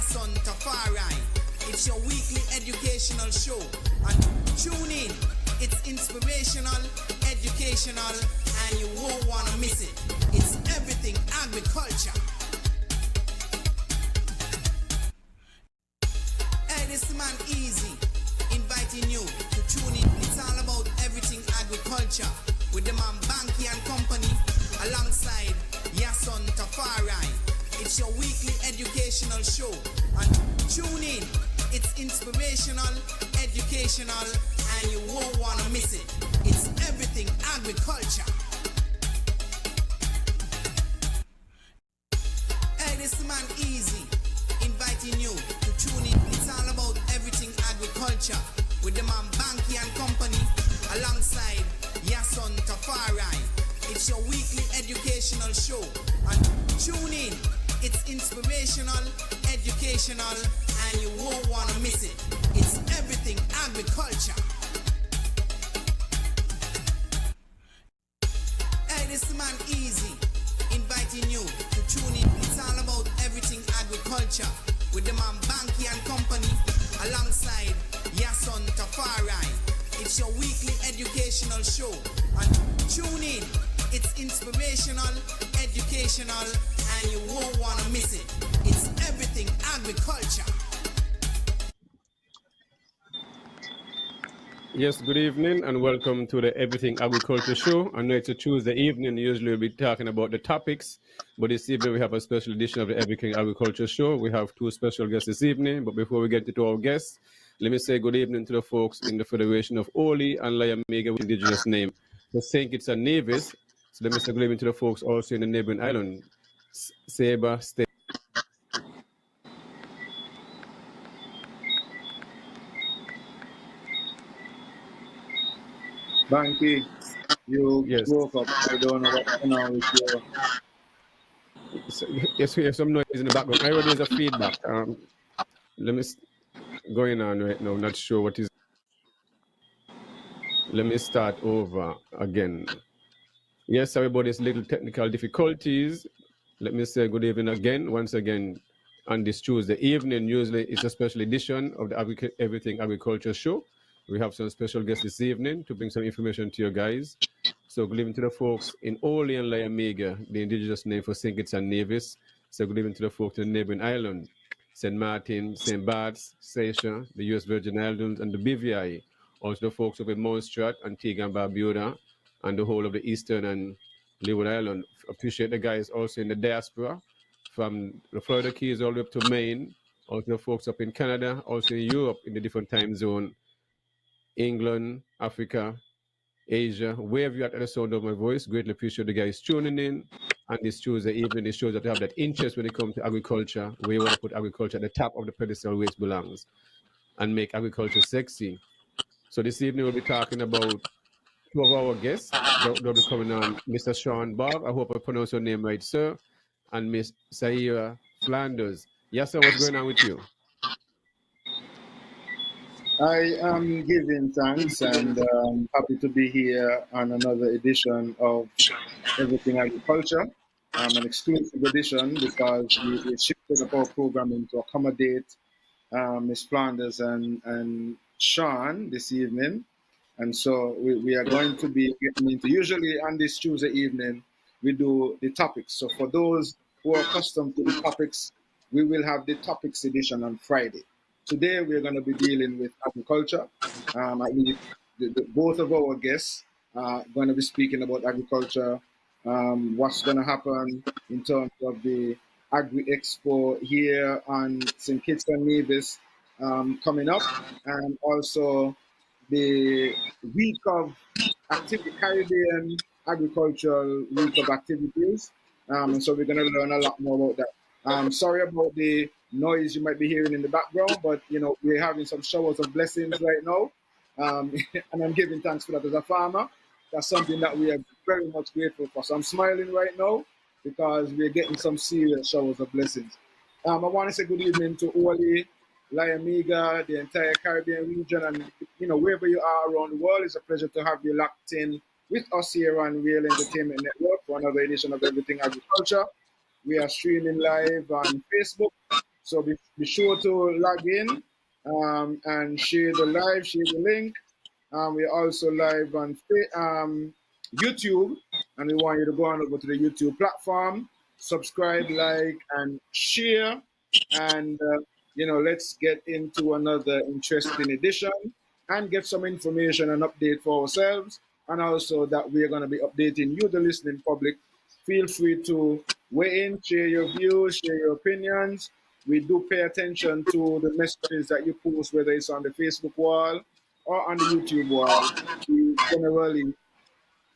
Yahsonn Tafari. It's your weekly educational show. And tune in. It's inspirational, educational, and you won't want to miss it. It's everything agriculture. Hey, this man Easy, inviting you to tune in. It's all about everything agriculture with the man Bankie and Company alongside Yahsonn Tafari. It's your weekly educational show. And tune in. It's inspirational, educational, and you won't want to miss it. It's everything agriculture. Hey, this man Easy, inviting you to tune in. It's all about everything agriculture with the man Bankie and Company alongside Yahsonn Tafari. It's your weekly educational show. And tune in. It's inspirational, educational, and you won't want to miss it. It's everything agriculture. Hey, this man Easy, inviting you to tune in. It's all about everything agriculture with the man Bankie and Company alongside Yahsonn Tafari. It's your weekly educational show. And tune in. It's inspirational, educational, and you won't want to miss it. It's everything agriculture. Yes, good evening and welcome to the Everything Agriculture Show. I know it's a Tuesday evening. Usually we'll be talking about the topics, but this evening we have a special edition of the Everything Agriculture Show. We have two special guests this evening, but before we get into our guests, let me say good evening to the folks in the Federation of Oli and Layamega with indigenous name. The St. Kitts and Nevis. So let me say good evening to the folks also in the neighboring island, Sabre State. Bankie, you Yes. woke up. I don't know what's going on with you. So, yes, we have some noise in the background. I heard there's a feedback. Let me going on right now. Not sure what is. Let me start over again. Yes, sorry about these little technical difficulties. Let me say good evening again, once again, on this Tuesday evening. Usually it's a special edition of the Everything Agriculture Show. We have some special guests this evening to bring some information to you guys. So good evening to the folks in Oli and Layamega, the indigenous name for St. Kitts and Nevis. So good evening to the folks in the neighboring island, St. Martin, St. Bart's, Seychelles, the U.S. Virgin Islands, and the BVI. Also the folks over in Montserrat, Antigua and Barbuda, and the whole of the Eastern and Leeward Island. Appreciate the guys also in the diaspora, from the Florida Keys all the way up to Maine. Also the folks up in Canada, also in Europe in the different time zone, England, Africa, Asia, wherever you're at the sound of my voice. Greatly appreciate the guys tuning in. And this Tuesday evening, it shows that you have that interest when it comes to agriculture, where you want to put agriculture at the top of the pedestal where it belongs and make agriculture sexy. So this evening we'll be talking about two of our guests. They'll be coming on, Mr. Shaun Baugh, I hope I pronounced your name right, sir, and Miss Chaïra Flanders. Yes, sir, what's going on with you? I am giving thanks and happy to be here on another edition of Everything Agriculture. An exclusive edition because we shifted up our programming to accommodate Miss Flanders and Shaun this evening. And so we are going to be getting into, usually on this Tuesday evening, we do the topics. So for those who are accustomed to the topics, we will have the topics edition on Friday. Today, we're going to be dealing with agriculture. I mean, both of our guests are going to be speaking about agriculture, what's going to happen in terms of the Agri-Expo here on St. Kitts and Nevis coming up, and also the week of activity, Caribbean agricultural week of activities. And so we're going to learn a lot more about that. Sorry about the noise you might be hearing in the background, but you know, we're having some showers of blessings right now. And I'm giving thanks for that as a farmer. That's something that we are very much grateful for. So I'm smiling right now because we're getting some serious showers of blessings. I want to say good evening to Oli, Layamega, the entire Caribbean region, and you know, wherever you are around the world. It's a pleasure to have you locked in with us here on Real Entertainment Network for another edition of Everything Agriculture. We are streaming live on Facebook, So be sure to log in and share the live, share the link. We're also live on YouTube, and we want you to go on over to the YouTube platform, subscribe, like, and share. And, let's get into another interesting edition and get some information and update for ourselves. And also that we're going to be updating you, the listening public. Feel free to weigh in, share your views, share your opinions. We do pay attention to the messages that you post, whether it's on the Facebook wall or on the YouTube wall. We generally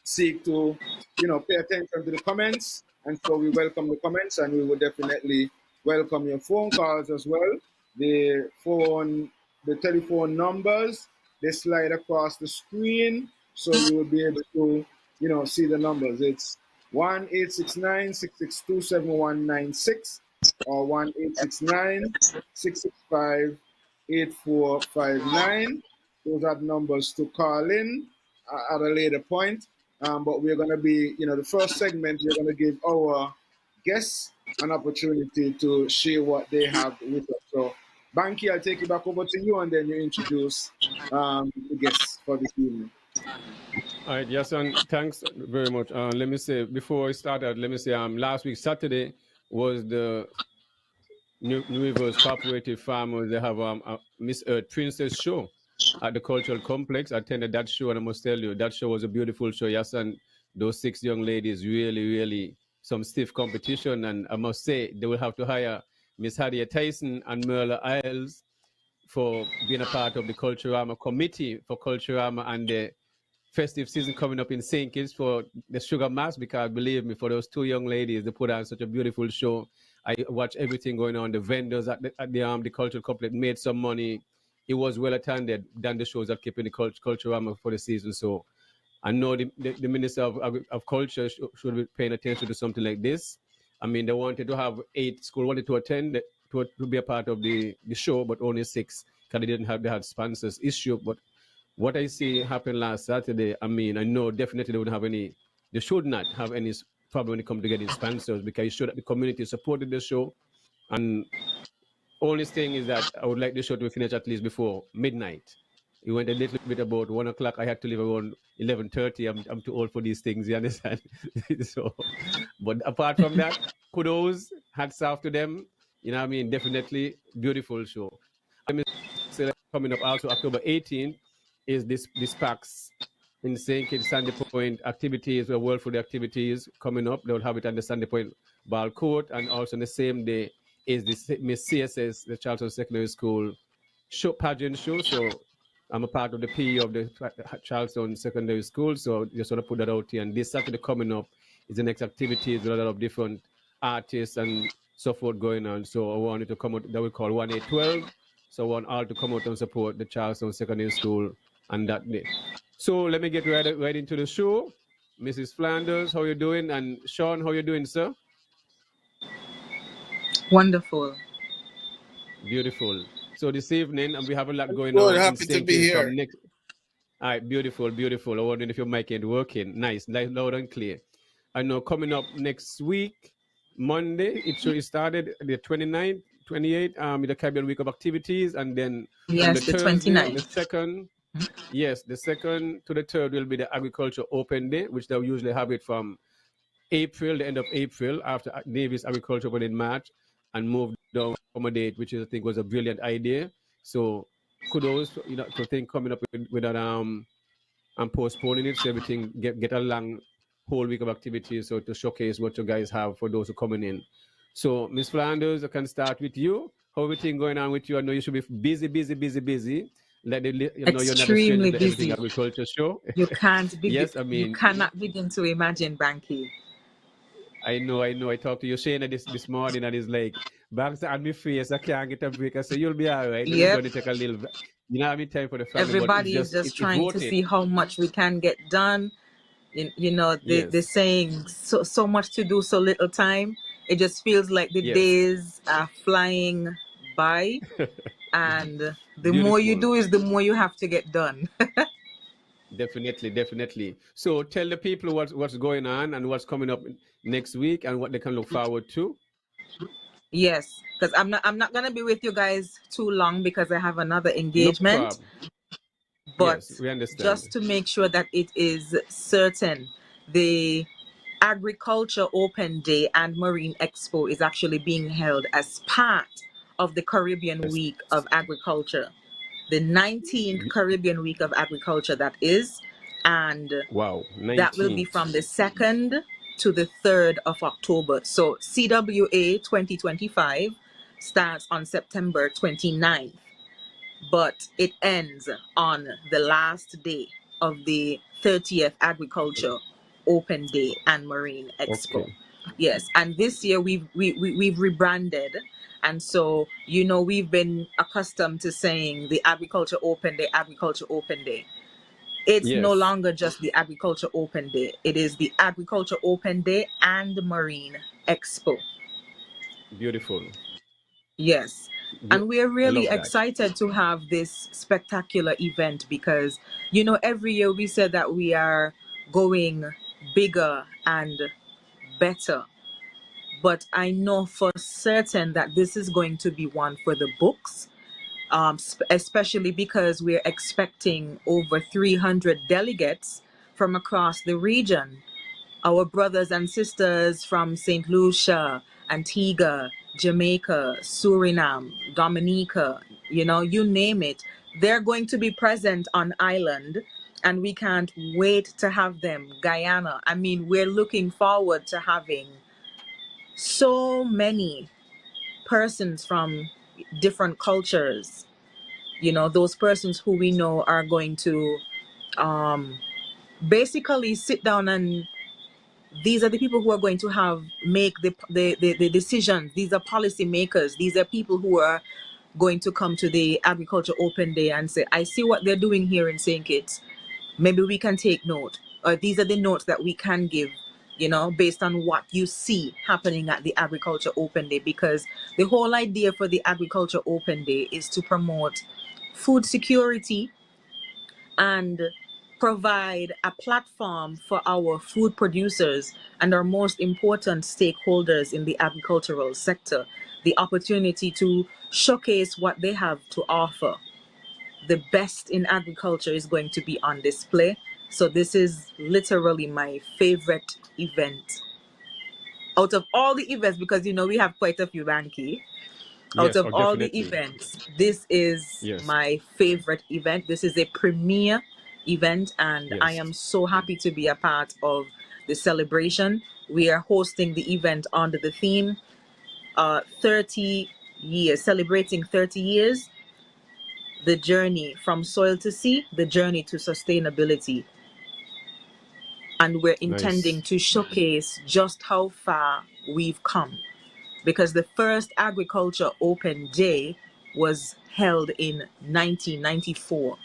seek to, pay attention to the comments. And so we welcome the comments, and we will definitely welcome your phone calls as well. The telephone numbers, they slide across the screen, so you will be able to, see the numbers. It's 1-869-662-7196 or 1-869-665-8459. Those are the numbers to call in at a later point. But we're going to be, the first segment, we're going to give our guests an opportunity to share what they have with us. So, Bankie, I'll take it back over to you, and then you introduce the guests for this evening. All right, Yahsonn, thanks very much. Let me say, before I started, last week, Saturday, was the New Rivers Cooperative Farmers. They have a Miss Earth Princess show at the Cultural Complex. I attended that show, and I must tell you, that show was a beautiful show. Yahsonn, those 6 young ladies, really, some stiff competition. And I must say, they will have to hire Miss Hadia Tyson and Merla Isles for being a part of the Culturama committee for Culturama and the festive season coming up in St. Kitts for the Sugar Mass, because believe me, for those 2 young ladies, they put on such a beautiful show. I watched everything going on. The vendors at the Cultural Complex made some money. It was well attended than the shows that kept in the Culturama for the season. So I know the Minister of Culture should be paying attention to something like this. I mean, they wanted to have 8 schools wanted to attend to be a part of the show, but only 6 because they had sponsors issue. But what I see happened last Saturday, I mean, I know definitely they should not have any problem when it comes to getting sponsors, because the community supported the show. And only thing is that I would like the show to finish at least before midnight. It went a little bit about 1 o'clock. I had to leave around 11:30. I'm too old for these things, you understand? So, but apart from that, kudos, hats off to them. You know what I mean? Definitely beautiful show. Let me say that coming up also October 18th is this PAX in St. Kitts Sandy Point activities, the World Food activities coming up. They'll have it on the Sandy Point Ball Court, and also on the same day is the Miss CSS, the Charleston Secondary School pageant show. So I'm a part of the PE of the Charleston Secondary School, so just want to put that out here. And this Saturday coming up is the next activity. There's a lot of different artists and so forth going on. So I wanted to come out, that we call 1-812. So I want all to come out and support the Charleston Secondary School on that day. So let me get right into the show. Mrs. Flanders, how you doing? And Shaun, how you doing, sir? Wonderful. Beautiful. So this evening, and we have a lot going on. Happy to be here. All right, beautiful. I wonder if your mic ain't working. Nice, loud and clear. I know coming up next week, Monday, it started the 29th, 28th, the Caribbean Week of Activities, and then yes, the Thursday, 29th. The 2nd. Yes, the 2nd to the 3rd will be the Agriculture Open Day, which they'll usually have it from April, the end of April, after Davis Agriculture Open in March, and move down from a date, which I think was a brilliant idea. So kudos, to think coming up with that and postponing it, so everything get a long whole week of activities, so to showcase what you guys have for those who are coming in. So Miss Flanders, I can start with you. How everything going on with you? I know you should be busy. Like you're not a stranger to Everything Agriculture show. You can't be. Yes, I mean, you cannot begin to imagine, Bankie. I know. I talked to you, Shaina, this morning, and it's like, banks on my face, I can't get a break. I say, you'll be all right. Yep. We're going to take a little, time for the family. Everybody is just trying to see how much we can get done. They're saying so much to do, so little time. It just feels like the days are flying by. And the more you do is the more you have to get done. Definitely. So tell the people what's going on and what's coming up next week and what they can look forward to. Yes, because I'm not gonna be with you guys too long because I have another No engagement. problem. But Yes, we understand. just to make sure that it is certain, the Agriculture Open Day and Marine Expo is actually being held as part of the Caribbean Yes. Week of Agriculture, the 19th Caribbean Week of Agriculture, that is, and Wow, that will be 19th. from the 2nd to the 3rd of October. So CWA 2025 starts on September 29th, but it ends on the last day of the 30th Agriculture Open Day and Marine Expo. Okay. Yes, and this year we've rebranded, and so we've been accustomed to saying the Agriculture Open Day, Agriculture Open Day. It's no Yes, longer just the Agriculture Open Day. It is the Agriculture Open Day and Marine Expo. beautiful. Yes. Be- And we're I really love that. excited to have this spectacular event because, every year we said that we are going bigger and better. But I know for certain that this is going to be one for the books, especially because we're expecting over 300 delegates from across the region. Our brothers and sisters from St. Lucia, Antigua, Jamaica, Suriname, Dominica, you name it, they're going to be present on island, and we can't wait to have them. Guyana, I mean, we're looking forward to having so many persons from different cultures, those persons who we know are going to um, basically sit down, and these are the people who are going to make the decisions. These are policy makers. These are people who are going to come to the Agriculture Open Day and say, I see what they're doing here in St. Kitts. Maybe we can take note. Or these are the notes that we can give, based on what you see happening at the Agriculture Open Day. Because the whole idea for the Agriculture Open Day is to promote food security and provide a platform for our food producers and our most important stakeholders in the agricultural sector, the opportunity to showcase what they have to offer. The best in agriculture is going to be on display. So this is literally my favorite event out of all the events, because we have quite a few, Banky. Out Yes, of oh, all the definitely. events, this is Yes, my favorite event. This is a premier event, and I yes. am so happy to be a part of the celebration. We are hosting the event under the theme 30 years, celebrating 30 years, the journey from soil to sea, the journey to sustainability. And we're Nice. intending to showcase just how far we've come, because the first Agriculture Open Day was held in 1994.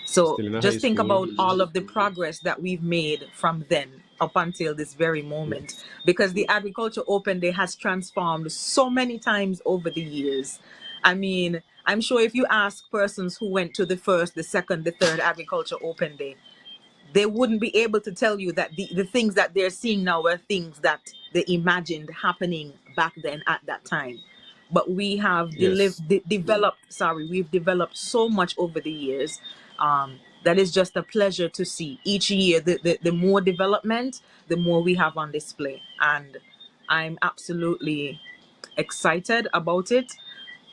So Still in a high just think school. about all of the progress that we've made from then up until this very moment, Yes. because the Agriculture Open Day has transformed so many times over the years. I mean, I'm sure if you ask persons who went to the first, the second, the third Agriculture Open Day, they wouldn't be able to tell you that the things that they're seeing now were things that they imagined happening back then at that time. But we have Yes. we've developed so much over the years, that is just a pleasure to see. Each year, the more development, the more we have on display. And I'm absolutely excited about it.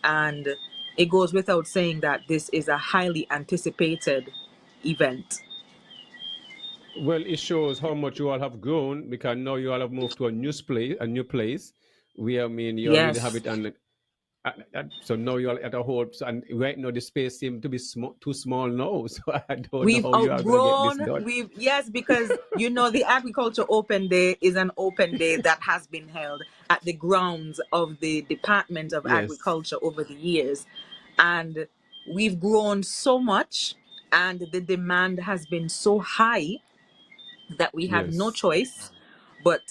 And it goes without saying that this is a highly anticipated event. Well, it shows how much you all have grown because now you all have moved to a new place. I mean, you already have Yes. it on. So now you're at a whole, and right now the space seems to be too small now. So I don't know We've how you are going to get this outgrown, done. yes, because the Agriculture Open Day is an open day that has been held at the grounds of the Department of Yes, Agriculture over the years. And we've grown so much, and the demand has been so high that we had no yes, choice but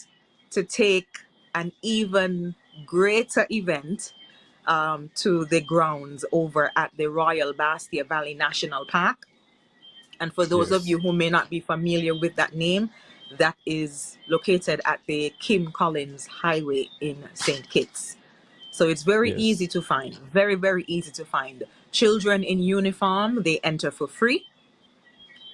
to take an even greater event to the grounds over at the Royal Bastia Valley National Park. And for those of yes. you who may not be familiar with that name, that is located at the Kim Collins Highway in St. Kitts. So it's very easy to find, very, very easy to find. Children in uniform, they enter for free.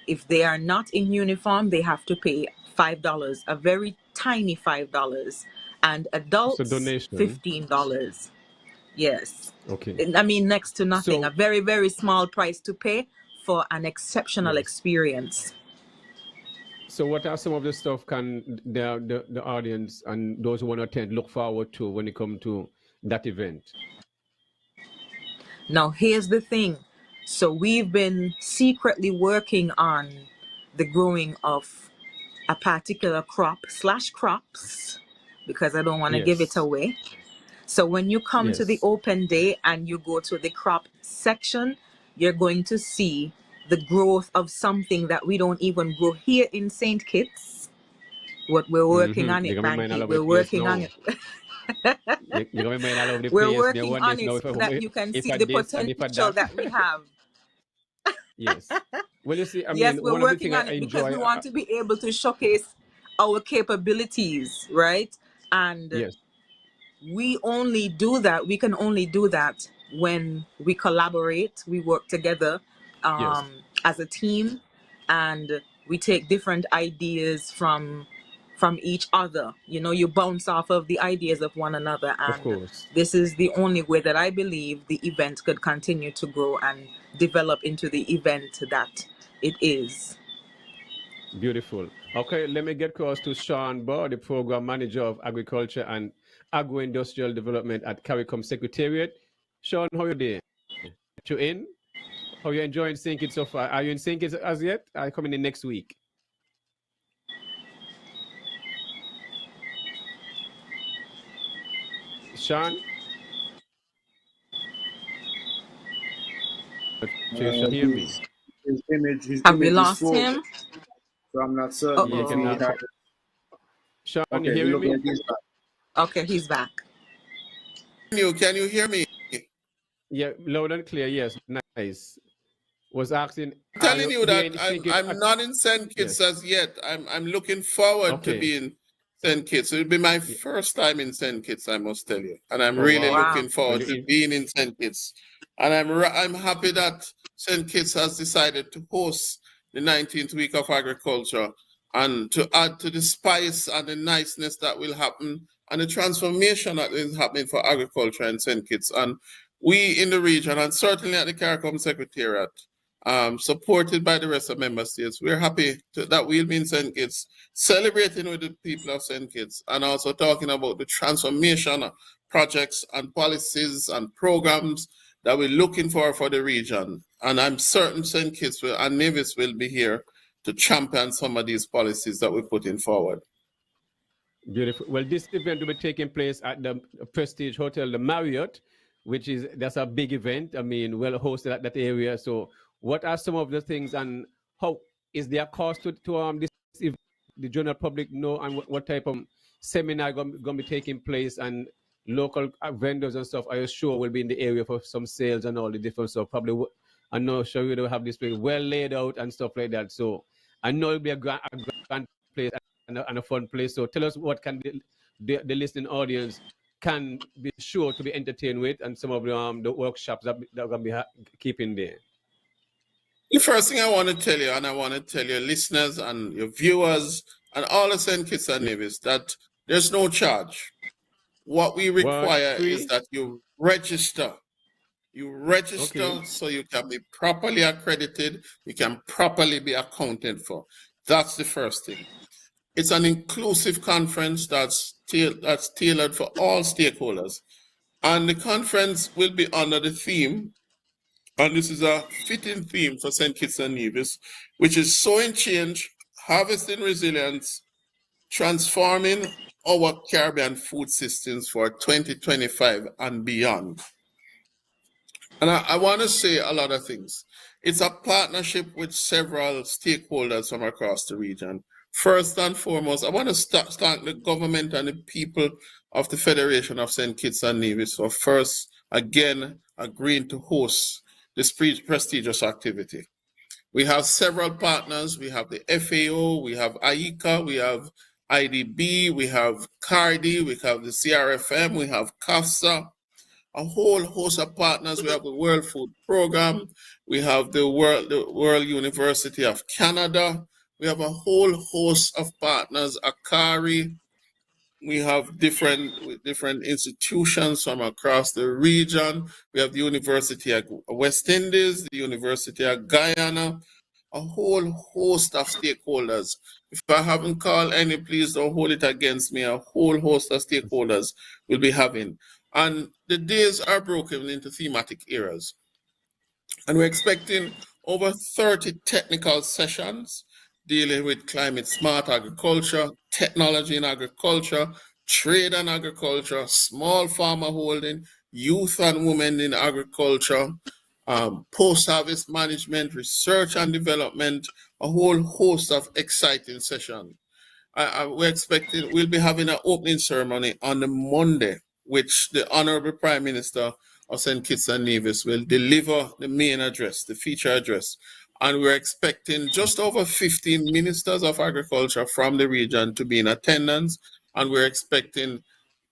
If they are not in uniform, they have to pay $5, a very tiny $5. And adults, donation. $15. Yes. Okay. I mean, next to nothing. So, A very, very small price to pay for an exceptional experience. So what are some of the stuff can the audience and those who want to attend look forward to when it comes to that event? Now, here's the thing. So we've been secretly working on the growing of a particular crop/crops, because I don't want to give it away. So when you come to the open day and you go to the crop section, you're going to see the growth of something that we don't even grow here in St. Kitts. What we're working on it, Bankie. We're working on it. We're working on it so that you can see the potential that we have. Yes. Well, you see, I yes, mean, we're working on it because we want to be able to showcase our capabilities, right? And we only do that. We can only do that when we collaborate, we work together as a team, and we take different ideas from each other. You know, you bounce off of the ideas of one another, and this is the only way that I believe the event could continue to grow and develop into the event that it is. Beautiful. Okay, let me get close to Shaun, Baugh, the Program Manager of Agriculture and Agro-Industrial Development at CARICOM Secretariat. Shaun, how are you doing? You in? How are you enjoying St. Kitts so far? Are you in St. Kitts as yet? Are you coming in next week? Shaun? Hear me? His image Have we is lost full, him? so I'm not certain if he had. Shaun, Okay, you hearing me? like he's back. Okay, he's back. Can you hear me? Yeah, loud and clear. Yes, nice. Was asking. I'm telling you that I'm not in St. Kitts as yet. I'm looking forward to being St. Kitts. It'll be my first time in St. Kitts, I must tell you, and I'm really looking forward to being in St. Kitts. And I'm happy that St. Kitts has decided to host the 19th week of agriculture, and to add to the spice and the niceness that will happen and the transformation that is happening for agriculture in St. Kitts. And we in the region, and certainly at the CARICOM Secretariat, supported by the rest of member states, we're happy that we'll be in St. Kitts, celebrating with the people of St. Kitts, and also talking about the transformation projects and policies and programs that we're looking for the region. And I'm certain St. Kitts and Nevis will be here to champion some of these policies that we're putting forward. Beautiful. Well, this event will be taking place at the Prestige Hotel, the Marriott, that's a big event. I mean, well hosted at that area. So what are some of the things, and how is there a cost to this event? The general public know, and what type of seminar going to be taking place, and local vendors and stuff, I sure will be in the area for some sales and all the different stuff. Probably, I know sure you will have this place well laid out and stuff like that. So I know it'll be a grand place and a fun place. So tell us what can the listening audience can be sure to be entertained with, and some of the workshops that are going to be keeping there. The first thing I want to tell you, and I want to tell your listeners and your viewers and all the St. Kitts and Nevis, that there's no charge. What we require is that you register. You register so you can be properly accredited, you can properly be accounted for. That's the first thing. It's an inclusive conference that's tailored for all stakeholders. And the conference will be under the theme, and this is a fitting theme for St. Kitts and Nevis, which is sowing change, harvesting resilience, transforming our Caribbean food systems for 2025 and beyond. And I want to say a lot of things. It's a partnership with several stakeholders from across the region. First and foremost, I want to thank the government and the people of the Federation of St. Kitts and Nevis for first, again, agreeing to host this prestigious activity. We have several partners. We have the FAO, we have AICA, we have IDB, we have CARDI, we have the CRFM, we have CAFSA, a whole host of partners. We have the World Food Program, we have the World University of Canada, we have a whole host of partners, ACARI. We have different institutions from across the region. We have the University of West Indies, the University of Guyana, a whole host of stakeholders. If I haven't called any, please don't hold it against me. A whole host of stakeholders will be having. And the days are broken into thematic areas. And we're expecting over 30 technical sessions dealing with climate smart agriculture, technology in agriculture, trade and agriculture, small farmer holding, youth and women in agriculture, post-harvest management, research and development, a whole host of exciting sessions. We're expecting, we'll be having an opening ceremony on the Monday, which the Honorable Prime Minister of St. Kitts and Nevis will deliver the main address, the feature address. And we're expecting just over 15 ministers of agriculture from the region to be in attendance. And we're expecting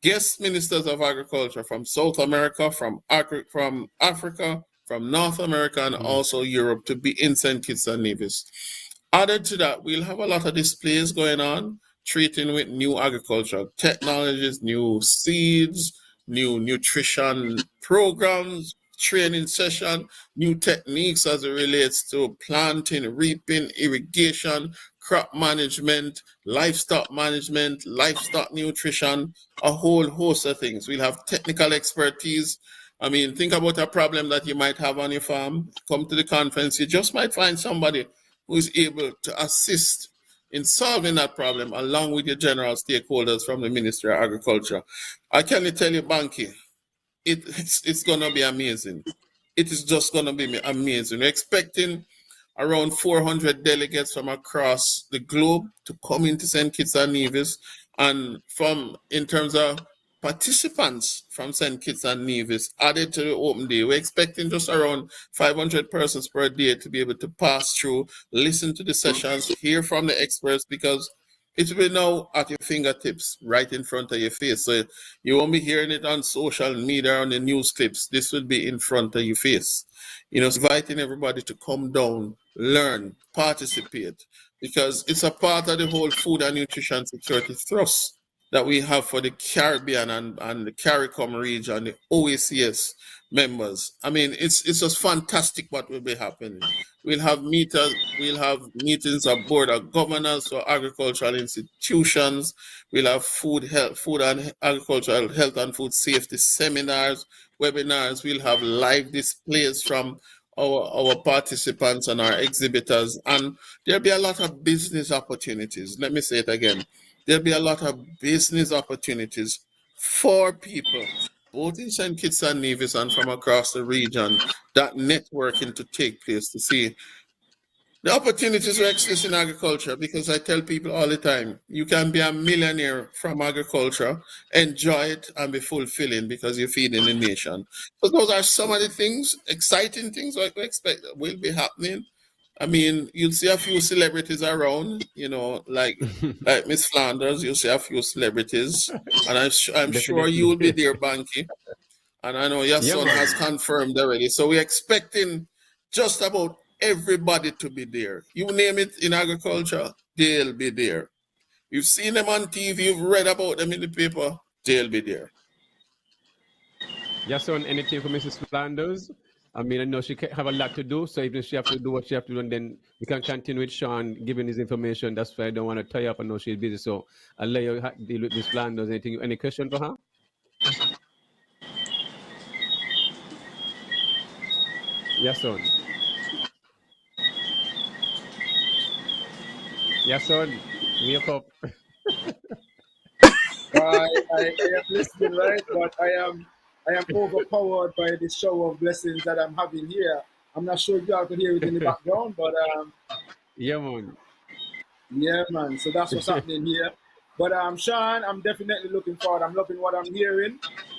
guest ministers of agriculture from South America, from Africa, from North America, and also Europe to be in St. Kitts and Nevis. Added to that, we'll have a lot of displays going on, treating with new agricultural technologies, new seeds, new nutrition programs, training session, new techniques as it relates to planting, reaping, irrigation, crop management, livestock nutrition, a whole host of things. We'll have technical expertise. I mean, think about a problem that you might have on your farm. Come to the conference, you just might find somebody who is able to assist in solving that problem along with your general stakeholders from the Ministry of Agriculture. I can tell you, Bankie, it's going to be amazing. It is just going to be amazing. We're expecting around 400 delegates from across the globe to come into St. Kitts and Nevis. And in terms of participants from St. Kitts and Nevis added to the open day, we're expecting just around 500 persons per day to be able to pass through, listen to the sessions, hear from the experts, because it will be now at your fingertips, right in front of your face. So you won't be hearing it on social media, on the news clips. This will be in front of your face. You know, inviting everybody to come down, learn, participate, because it's a part of the whole food and nutrition security thrust that we have for the Caribbean and the CARICOM region, the OACS members. I mean, it's just fantastic what will be happening. We'll have meetings of board of governors for agricultural institutions. We'll have food and agricultural health and food safety seminars, webinars. We'll have live displays from our participants and our exhibitors. And there'll be a lot of business opportunities. Let me say it again. There'll be a lot of business opportunities for people, both in St. Kitts and Nevis and from across the region, that networking to take place to see the opportunities that exist in agriculture. Because I tell people all the time, you can be a millionaire from agriculture, enjoy it, and be fulfilling because you're feeding the nation. So those are some of the things, exciting things that we expect will be happening. I mean, you'll see a few celebrities around, you know, like Miss Flanders. You'll see a few celebrities, and I'm sure you'll be there, Bankie. And I know Yahsonn has confirmed already. So we're expecting just about everybody to be there. You name it in agriculture, they'll be there. You've seen them on TV, you've read about them in the paper, they'll be there. Yahsonn, anything for Mrs. Flanders? I mean, I know she have a lot to do, so even if she have to do what she have to do, and then we can continue with Shaun giving his information. That's why I don't want to tie up. I know she's busy, so I'll let you deal with Miss Flanders. Any question for her? Yahsonn. Yahsonn, wake up. I am listening, right? But I am overpowered by the shower of blessings that I'm having here. I'm not sure if you all could hear it in the background, but yeah, man. Yeah, man. So that's what's happening here. But Shaun, I'm definitely looking forward. I'm loving what I'm hearing.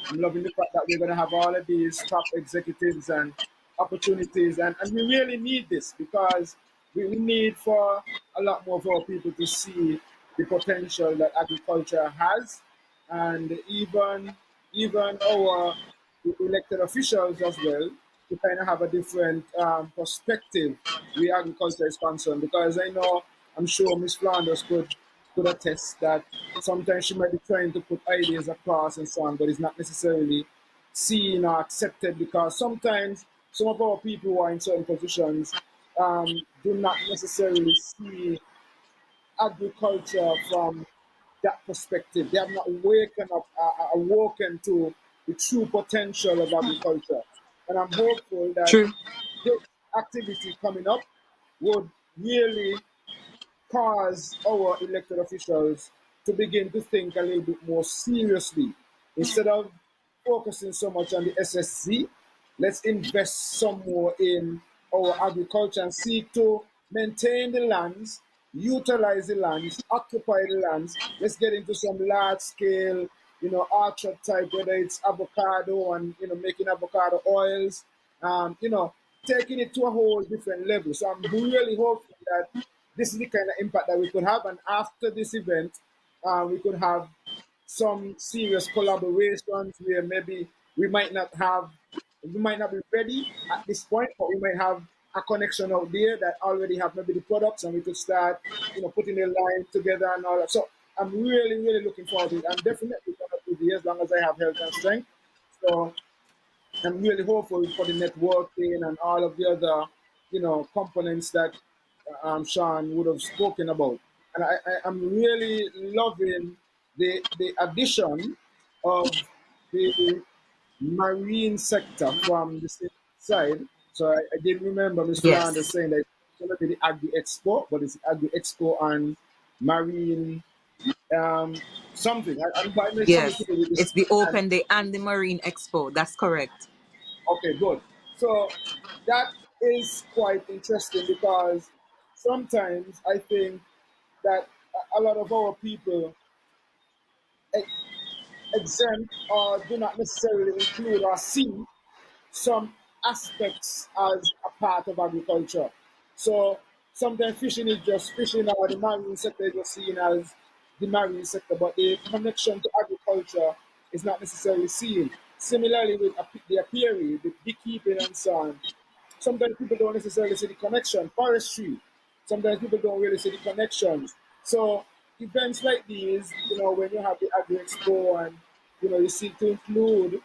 I'm loving the fact that we're going to have all of these top executives and opportunities, and we really need this, because we need for a lot more of our people to see the potential that agriculture has, and even our elected officials as well, to kind of have a different perspective where agriculture is concerned. Because I'm sure Miss Flanders could attest that sometimes she might be trying to put ideas across and so on, but it's not necessarily seen or accepted, because sometimes some of our people who are in certain positions do not necessarily see agriculture from that perspective. They have not awoken to the true potential of agriculture. And I'm hopeful that True. this activity coming up would really cause our elected officials to begin to think a little bit more seriously. Instead of focusing so much on the SSZ, let's invest some more in our agriculture and seek to maintain the lands, utilize the lands, occupy the lands. Let's get into some large scale, orchard type, whether it's avocado and, making avocado oils, taking it to a whole different level. So I'm really hoping that this is the kind of impact that we could have. And after this event, we could have some serious collaborations where maybe we might not be ready at this point, but we might have a connection out there that already have maybe the products, and we could start, putting the line together and all that. So I'm really, really looking forward to it. I'm definitely going to do this as long as I have health and strength. So I'm really hopeful for the networking and all of the other, components that Shaun would have spoken about. And I'm really loving the addition of the marine sector from the same side. So I did remember Ms. Flanders Yes. saying that it's going to be the Agri Expo, but it's Agri Expo and marine something. I might make something to Yes. do with this. It's the And Open Day and the Marine Expo. That's correct. okay, good. So that is quite interesting, because sometimes I think that a lot of our people exempt or do not necessarily include or see some aspects as a part of agriculture. So sometimes fishing is just fishing, or the marine sector is just seen as the marine sector, but the connection to agriculture is not necessarily seen. Similarly with the apiary, the beekeeping and so on, sometimes people don't necessarily see the connection. Forestry, sometimes people don't really see the connections. So events like these, when you have the Agri Expo and you seek to include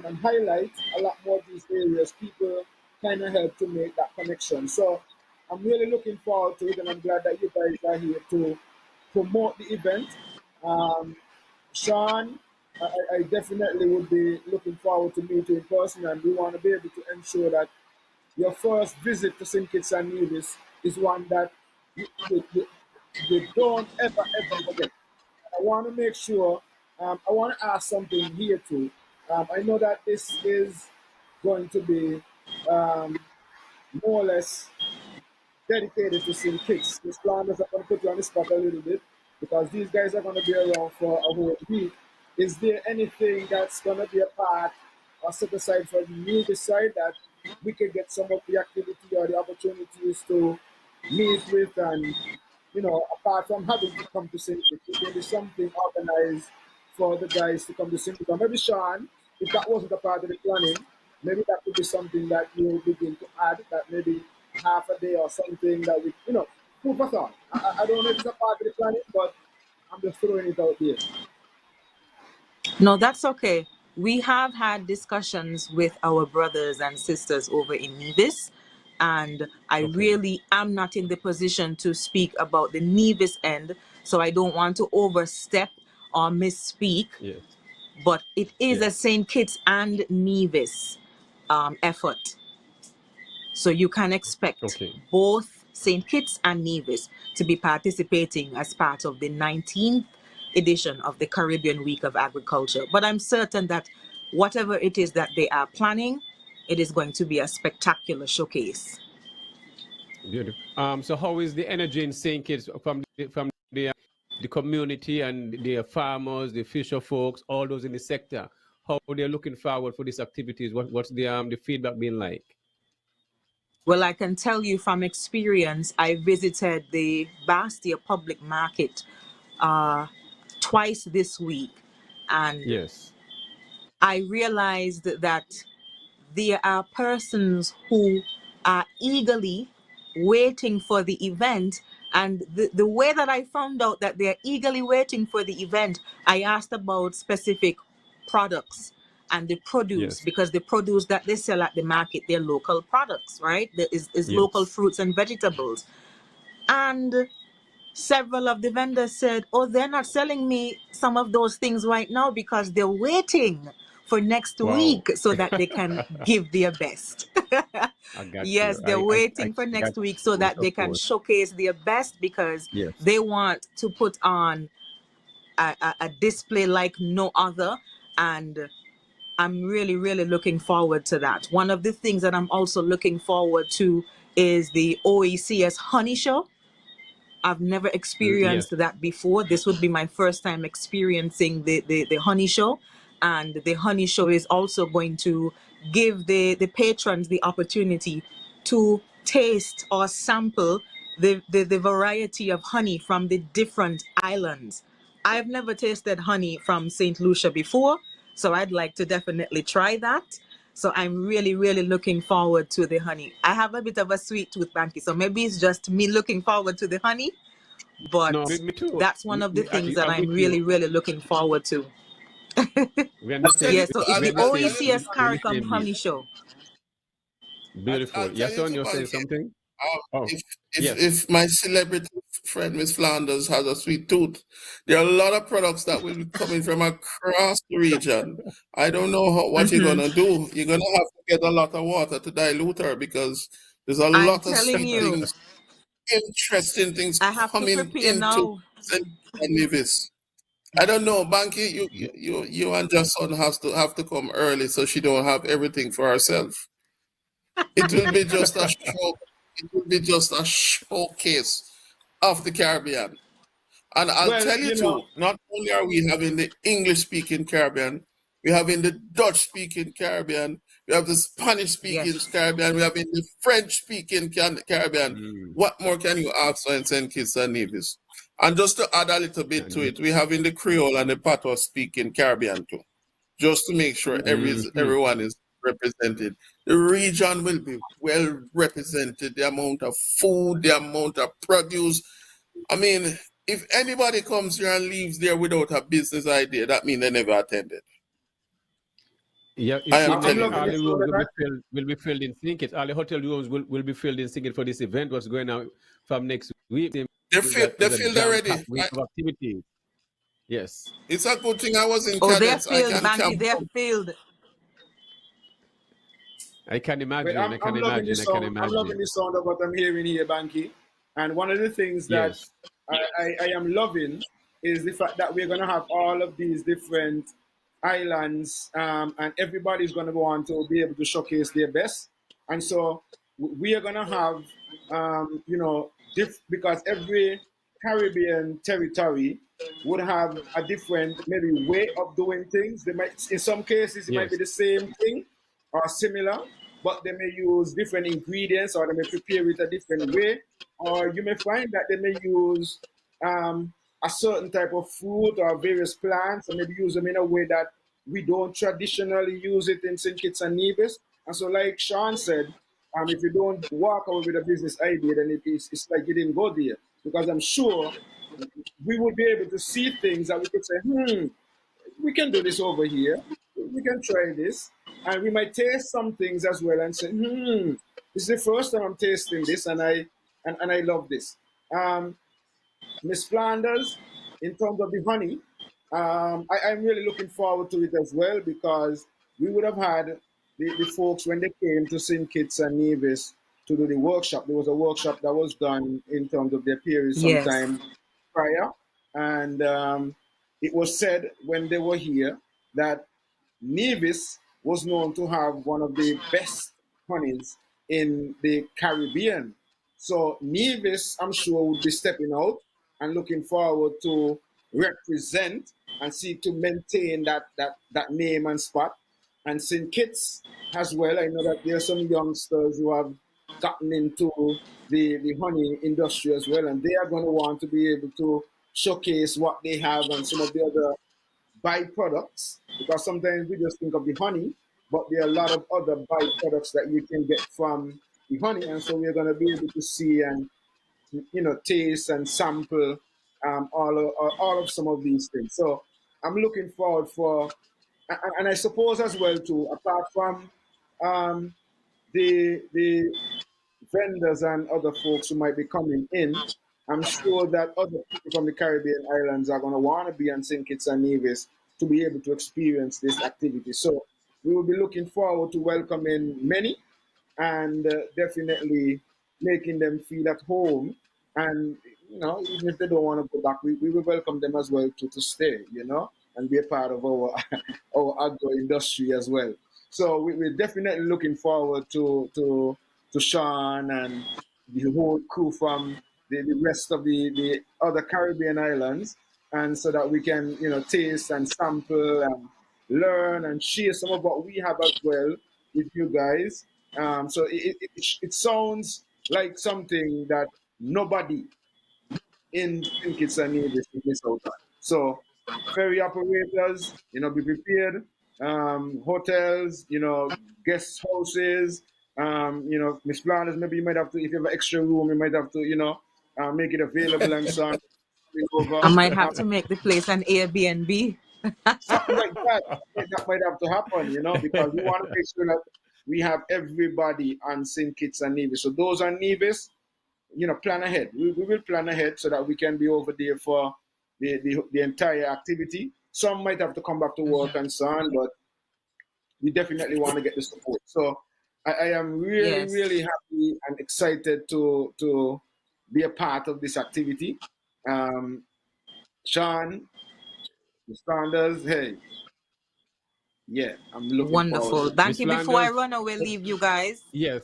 and highlight a lot more of these areas, people kind of help to make that connection. So I'm really looking forward to it, and I'm glad that you guys are here to promote the event. Shaun, I definitely would be looking forward to meet you in person, and we want to be able to ensure that your first visit to St. Kitts and Nevis is one that you don't ever forget. I want to make sure, I want to ask something here too. I know that this is going to be more or less dedicated to St. Kitts. This Flanders are going to put you on the spot a little bit, because these guys are going to be around for a whole week. Is there anything that's going to be a part or set aside for the new side that we can get some of the activity or the opportunities to meet with, and apart from having to come to St. Kitts, if there is something organized for the guys to come to St. Kitts? Or maybe Shaun, if that wasn't a part of the planning, maybe that could be something that you begin to add, that maybe half a day or something that we, food for thought. I don't know if it's a part of the planning, but I'm just throwing it out there. No, that's okay. We have had discussions with our brothers and sisters over in Nevis, and I really am not in the position to speak about the Nevis end, so I don't want to overstep or misspeak. Yes. But it is a Yes. St. Kitts and Nevis effort. So you can expect both St. Kitts and Nevis to be participating as part of the 19th edition of the Caribbean Week of Agriculture. But I'm certain that whatever it is that they are planning, it is going to be a spectacular showcase. Beautiful. So how is the energy in St. Kitts from the community and the farmers, the fisher folks, all those in the sector? How they're looking forward for these activities? What's the feedback been like? Well, I can tell you from experience, I visited the Bastia Public Market twice this week, and Yes. I realized that there are persons who are eagerly waiting for the event. And the way that I found out that they're eagerly waiting for the event, I asked about specific products and the produce, Yes. because the produce that they sell at the market, they're local products, right? There is local Yes. fruits and vegetables. And several of the vendors said, oh, they're not selling me some of those things right now because they're waiting for next Wow. week so that they can give their best. I got Yes, you. they're waiting for I got next week so full that they can support. showcase their best, because Yes. they want to put on a display like no other. And I'm really, really looking forward to that. One of the things that I'm also looking forward to is the OECS Honey Show. I've never Yes. experienced that before. This would be my first time experiencing the honey show. And the honey show is also going to give the patrons the opportunity to taste or sample the variety of honey from the different islands. I've never tasted honey from St. Lucia before, so I'd like to definitely try that. So I'm really, really looking forward to the honey. I have a bit of a sweet tooth, Banky, so maybe it's just me looking forward to the honey, but No, me too. that's one of the things that I'm I'm with you. really, really looking forward to. We're on the I'll tell same. you, Yeah, so it's I'll, the I'll We're tell you, OECS in the CARICOM same beat. honey show. Beautiful. I'll tell you Yason, to you're saying Bankie. something? Oh, If yes. if my celebrity friend Miss Flanders has a sweet tooth, there are a lot of products that will be coming from across the region. I don't know what you're gonna do. You're gonna have to get a lot of water to dilute her, because there's a I'm lot of telling sweet you, things, interesting things I have to coming prepare into now. St. Nevis. I don't know, Banky. You and Yahsonn have to come early so she don't have everything for herself. It will be just a show. It will be just a showcase of the Caribbean. And I'll Well, tell you you know, too, not only are we having the English speaking Caribbean, we're having the Dutch speaking Caribbean, we have the Spanish speaking Yes. Caribbean, we have the French speaking Caribbean. Mm. What more can you ask for in St. Kitts and Nevis? And just to add a little bit to it, we're having the Creole and the Patois speaking Caribbean too, just to make sure Mm-hmm. everyone is represented. The region will be well represented, the amount of food, the amount of produce. I mean, if anybody comes here and leaves there without a business idea, that means they never attended. Yeah, you I see, am I'm telling maybe you. loving all this the show rooms that will be filled in Sinkit. All the hotel rooms will be filled in Sinkit for this event. What's going on from next week? They're Is a filled already. jam-packed week of activities. Yes. It's a good thing I was in Oh, they're cadets. I filled, can Banky, camp they're out. filled. I can Wait, imagine. I can I'm loving imagine. this I can sound. I'm loving imagine. the sound of what I'm hearing here, Banky. And one of the things that Yes. I am loving is the fact that we're going to have all of these different islands, and everybody's going to go on to be able to showcase their best. And so we are going to have, because every Caribbean territory would have a different maybe way of doing things. They might, in some cases, it might be Yes. the same thing or similar, but they may use different ingredients, or they may prepare it a different way, or you may find that they may use a certain type of fruit or various plants, and maybe use them in a way that we don't traditionally use it in St. Kitts and Nevis. And so, like Shaun said, if you don't walk away with a business idea, then it's like you didn't go there. Because I'm sure we would be able to see things that we could say, we can do this over here. We can try this. And we might taste some things as well and say, this is the first time I'm tasting this, and I love this. Miss Flanders, in terms of the honey, I'm really looking forward to it as well, because we would have had the folks when they came to St. Kitts and Nevis to do the workshop. There was a workshop that was done in terms of their period Yes. sometime prior. And it was said when they were here that Nevis was known to have one of the best honeys in the Caribbean. So Nevis, I'm sure, would be stepping out and looking forward to represent and seek to maintain that name and spot. And St. Kitts as well. I know that there are some youngsters who have tapping into the honey industry as well, and they are going to want to be able to showcase what they have and some of the other byproducts, because sometimes we just think of the honey, but there are a lot of other byproducts that you can get from the honey, and so we're going to be able to see and taste and sample all of some of these things. So I'm looking forward for, and I suppose as well too, apart from the vendors and other folks who might be coming in, I'm sure that other people from the Caribbean islands are going to want to be on St. Kitts and Nevis to be able to experience this activity. So we will be looking forward to welcoming many and definitely making them feel at home. And, even if they don't want to go back, we will welcome them as well to stay, and be a part of our our agro-industry as well. So we're definitely looking forward to Shaun and the whole crew from the rest of the other Caribbean islands, and so that we can, taste and sample and learn and share some of what we have as well with you guys. So it sounds like something that nobody in Kitts and Nevis will miss out on. So ferry operators, be prepared. Hotels, guest houses, Miss Flanders, maybe you might have to, if you have an extra room, you might have to, make it available and so on. I might have to make the place an Airbnb. Something like that. That might have to happen, because we want to make sure that we have everybody on St. Kitts and Nevis. So those on Nevis, plan ahead. We will plan ahead so that we can be over there for the entire activity. Some might have to come back to work and so on, but we definitely want to get the support. So I am really, really happy and excited to be a part of this activity. Shaun, the Flanders, hey. Yeah, I'm looking Wonderful. forward. Bankie, before I run away, leave you guys. Yes.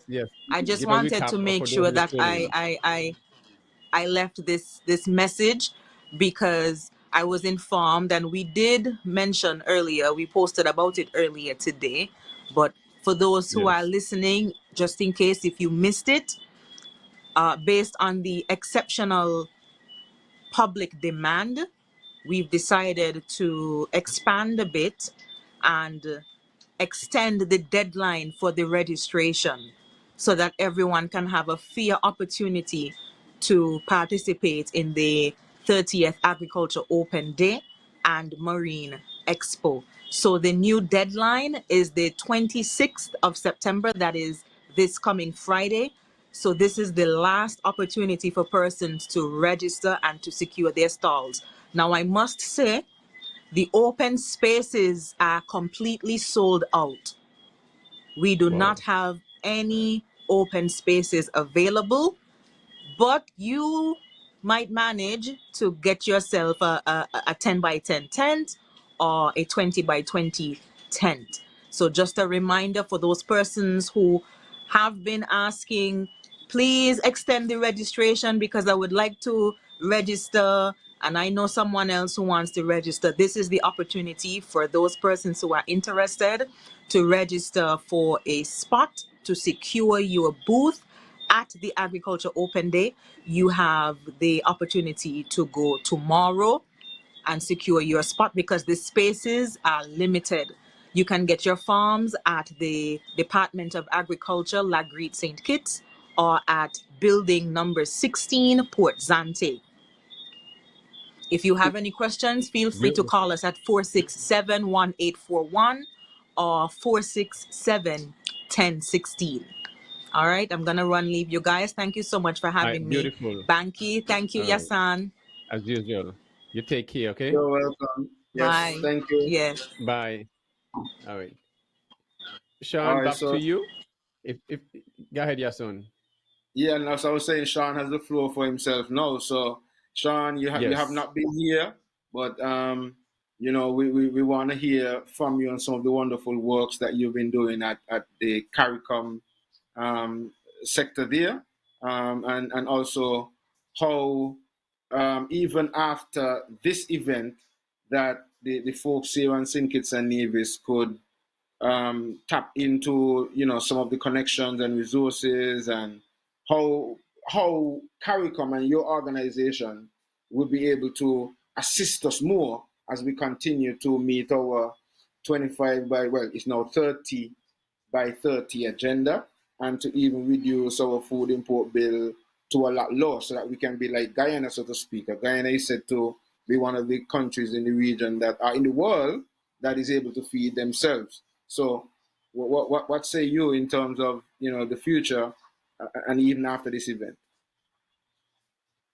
I just wanted to make sure that I left this message, because I was informed, and we did mention earlier, we posted about it earlier today, but for those who are listening, just in case if you missed it, based on the exceptional public demand, we've decided to expand a bit and extend the deadline for the registration so that everyone can have a fair opportunity to participate in the 30th Agriculture Open Day and Marine Expo. So the new deadline is the 26th of September. That is this coming Friday. So this is the last opportunity for persons to register and to secure their stalls. Now, I must say, the open spaces are completely sold out. We do not have any open spaces available, but you might manage to get yourself a 10 by 10 tent or a 20 by 20 tent. So just a reminder for those persons who have been asking, please extend the registration because I would like to register and I know someone else who wants to register. This is the opportunity for those persons who are interested to register for a spot to secure your booth at the Agriculture Open Day. You have the opportunity to go tomorrow and secure your spot because the spaces are limited. You can get your forms at the Department of Agriculture, Lagreed St. Kitts, or at building number 16, Port Zante. If you have any questions, feel free to call us at 467-1841 or 467-1016. All right, I'm going to leave you guys. Thank you so much for having me. Bankie, thank you, Yahsonn. As usual. You take care, okay? You're welcome. Yes, bye. Thank you. Yes. Bye. All right. Shaun, back to you. If Go ahead, Yahsonn. Yeah, and as I was saying, Shaun has the floor for himself now. So, Shaun, you have not been here, but we want to hear from you on some of the wonderful works that you've been doing at the CARICOM sector there, and also how even after this event that the folks here on St. Kitts and Nevis could tap into some of the connections and resources and how CARICOM and your organization will be able to assist us more as we continue to meet our 25 by, well, it's now 30 by 30 agenda, and to even reduce our food import bill to a lot lower so that we can be like Guyana, so to speak. Guyana is said to be one of the countries in the region that are in the world that is able to feed themselves. So what say you in terms of, you know, the future and even after this event?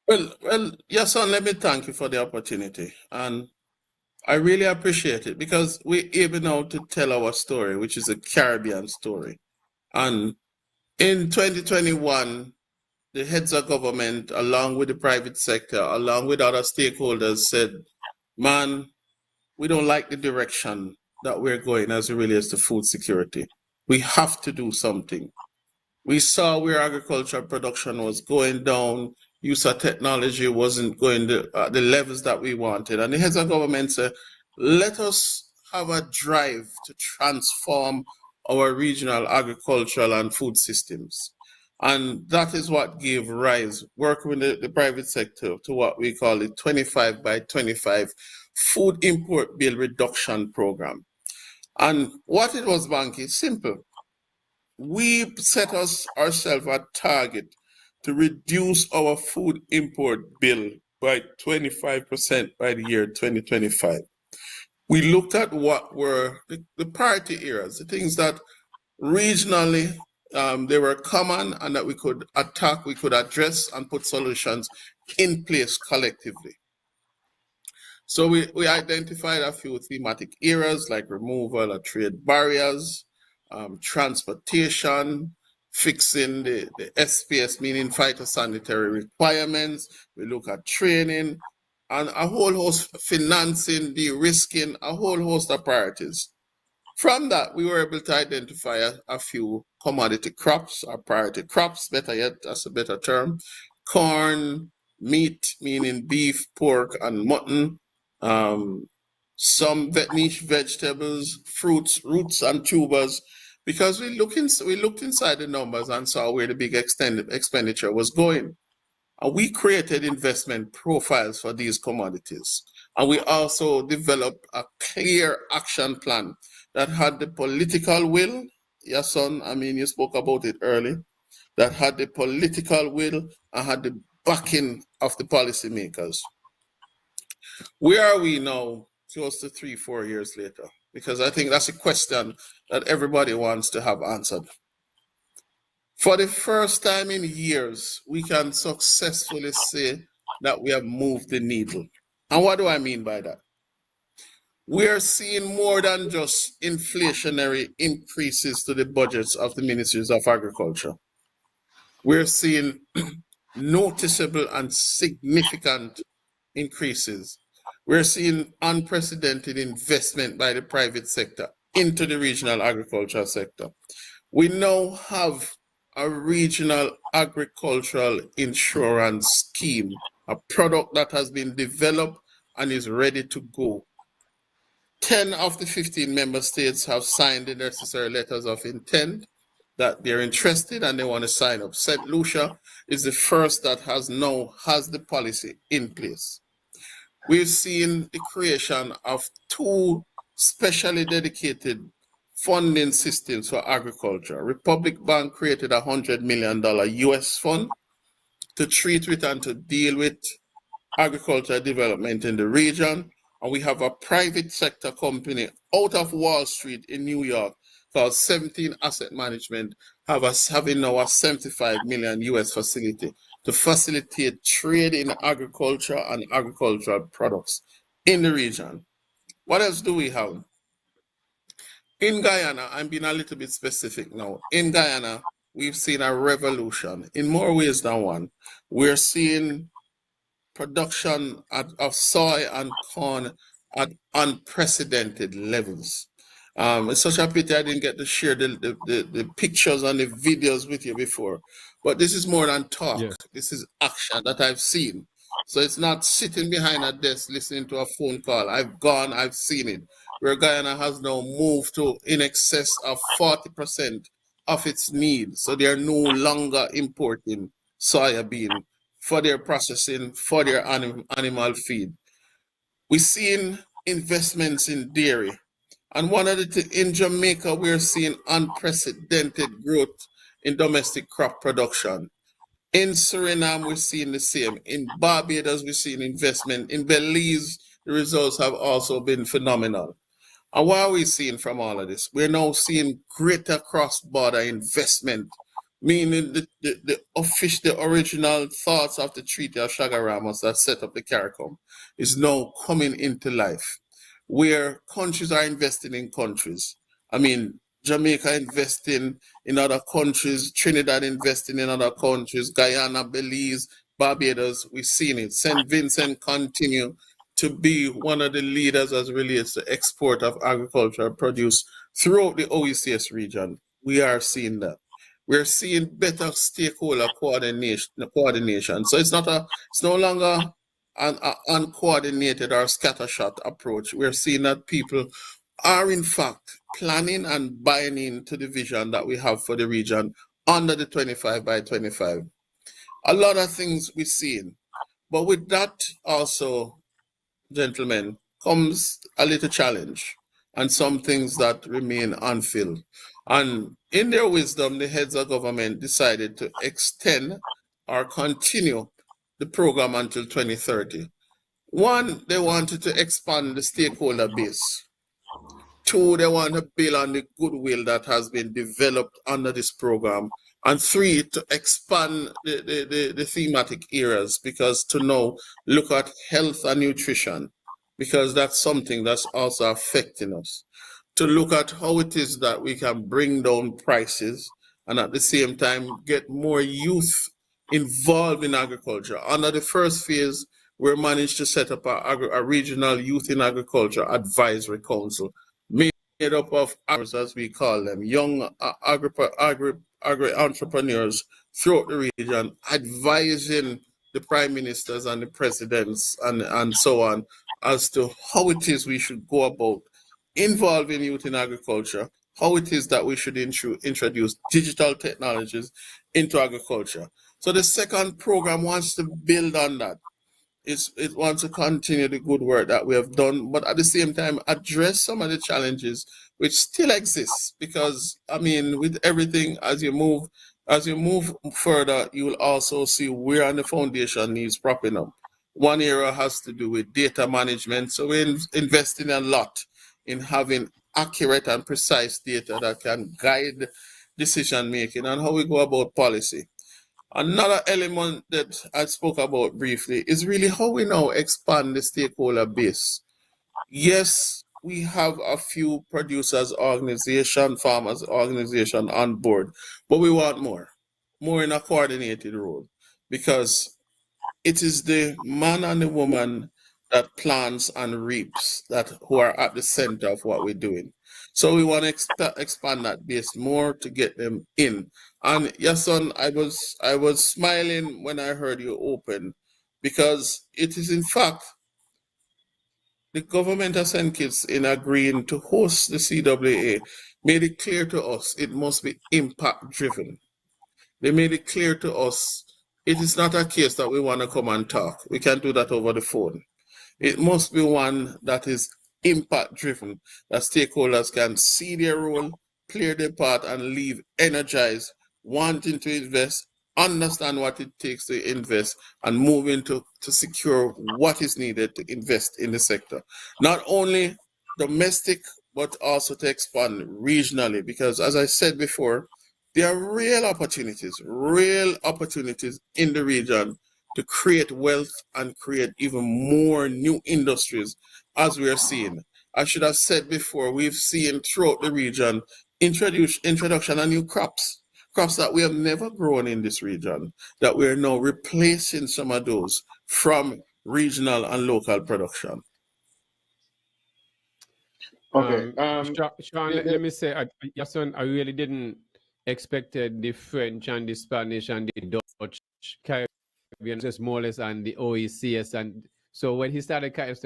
Well, Yahsonn, let me thank you for the opportunity. And I really appreciate it because we're able now to tell our story, which is a Caribbean story. And in 2021, the heads of government, along with the private sector, along with other stakeholders, said, man, we don't like the direction that we're going as it relates to food security. We have to do something. We saw where agricultural production was going down, use of technology wasn't going to the levels that we wanted. And the heads of government said, let us have a drive to transform our regional agricultural and food systems. And that is what gave rise, working with the private sector, to what we call the 25 by 25 Food Import Bill Reduction Program. And what it was, Bankie, simple. We set ourselves a target to reduce our food import bill by 25% by the year 2025. We looked at what were the priority areas, the things that regionally they were common and that we could attack, we could address and put solutions in place collectively. So we identified a few thematic areas like removal of trade barriers, transportation, fixing the SPS, meaning phytosanitary requirements. We look at training and a whole host, financing, de-risking, a whole host of priorities. From that, we were able to identify a few commodity crops, or priority crops, better yet, that's a better term. Corn, meat, meaning beef, pork, and mutton. Some niche vegetables, fruits, roots, and tubers, because we looked inside the numbers and saw where the big expenditure was going. And we created investment profiles for these commodities. And we also developed a clear action plan that had the political will. Yahsonn, I mean, you spoke about it early, that had the political will and had the backing of the policymakers. Where are we now, close to 3-4 years later? Because I think that's a question that everybody wants to have answered. For the first time in years, we can successfully say that we have moved the needle. And what do I mean by that? We are seeing more than just inflationary increases to the budgets of the ministries of agriculture. We're seeing noticeable and significant increases. We're seeing unprecedented investment by the private sector into the regional agricultural sector. We now have a regional agricultural insurance scheme, a product that has been developed and is ready to go. 10 of the 15 member states have signed the necessary letters of intent that they're interested and they want to sign up. St. Lucia is the first that has the policy in place. We've seen the creation of 2 specially dedicated funding systems for agriculture. Republic Bank created a $100 million US fund to treat with and to deal with agricultural development in the region. And we have a private sector company out of Wall Street in New York called 17 Asset Management, having now a 75 million US facility to facilitate trade in agriculture and agricultural products in the region. What else do we have? In Guyana, I'm being a little bit specific now. In Guyana, we've seen a revolution in more ways than one. We're seeing production of soy and corn at unprecedented levels. It's such a pity I didn't get to share the pictures and the videos with you before. But this is more than talk. Yeah. This is action that I've seen. So it's not sitting behind a desk listening to a phone call. I've seen it. Where Guyana has now moved to in excess of 40% of its need. So they are no longer importing soya bean for their processing, for their animal feed. We're seeing investments in dairy. And in Jamaica, we're seeing unprecedented growth in domestic crop production. In Suriname, we're seeing the same. In Barbados, we're seeing investment. In Belize, the results have also been phenomenal. And what are we seeing from all of this? We're now seeing greater cross-border investment, meaning the original thoughts of the Treaty of Chaguaramas that set up the CARICOM is now coming into life, where countries are investing in countries. I mean, Jamaica investing in other countries, Trinidad investing in other countries, Guyana, Belize, Barbados, we've seen it. St. Vincent continue to be one of the leaders as relates to export of agricultural produce throughout the OECS region. We are seeing that. We're seeing better stakeholder coordination. So it's no longer an uncoordinated or scattershot approach. We're seeing that people are in fact planning and buying into the vision that we have for the region under the 25 by 25. A lot of things we're seeing. But with that also, gentlemen, comes a little challenge and some things that remain unfilled. And in their wisdom, the heads of government decided to extend or continue the program until 2030. One, they wanted to expand the stakeholder base. Two, they want to build on the goodwill that has been developed under this program. And three, to expand the thematic areas, because to now look at health and nutrition, because that's something that's also affecting us. To look at how it is that we can bring down prices and at the same time get more youth involved in agriculture. Under the first phase, we managed to set up a regional youth in agriculture advisory council, made up of, as we call them, young agri-entrepreneurs throughout the region, advising the prime ministers and the presidents and so on as to how it is we should go about involving youth in agriculture, how it is that we should introduce digital technologies into agriculture. So the second program wants to build on that. It wants to continue the good work that we have done, but at the same time address some of the challenges which still exist. Because I mean, with everything, as you move further, you will also see where on the foundation needs propping up. One area has to do with data management, so we're investing a lot in having accurate and precise data that can guide decision making and how we go about policy. Another element that I spoke about briefly is really how we now expand the stakeholder base. Yes, we have a few producers organization, farmers organization on board, but we want more in a coordinated role, because it is the man and the woman that plants and reaps who are at the center of what we're doing. So we want to expand that base more to get them in. And Yahsonn, I was smiling when I heard you open, because it is in fact the government of St. Kitts, in agreeing to host the CWA, made it clear to us it must be impact driven. They made it clear to us it is not a case that we want to come and talk. We can do that over the phone. It must be one that is impact driven, that stakeholders can see their role, play their part, and leave energized, wanting to invest, understand what it takes to invest, and move into to secure what is needed to invest in the sector. Not only domestic, but also to expand regionally, because as I said before, there are real opportunities in the region to create wealth and create even more new industries, as we are seeing. I should have said before, we've seen throughout the region introduction of new crops that we have never grown in this region, that we are now replacing some of those from regional and local production. Okay. Shaun, let me say, Yahsonn, I really didn't expected the French and the Spanish and the Dutch, Caribbean, just more or less, and the OECS. And so when he started kind of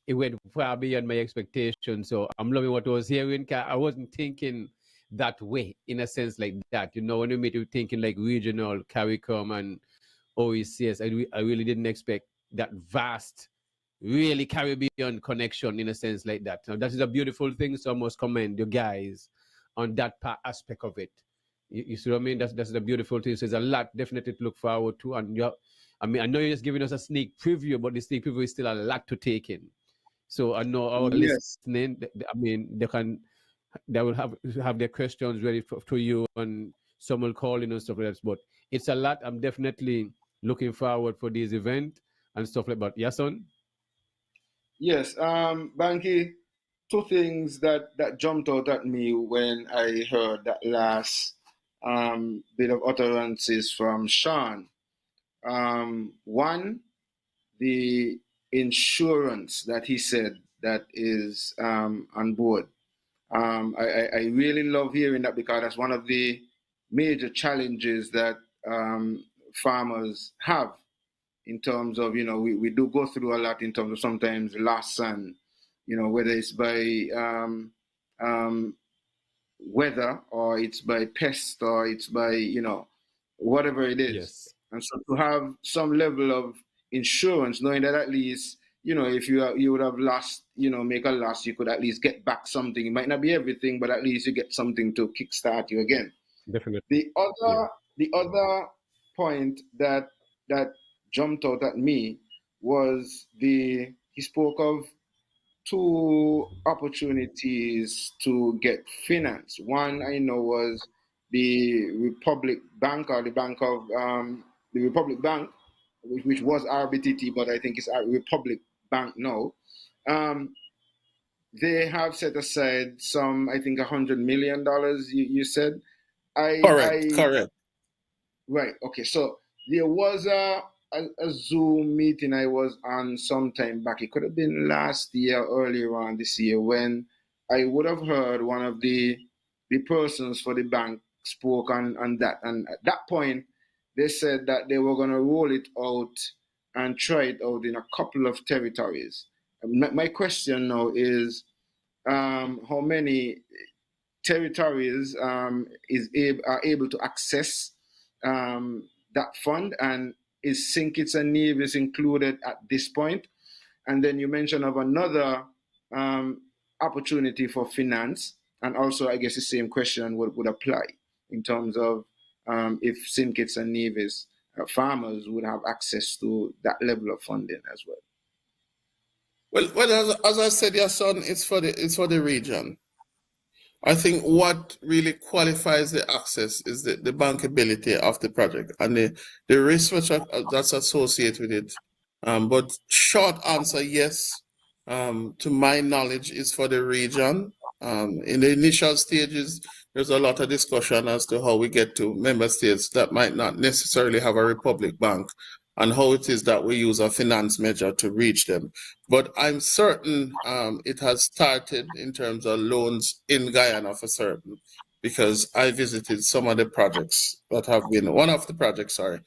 it went far beyond my expectations. So I'm loving what I was hearing. I wasn't thinking that way, in a sense like that. You know, when we meet, we're thinking like regional, CARICOM and OECS. I really didn't expect that vast, really Caribbean connection in a sense like that. Now, that is a beautiful thing, so I must commend you guys on that aspect of it. You see what I mean? That's the beautiful thing. So there's a lot definitely to look forward to. And I know you're just giving us a sneak preview, but the sneak preview is still a lot to take in. So I know our Yes. listening, I mean, they will have their questions ready to you, and some will call in and stuff like that. But it's a lot. I'm definitely looking forward for this event and stuff like that. Yahsonn? Yes, Banky, two things that jumped out at me when I heard that last bit of utterances from Shaun. One, the insurance that he said that is on board. I really love hearing that, because that's one of the major challenges that farmers have, in terms of, we do go through a lot in terms of sometimes loss, and, whether it's by weather, or it's by pest, or it's by, whatever it is. Yes. And so to have some level of insurance, knowing that at least, if you would have lost, make a loss, you could at least get back something. It might not be everything, but at least you get something to kickstart you again. Definitely. The other point that jumped out at me was he spoke of two opportunities to get finance. One I know was the Republic Bank, or the Bank of the Republic Bank, which was RBTT, but I think it's Republic Bank now. They have set aside some, I think, $100 million. You said. Correct. Right. Okay. So there was a Zoom meeting I was on some time back. It could have been last year, earlier on this year, when I would have heard one of the persons for the bank spoke on that. And at that point, they said that they were going to roll it out and try it out in a couple of territories. My question now is, how many territories are able to access that fund, and is St. Kitts and Nevis included at this point? And then you mentioned of another opportunity for finance, and also I guess the same question would apply in terms of if St. Kitts and Nevis farmers would have access to that level of funding as well. Well, as I said, Yahsonn, it's for the region. I think what really qualifies the access is the bankability of the project and the risk that's associated with it. But short answer, yes, to my knowledge, is for the region. In the initial stages, there's a lot of discussion as to how we get to member states that might not necessarily have a Republic Bank, and how it is that we use a finance measure to reach them. But I'm certain it has started in terms of loans in Guyana for certain, because I visited some of the projects that have been, one of the projects, sorry,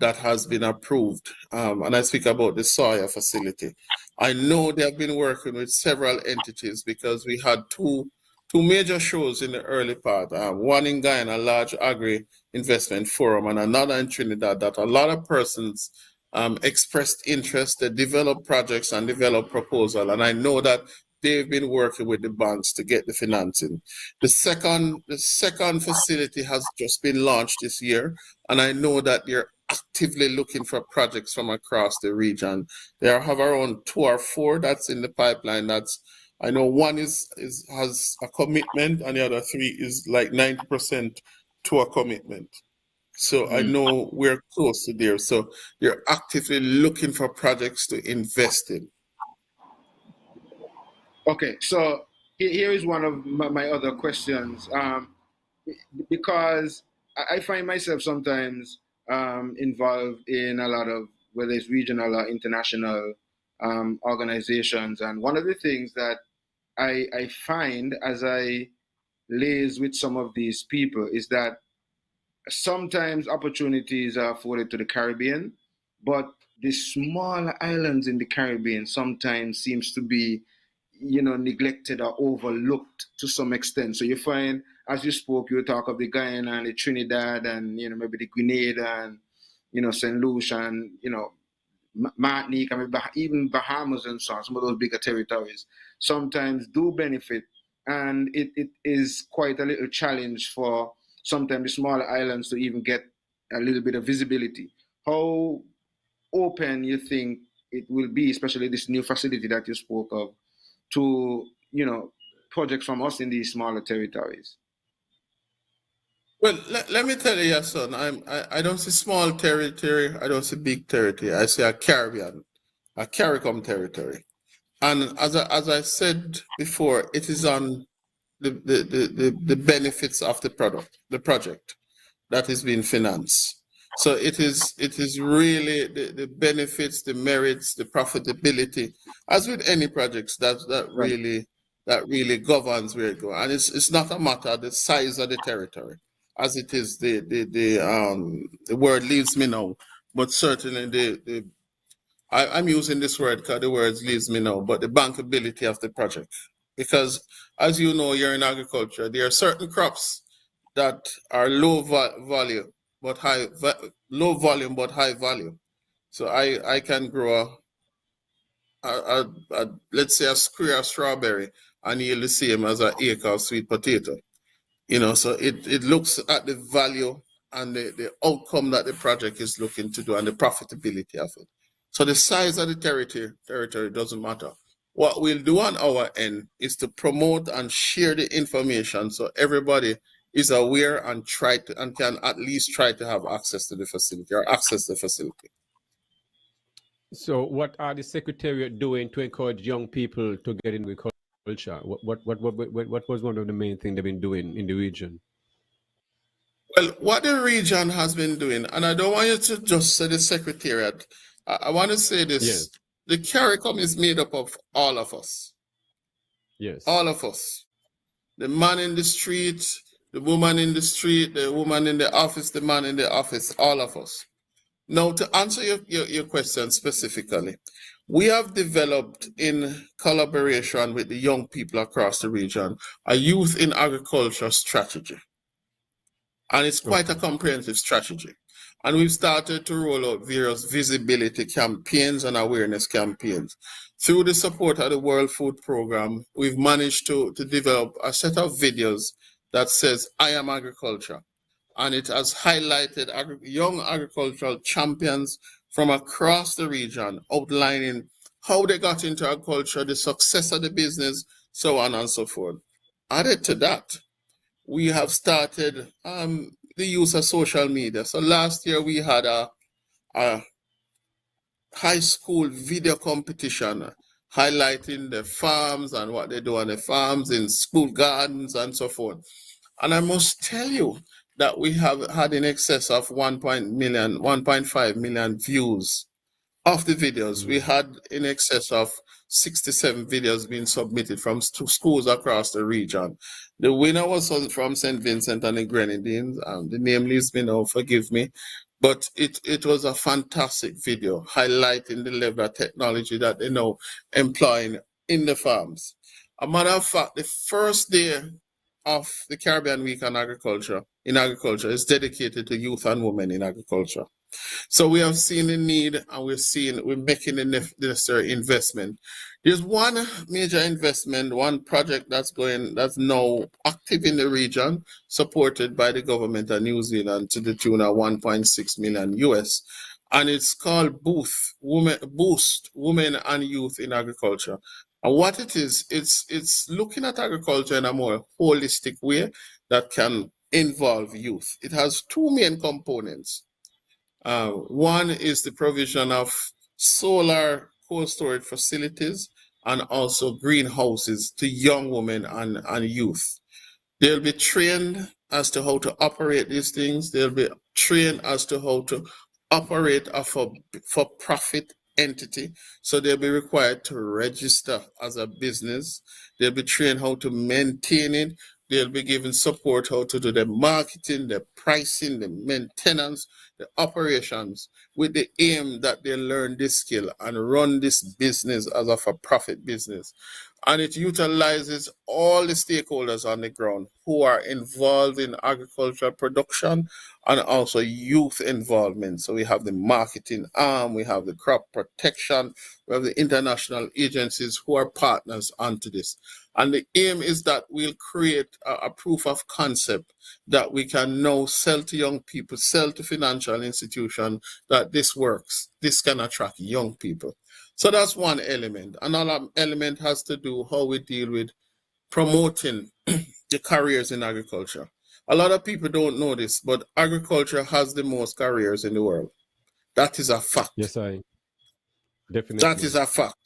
that has been approved. And I speak about the Sawyer facility. I know they have been working with several entities, because we had two major shows in the early part. One in Guyana, a large agri-investment forum, and another in Trinidad, that a lot of persons expressed interest. They developed projects and developed proposal, and I know that they've been working with the banks to get the financing. The second facility has just been launched this year, and I know that they're actively looking for projects from across the region. They have around 2 or 4 that's in the pipeline. I know one has a commitment, and the other 3 is like 90% to a commitment. So I know we're close to there. So you're actively looking for projects to invest in. Okay, so here is one of my other questions. Because I find myself sometimes involved in a lot of, whether it's regional or international organizations. And one of the things that I find as I liaise with some of these people is that sometimes opportunities are afforded to the Caribbean, but the smaller islands in the Caribbean sometimes seems to be, neglected or overlooked to some extent. So you find as you spoke, you talk of the Guyana and the Trinidad and, maybe the Grenada and, St. Lucia and, Martinique, and even Bahamas and so on, some of those bigger territories, sometimes do benefit. And it is quite a little challenge for sometimes the smaller islands to even get a little bit of visibility. How open you think it will be, especially this new facility that you spoke of, to, projects from us in these smaller territories? Well, let me tell you, Yahsonn, I don't see small territory, I don't see big territory. I see a Caribbean, a CARICOM territory. And as I said before, it is on the benefits of the project that is being financed. So it is really the benefits, the merits, the profitability, as with any projects that really governs where it goes. And it's not a matter of the size of the territory, as it is the word leaves me now, but certainly I'm using this word because the word leaves me now, but the bankability of the project. Because as you know, you're in agriculture, there are certain crops that are low volume but high value. So I can grow let's say a square of strawberry and yield the same as an acre of sweet potato. So it looks at the value and the outcome that the project is looking to do and the profitability of it. So the size of the territory doesn't matter. What we'll do on our end is to promote and share the information so everybody is aware and can at least try to have access to the facility or access the facility. So what are the Secretariat doing to encourage young people to get in agriculture? What was one of the main things they've been doing in the region? Well, what the region has been doing, and I don't want you to just say the Secretariat, I want to say this. Yes. The CARICOM is made up of all of us. Yes. All of us. The man in the street, the woman in the street, the woman in the office, the man in the office, all of us. Now, to answer your question specifically, we have developed in collaboration with the young people across the region a youth in agriculture strategy. And it's quite a comprehensive strategy. And we've started to roll out various visibility campaigns and awareness campaigns. Through the support of the World Food Program, we've managed to develop a set of videos that says, I am agriculture. And it has highlighted young agricultural champions from across the region, outlining how they got into agriculture, the success of the business, so on and so forth. Added to that, we have started the use of social media. So last year we had a high school video competition highlighting the farms and what they do on the farms, in school gardens and so forth. And I must tell you that we have had in excess of 1.5 million views of the videos. We had in excess of 67 videos being submitted from schools across the region. The winner was from St. Vincent and the Grenadines. The name leaves me now, forgive me. But it was a fantastic video highlighting the level of technology that they now employing in the farms. A matter of fact, the first day of the Caribbean Week in agriculture is dedicated to youth and women in agriculture. So we have seen the need and we're making the necessary investment. There's one major investment, one project that's now active in the region, supported by the government of New Zealand to the tune of 1.6 million US. And it's called Boost Women and Youth in Agriculture. And what it is, it's looking at agriculture in a more holistic way that can involve youth. It has two main components. One is the provision of solar cold storage facilities and also greenhouses to young women and youth. They'll be trained as to how to operate these things. They'll be trained as to how to operate a for-profit entity. So they'll be required to register as a business. They'll be trained how to maintain it. They'll be given support how to do the marketing, the pricing, the maintenance, the operations, with the aim that they learn this skill and run this business as a for-profit business. And it utilizes all the stakeholders on the ground who are involved in agricultural production and also youth involvement. So we have the marketing arm, we have the crop protection, we have the international agencies who are partners onto this. And the aim is that we'll create a proof of concept that we can now sell to young people, sell to financial institutions that this works. This can attract young people. So that's one element. Another element has to do how we deal with promoting the careers in agriculture. A lot of people don't know this, but agriculture has the most careers in the world. That is a fact. Yes, I definitely. That is a fact.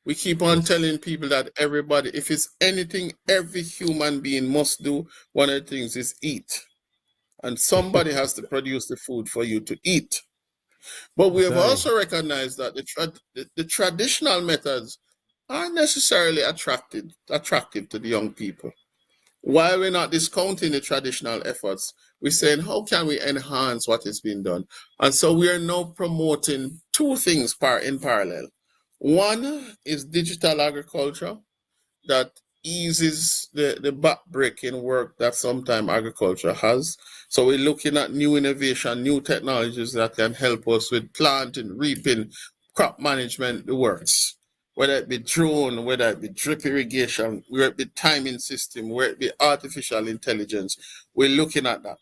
We keep on telling people that everybody, if it's anything every human being must do, one of the things is eat. And somebody has to produce the food for you to eat. But we have also recognized that the traditional methods aren't necessarily attractive to the young people. While we're not discounting the traditional efforts, we're saying, how can we enhance what is being done? And so we are now promoting two things in parallel. One is digital agriculture that eases the back-breaking work that sometimes agriculture has. So we're looking at new innovation, new technologies that can help us with planting, reaping, crop management, the works. Whether it be drone, whether it be drip irrigation, whether it be timing system, whether it be artificial intelligence, we're looking at that.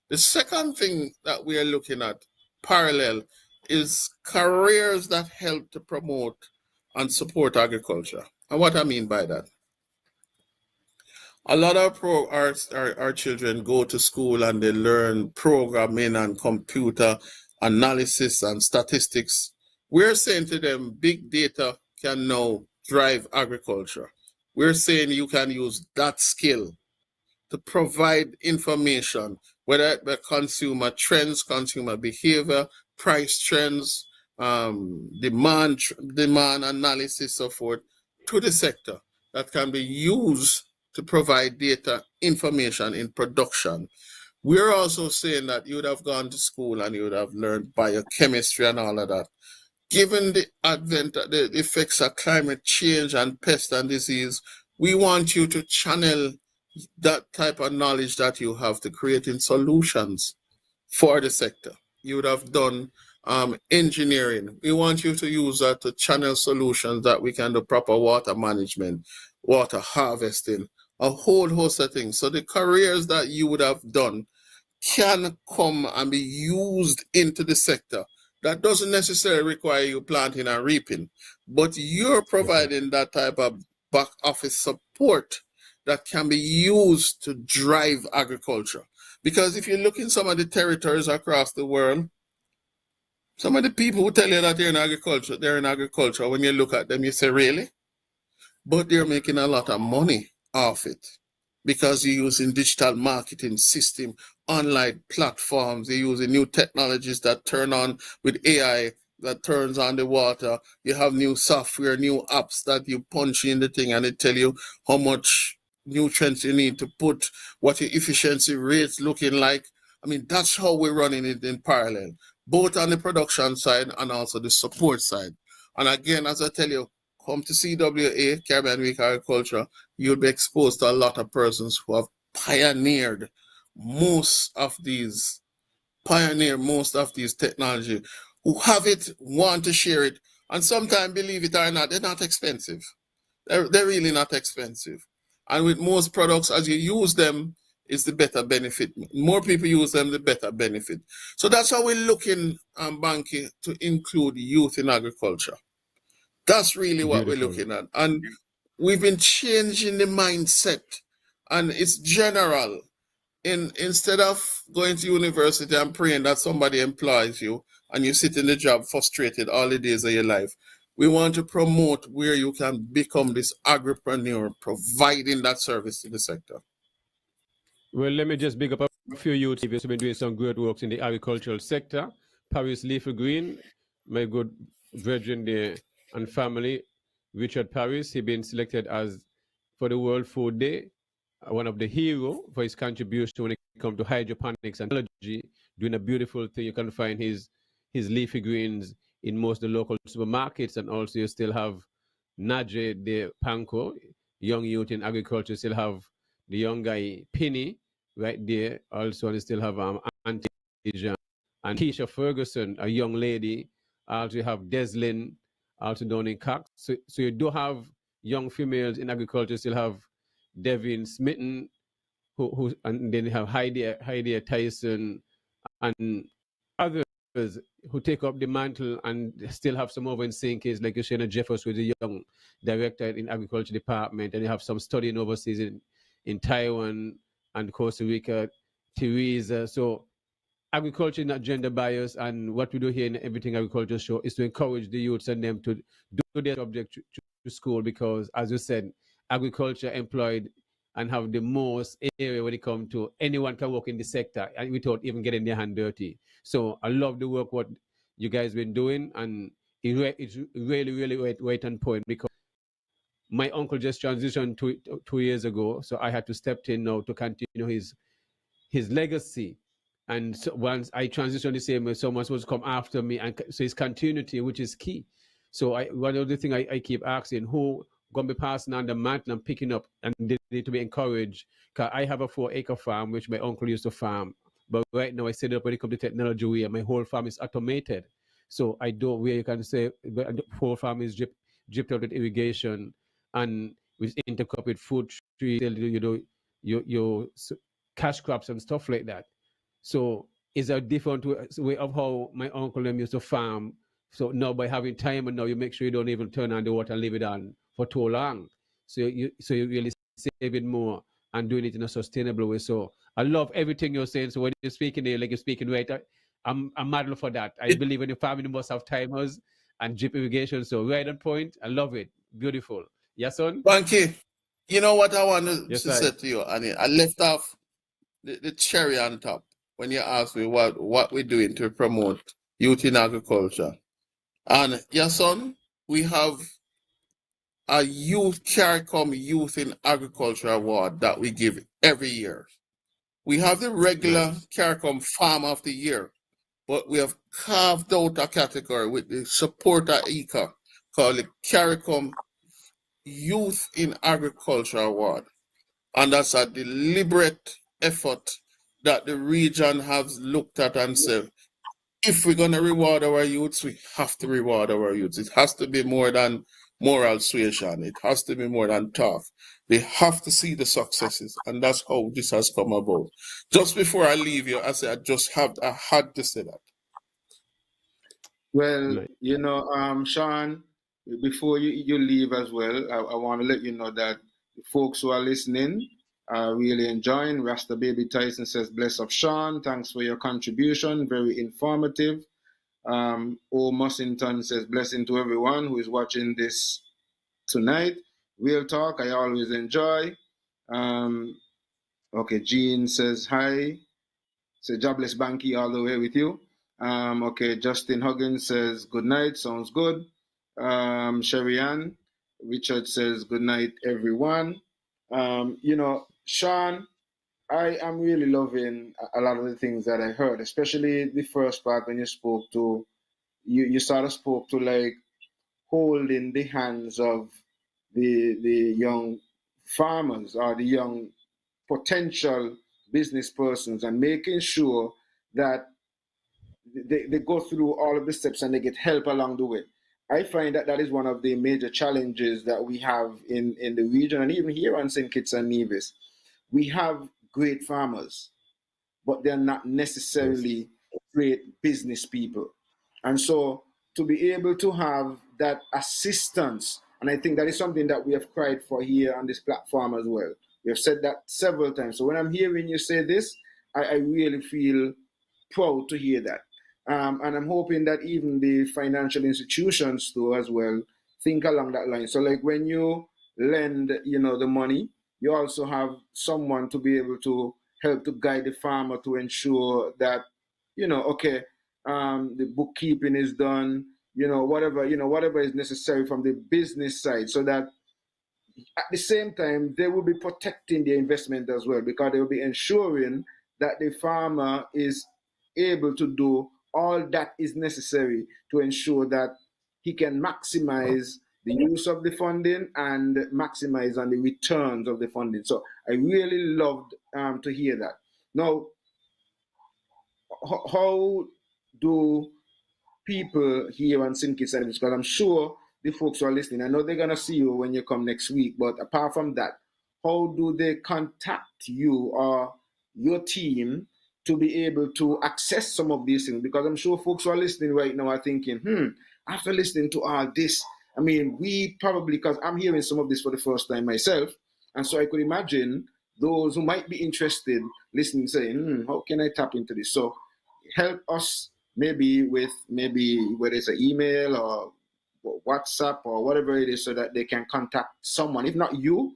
The second thing that we are looking at parallel is careers that help to promote and support agriculture. And what I mean by that, a lot of our children go to school and they learn programming and computer analysis and statistics. We're saying to them, big data can now drive agriculture. We're saying you can use that skill to provide information, whether it be consumer trends, consumer behavior, price trends, demand analysis, so forth, to the sector that can be used to provide data information in production. We're also saying that you would have gone to school and you would have learned biochemistry and all of that. Given the advent of the effects of climate change and pest and disease, we want you to channel that type of knowledge that you have to creating solutions for the sector. You would have done engineering. We want you to use that to channel solutions that we can do proper water management, water harvesting, a whole host of things. So the careers that you would have done can come and be used into the sector. That doesn't necessarily require you planting and reaping, but you're providing that type of back office support that can be used to drive agriculture. Because if you look in some of the territories across the world, some of the people who tell you that they're in agriculture, when you look at them, you say, really? But they're making a lot of money off it because you're using digital marketing system, online platforms, they're using new technologies that turn on with AI, that turns on the water. You have new software, new apps that you punch in the thing and it tell you how much nutrients you need to put, what your efficiency rates looking like. I mean, that's how we're running it in parallel, both on the production side and also the support side. And again, as I tell you, come to CWA, Caribbean Week Agriculture, you'll be exposed to a lot of persons who have pioneered most of these technology, who have it, want to share it, and sometimes, believe it or not, they're not expensive. They're really not expensive. And with most products, as you use them, is the better benefit. More people use them, the better benefit. So that's how we're looking, Bankie, to include youth in agriculture. That's really what we're looking at. And we've been changing the mindset. And it's general. Instead of going to university and praying that somebody employs you and you sit in the job frustrated all the days of your life, we want to promote where you can become this agripreneur, providing that service to the sector. Well, let me just big up a few youths who've been doing some great works in the agricultural sector. Paris Leafy Green, my good brethren there and family, Richard Paris, he been selected as for the World Food Day, one of the hero for his contribution when it comes to hydroponics and technology, doing a beautiful thing. You can find his leafy greens in most of the local supermarkets, and also you still have Naje de Panko, young youth in agriculture. Still have the young guy Penny right there. Also, they still have Auntie Jean and Keisha Ferguson, a young lady. Also, you have Deslin, also down in Cox. So you do have young females in agriculture. Still have Devin Smitten, who and then you have Heidi Tyson and others who take up the mantle and still have some over in St. Kitts, like Shana Jeffers, who's a young director in agriculture department, and you have some studying overseas in Taiwan and Costa Rica, Teresa. So agriculture is not gender bias, and what we do here in Everything Agriculture Show is to encourage the youths and them to do their subject to school, because as you said, agriculture employed and have the most area when it comes to anyone can work in the sector and without even getting their hand dirty. So I love the work what you guys been doing, and it's really right on point, because my uncle just transitioned 2 years ago, so I had to step in now to continue his legacy. And so once I transition the same way, someone's supposed to come after me, and so it's continuity, which is key. So one of the things I keep asking, who gonna be passing on the mantle and picking up, and they need to be encouraged. Cause I have a 4-acre farm which my uncle used to farm, but right now I set it up when it comes to technology where my whole farm is automated. So I do where you can say the whole farm is dripped out with irrigation and with intercrop with food trees, you know, your cash crops and stuff like that. So it's a different way of how my uncle them used to farm. So now by having time, and now you make sure you don't even turn on the water and leave it on for too long. So you really saving more and doing it in a sustainable way. So I love everything you're saying. So when you're speaking there, like you're speaking right, I'm mad for that. I believe when you're farming, must have timers and drip irrigation. So right on point. I love it. Beautiful. Yahsonn? Bankie, you know what I wanted Yes, to say to you, and I left off the cherry on top when you asked me what we're doing to promote youth in agriculture. And Yahsonn, we have a youth CARICOM Youth in Agriculture Award that we give every year. We have the regular CARICOM Farm of the Year, but we have carved out a category with the support of ICA called the CARICOM Youth in Agriculture Award. And that's a deliberate effort that the region has looked at and said, if we're going to reward our youths, we have to reward our youths. It has to be more than moral suasion. It has to be more than talk. They have to see the successes, and that's how this has come about. Just before I leave you, I said I had to say that. Well, you know, Shaun, before you leave as well, I want to let you know that the folks who are listening are really enjoying. Rasta Baby Tyson says, bless up Shaun. Thanks for your contribution. Very informative. O Mussington says, blessing to everyone who is watching this tonight. Real talk, I always enjoy. Okay, Jean says, hi. Say, jobless Bankie all the way with you. Okay, Justin Huggins says, good night, sounds good. Sherry Ann, Richard says, good night, everyone. You know, Shaun, I am really loving a lot of the things that I heard, especially the first part when you spoke to, you sort of spoke to like holding the hands of the young farmers or the young potential business persons and making sure that they go through all of the steps and they get help along the way. I find that that is one of the major challenges that we have in the region and even here on St. Kitts and Nevis. We have great farmers, but they're not necessarily great business people. And so to be able to have that assistance, and I think that is something that we have cried for here on this platform as well. We have said that several times. So when I'm hearing you say this, I really feel proud to hear that. And I'm hoping that even the financial institutions too as well think along that line. So like when you lend, you know, the money, you also have someone to be able to help to guide the farmer to ensure that, you know, okay, the bookkeeping is done, whatever is necessary from the business side, so that at the same time they will be protecting their investment as well, because they will be ensuring that the farmer is able to do all that is necessary to ensure that he can maximize the use of the funding and maximize on the returns of the funding. So I really loved to hear that. Now, how do people here on St. Kitts, because I'm sure the folks who are listening, I know they're going to see you when you come next week, but apart from that, how do they contact you or your team to be able to access some of these things? Because I'm sure folks who are listening right now are thinking, after listening to all this, I mean, we probably, because I'm hearing some of this for the first time myself, and so I could imagine those who might be interested listening saying, how can I tap into this? So help us maybe with whether it's an email or WhatsApp or whatever it is, so that they can contact someone, if not you,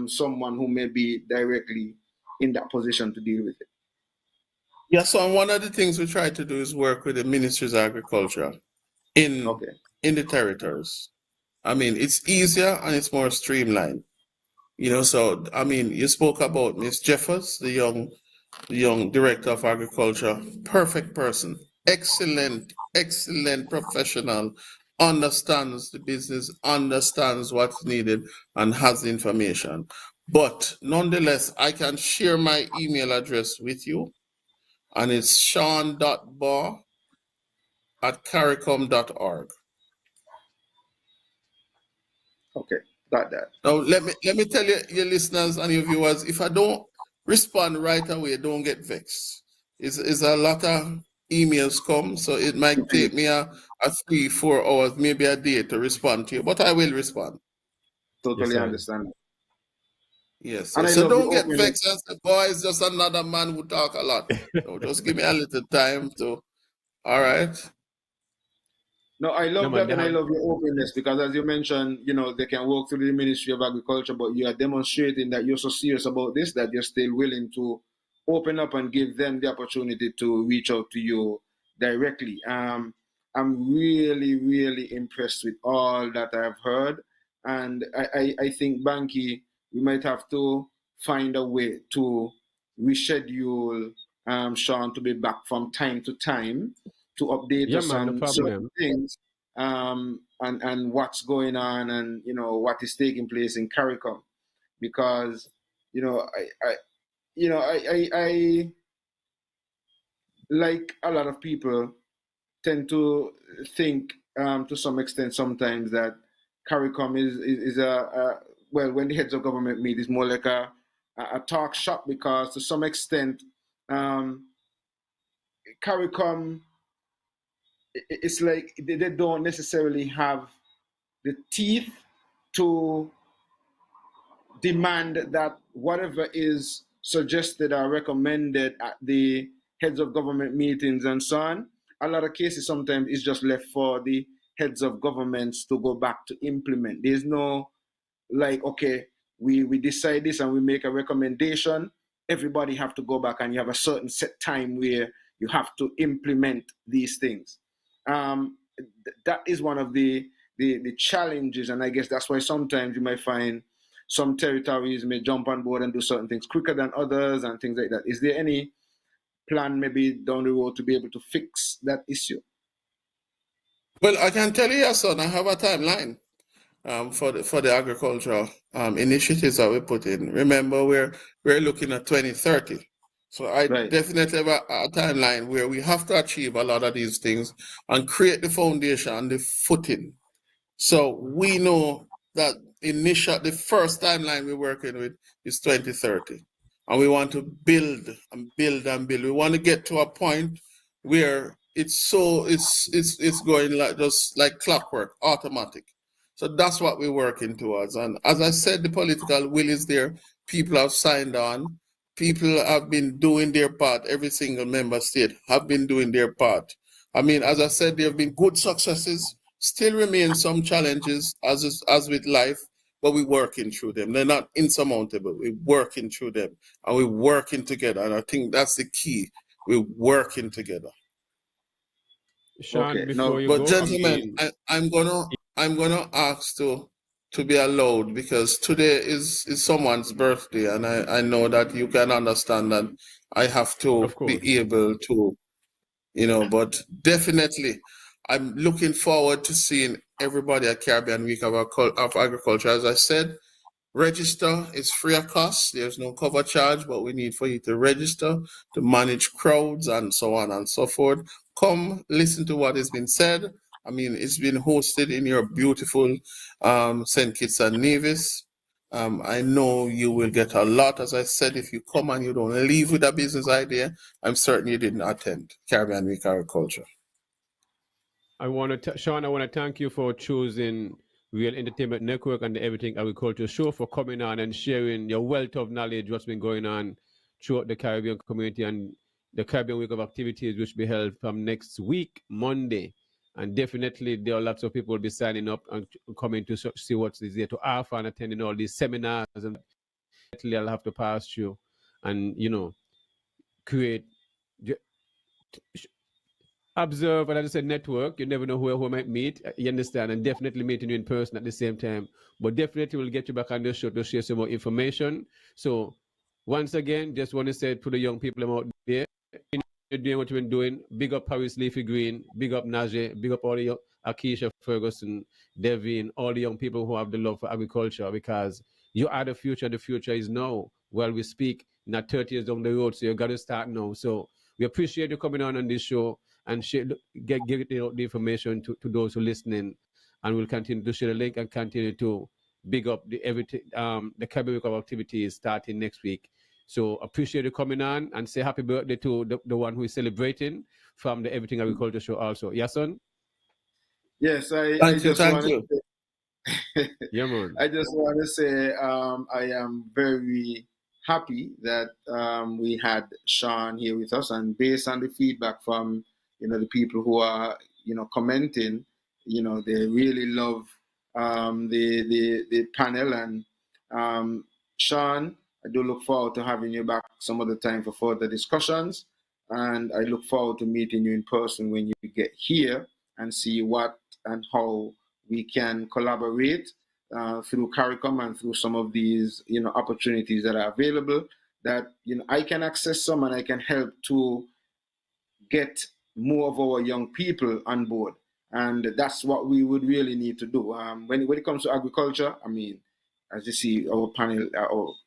someone who may be directly in that position to deal with it. Yeah, so one of the things we try to do is work with the Ministries of Agriculture in the territories. I mean, it's easier and it's more streamlined. You know, so I mean, you spoke about Miss Jeffers, the young director of agriculture, perfect person, excellent professional, understands the business, understands what's needed, and has the information. But nonetheless, I can share my email address with you, and it's shaun.baugh@caricom.org. Okay, got that. Now let me tell you, your listeners and your viewers, if I don't respond right away, don't get vexed. It's a lot of emails come, so it might take me a 3-4 hours, maybe a day to respond to you, but I will respond. Totally understand. Yes. And so don't get vexed and say, boy, it's just another man who talk a lot. No, just give me a little time to, all right. No, I love that, and I love your openness, because as you mentioned, you know, they can work through the Ministry of Agriculture, but you are demonstrating that you're so serious about this that you're still willing to open up and give them the opportunity to reach out to you directly. I'm really, really impressed with all that I've heard, and I think, Bankie, we might have to find a way to reschedule Shaun to be back from time to time to update us on certain things, and what's going on, and you know what is taking place in CARICOM, because you know I like a lot of people tend to think to some extent sometimes that CARICOM is a well, when the heads of government meet, is more like a talk shop, because to some extent CARICOM, it's like they don't necessarily have the teeth to demand that whatever is suggested or recommended at the heads of government meetings and so on. A lot of cases sometimes it's just left for the heads of governments to go back to implement. There's no like, okay, we decide this and we make a recommendation. Everybody have to go back and you have a certain set time where you have to implement these things. That is one of the challenges, and I guess that's why sometimes you might find some territories may jump on board and do certain things quicker than others and things like that. Is there any plan maybe down the road to be able to fix that issue? Well, I can tell you, Yahsonn, I have a timeline for the agricultural initiatives that we put in. Remember, we're looking at 2030. So I definitely have a timeline where we have to achieve a lot of these things and create the foundation and the footing. So we know that the first timeline we're working with is 2030. And we want to build and build and build. We want to get to a point where it's going like just like clockwork, automatic. So that's what we're working towards. And as I said, the political will is there. People have signed on. People have been doing their part. Every single member state have been doing their part. I mean, as I said, there have been good successes. Still remain some challenges as with life, but we're working through them. They're not insurmountable. We're working through them, and we're working together. And I think that's the key. We're working together. Shaun, before you go, gentlemen, I'm gonna ask to be allowed, because today is someone's birthday, and I know that you can understand that I have to be able to, you know, but definitely I'm looking forward to seeing everybody at Caribbean Week of Agriculture. As I said, register is free of cost. There's no cover charge, but we need for you to register, to manage crowds and so on and so forth. Come listen to what has been said. I mean, it's been hosted in your beautiful St. Kitts and Nevis. I know you will get a lot. As I said, if you come and you don't leave with a business idea, I'm certain you didn't attend Caribbean Week Agriculture. Shaun, I want to thank you for choosing Real Entertainment Network and the Everything Agriculture Show, for coming on and sharing your wealth of knowledge, what's been going on throughout the Caribbean community and the Caribbean Week of Activities, which will be held from next week, Monday. And definitely there are lots of people will be signing up and coming to see what is there to offer and attending all these seminars. And definitely I'll have to pass through and, create, observe, and as I said, network. You never know who might meet. You understand? And definitely meeting you in person at the same time. But definitely we'll get you back on the show to share some more information. So once again, just want to say to the young people out there, you're doing what you've been doing. Big up Paris Leafy Green, big up Najee, big up all the Akeisha Ferguson, Devin, all the young people who have the love for agriculture, because you are the future. The future is now. While we speak, not 30 years down the road, so you got to start now. So we appreciate you coming on this show and share, give the information to those who are listening, and we'll continue to share the link and continue to big up the Caribbean Week of Activities starting next week. So appreciate you coming on, and say happy birthday to the one who is celebrating from the Everything Agriculture Show also. Yahsonn? Yes, Thank you. Yeah, man. I just want to say I am very happy that we had Shaun here with us, and based on the feedback from the people who are commenting, they really love the panel, and Shaun, I do look forward to having you back some other time for further discussions, and I look forward to meeting you in person when you get here and see what and how we can collaborate through CARICOM and through some of these opportunities that are available, that I can access some and I can help to get more of our young people on board. And that's what we would really need to do. When it comes to agriculture, I mean, as you see, our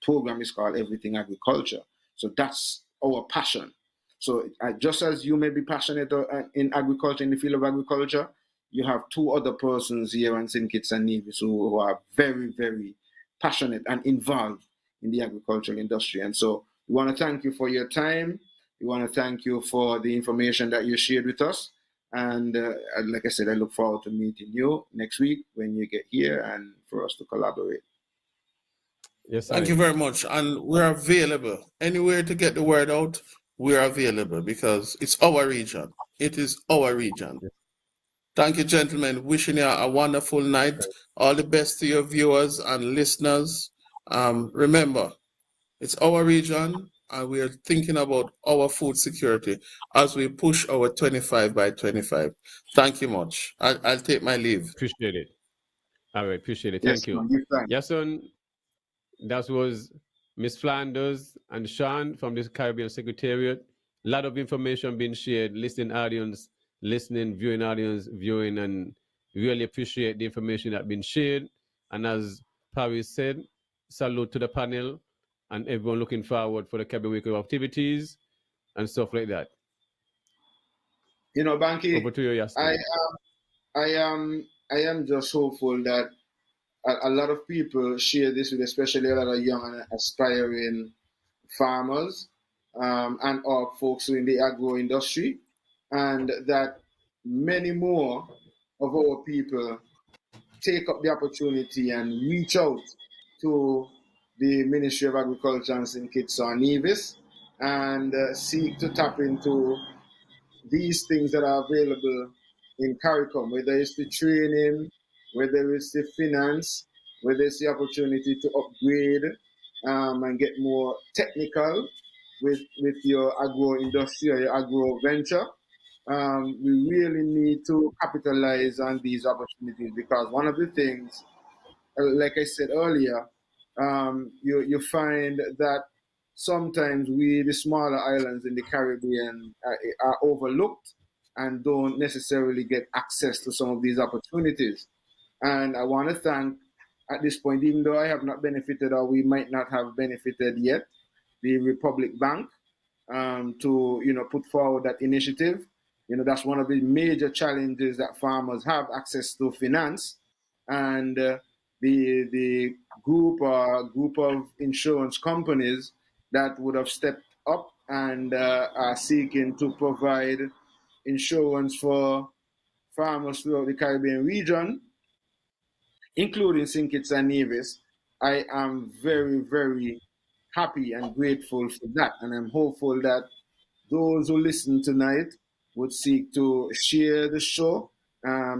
program is called Everything Agriculture. So that's our passion. So just as you may be passionate in agriculture, in the field of agriculture, you have two other persons here in St. Kitts and Nevis who are very, very passionate and involved in the agricultural industry. And so we want to thank you for your time. We want to thank you for the information that you shared with us. And like I said, I look forward to meeting you next week when you get here and for us to collaborate. Yes, thank you very much. And we're available. Anywhere to get the word out, we're available, because it's our region. It is our region. Thank you, gentlemen. Wishing you a wonderful night. All the best to your viewers and listeners. Remember, it's our region, and we are thinking about our food security as we push our 25 by 25. Thank you much. I'll take my leave. Appreciate it. All right, appreciate it. Thank you. Yahsonn, that was Miss Flanders and Shaun from the Caribbean Secretariat. A lot of information being shared, viewing audience, viewing, and really appreciate the information that been shared. And as Paris said, salute to the panel and everyone looking forward for the Caribbean Week of Activities and stuff like that. Bankie, over to you, Yahsonn. I am just hopeful that a lot of people share this with, especially a lot of young and aspiring farmers and all folks in the agro-industry, and that many more of our people take up the opportunity and reach out to the Ministry of Agriculture and St. Kitts and Nevis and seek to tap into these things that are available in CARICOM, whether it's the training, whether it's the finance, whether it's the opportunity to upgrade and get more technical with your agro-industry or your agro-venture. We really need to capitalize on these opportunities, because one of the things, like I said earlier, you find that sometimes we, the smaller islands in the Caribbean, are overlooked, and don't necessarily get access to some of these opportunities. And I want to thank, at this point, even though I have not benefited or we might not have benefited yet, the Republic Bank to put forward that initiative. That's one of the major challenges that farmers have, access to finance, and the group of insurance companies that would have stepped up and are seeking to provide insurance for farmers throughout the Caribbean region, including St. Kitts and Nevis. I am very, very happy and grateful for that. And I'm hopeful that those who listen tonight would seek to share the show,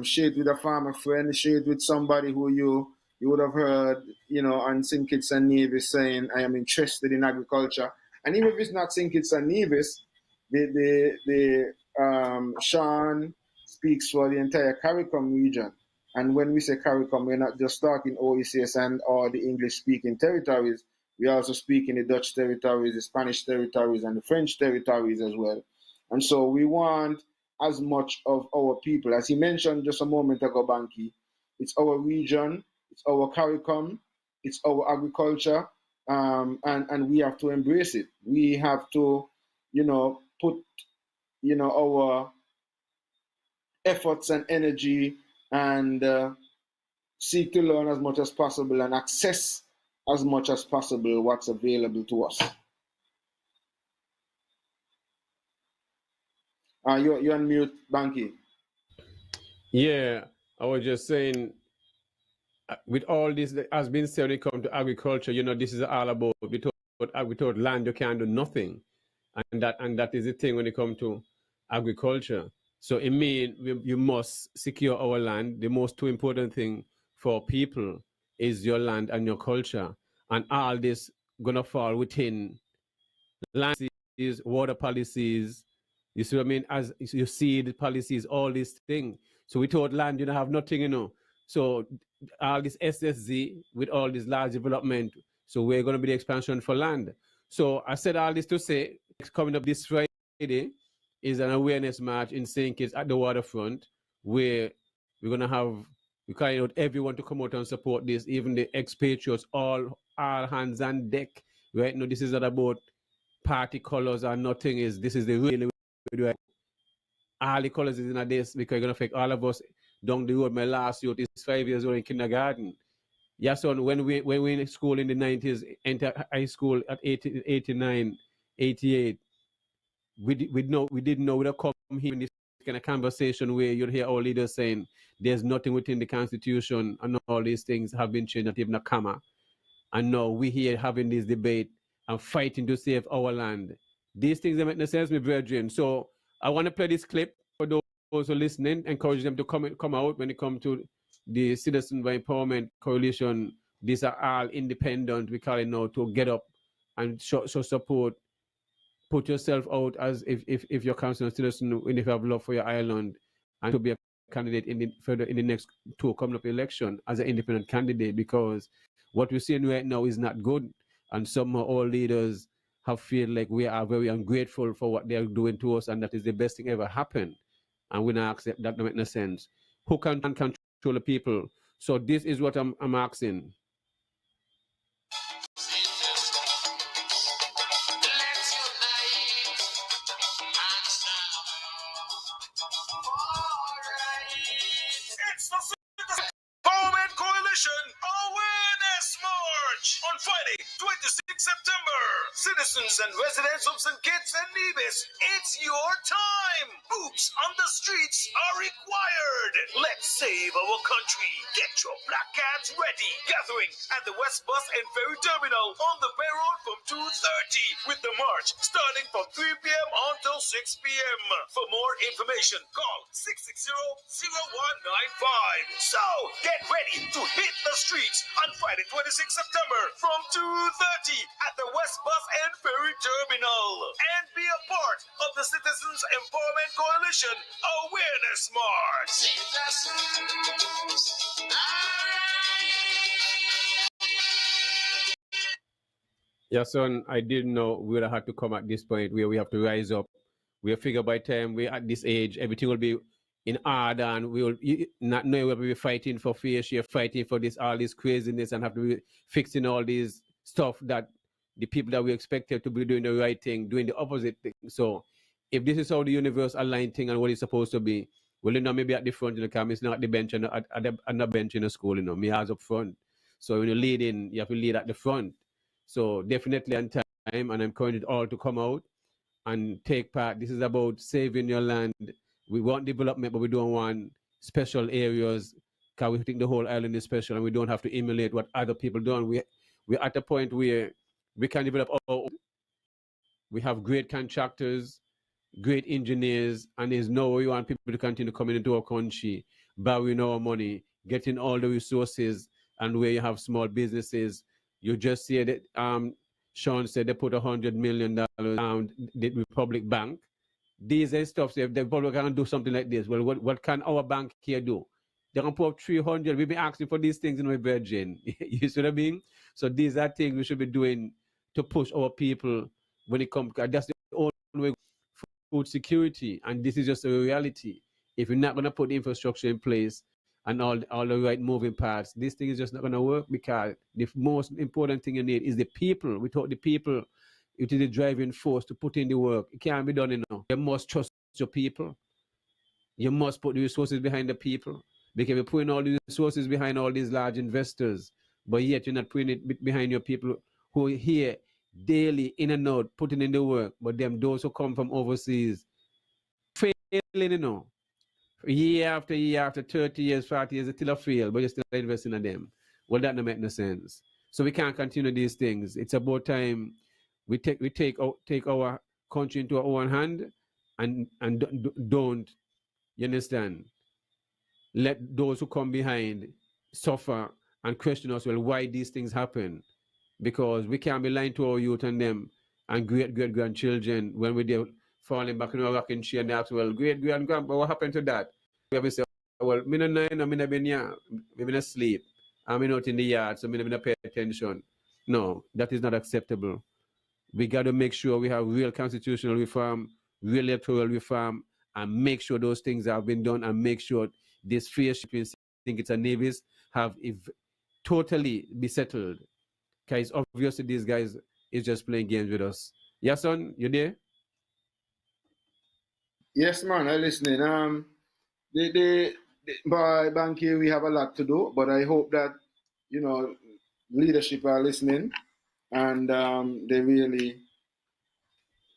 share it with a farmer friend, share it with somebody who you would have heard, on St. Kitts and Nevis saying, I am interested in agriculture. And even if it's not St. Kitts and Nevis, the Shaun speaks for the entire CARICOM region. And when we say CARICOM, we're not just talking OECS and or the English-speaking territories. We also speak in the Dutch territories, the Spanish territories, and the French territories as well. And so we want as much of our people. As he mentioned just a moment ago, Bankie, it's our region, it's our CARICOM, it's our agriculture, and we have to embrace it. We have to, put, our efforts and energy and seek to learn as much as possible and access as much as possible what's available to us. You're on mute, Bankie. Yeah, I was just saying, with all this that has been said when it comes to agriculture, this is all about without land you can't do nothing, and that is the thing when it comes to agriculture. So it means you must secure our land. The most two important thing for people is your land and your culture, and all this gonna fall within land policies, water policies. You see what I mean? As you see the policies, all these things. So without land, you don't have nothing, So all this SSZ with all this large development. So we're going to be the expansion for land. So I said all this to say, coming up this Friday is an awareness march in St. Kitts at the waterfront, where we're going to have, we calling out everyone to come out and support this, even the expatriates, all hands on deck. Right now, this is not about party colors or nothing. This is the really all the colors is in this because it's going to affect all of us down the road. My last youth is 5 years old in kindergarten. Yahsonn, when we in school in the 90s, enter high school at 89, 88, we didn't know we'd come here in this kind of conversation where you'd hear our leaders saying there's nothing within the Constitution and all these things have been changed, not even a comma. And now we here having this debate and fighting to save our land. These things don't make no sense, my brethren. So I want to play this clip for those who are listening, encourage them to come out when it comes to the Citizen by Empowerment Coalition. These are all independent, we call it now, to get up and show support. Put yourself out as if you're concerned citizen, and if you have love for your island, and to be a candidate in the next two coming up election as an independent candidate, because what we're seeing right now is not good, and some of our leaders have feel like we are very ungrateful for what they are doing to us, and that is the best thing ever happened, and we not accept that. Don't make no sense. Who can control the people? So this is what I'm asking. Citizens and residents of St. Kitts and Nevis, it's your time! Boots on the streets are required! Let's save our country! Get your black cats ready! Gathering at the West Bus and Ferry Terminal on the Bay Road from 2:30, with the march starting from 3 p.m. until 6 p.m. For more information, call 660-0195. So, get ready to hit the streets on Friday, 26 September from 2:30 at the West Bus and Ferry Terminal, and be a part of the Citizens Empowerment Coalition Awareness March. Yeah, son, I didn't know we would have had to come at this point where we have to rise up We figure by the time we're at this age, everything will be in order, and we will not know we'll be fighting for fair share, fighting for this, all this craziness, and have to be fixing all these stuff that the people that we expected to be doing the right thing, doing the opposite thing. So if this is how the universe aligned thing and what it's supposed to be, well, maybe at the front, it's not at the bench and at the bench in the school, me as up front. So when you lead in, you have to lead at the front. So definitely on time, and I'm encouraging all to come out and take part. This is about saving your land. We want development, but we don't want special areas, because we think the whole island is special, and we don't have to emulate what other people do. We're at a point where we can develop our own. We have great contractors, great engineers, and there's no way we want people to continue coming into our country, borrowing our money, getting all the resources, and where you have small businesses. You just see that Shaun said they put $100 million down the Republic Bank. These are stuff, so if the Republic can do something like this, well, what can our bank here do? They can put up 300. We've been asking for these things in my Virgin. You see what I mean? So these are things we should be doing to push our people when it comes. That's the only way for food security, and this is just a reality. If you're not going to put the infrastructure in place and all the right moving parts, this thing is just not going to work, because the most important thing you need is the people. Without the people, it is the driving force to put in the work. It can't be done, You must trust your people. You must put the resources behind the people. Because you're putting all the resources behind all these large investors, but yet you're not putting it behind your people who are here daily, in and out, putting in the work. But those who come from overseas, failing, year after year, after 30 years, 40 years, they still fail, but you're still investing in them. Well, that don't make no sense. So we can't continue these things. It's about time we take our country into our own hand, and don't, you understand, let those who come behind suffer and question us, well, why these things happen. Because we can't be lying to our youth and them and great-great-grandchildren when we're falling back in our rocking chair and they ask, well, great-great-grandpa, what happened to that? We have to say, well, me no nine, I'm been here, I'm been asleep, I'm not in the yard, so I'm not pay attention. No, that is not acceptable. We got to make sure we have real constitutional reform, real electoral reform, and make sure those things have been done, and make sure this fair shipping think it's a navies have totally be settled. Because obviously these guys is just playing games with us. Yahsonn, you there? Yes, man, I'm listening. By Bankie, we have a lot to do, but I hope that, leadership are listening, and they really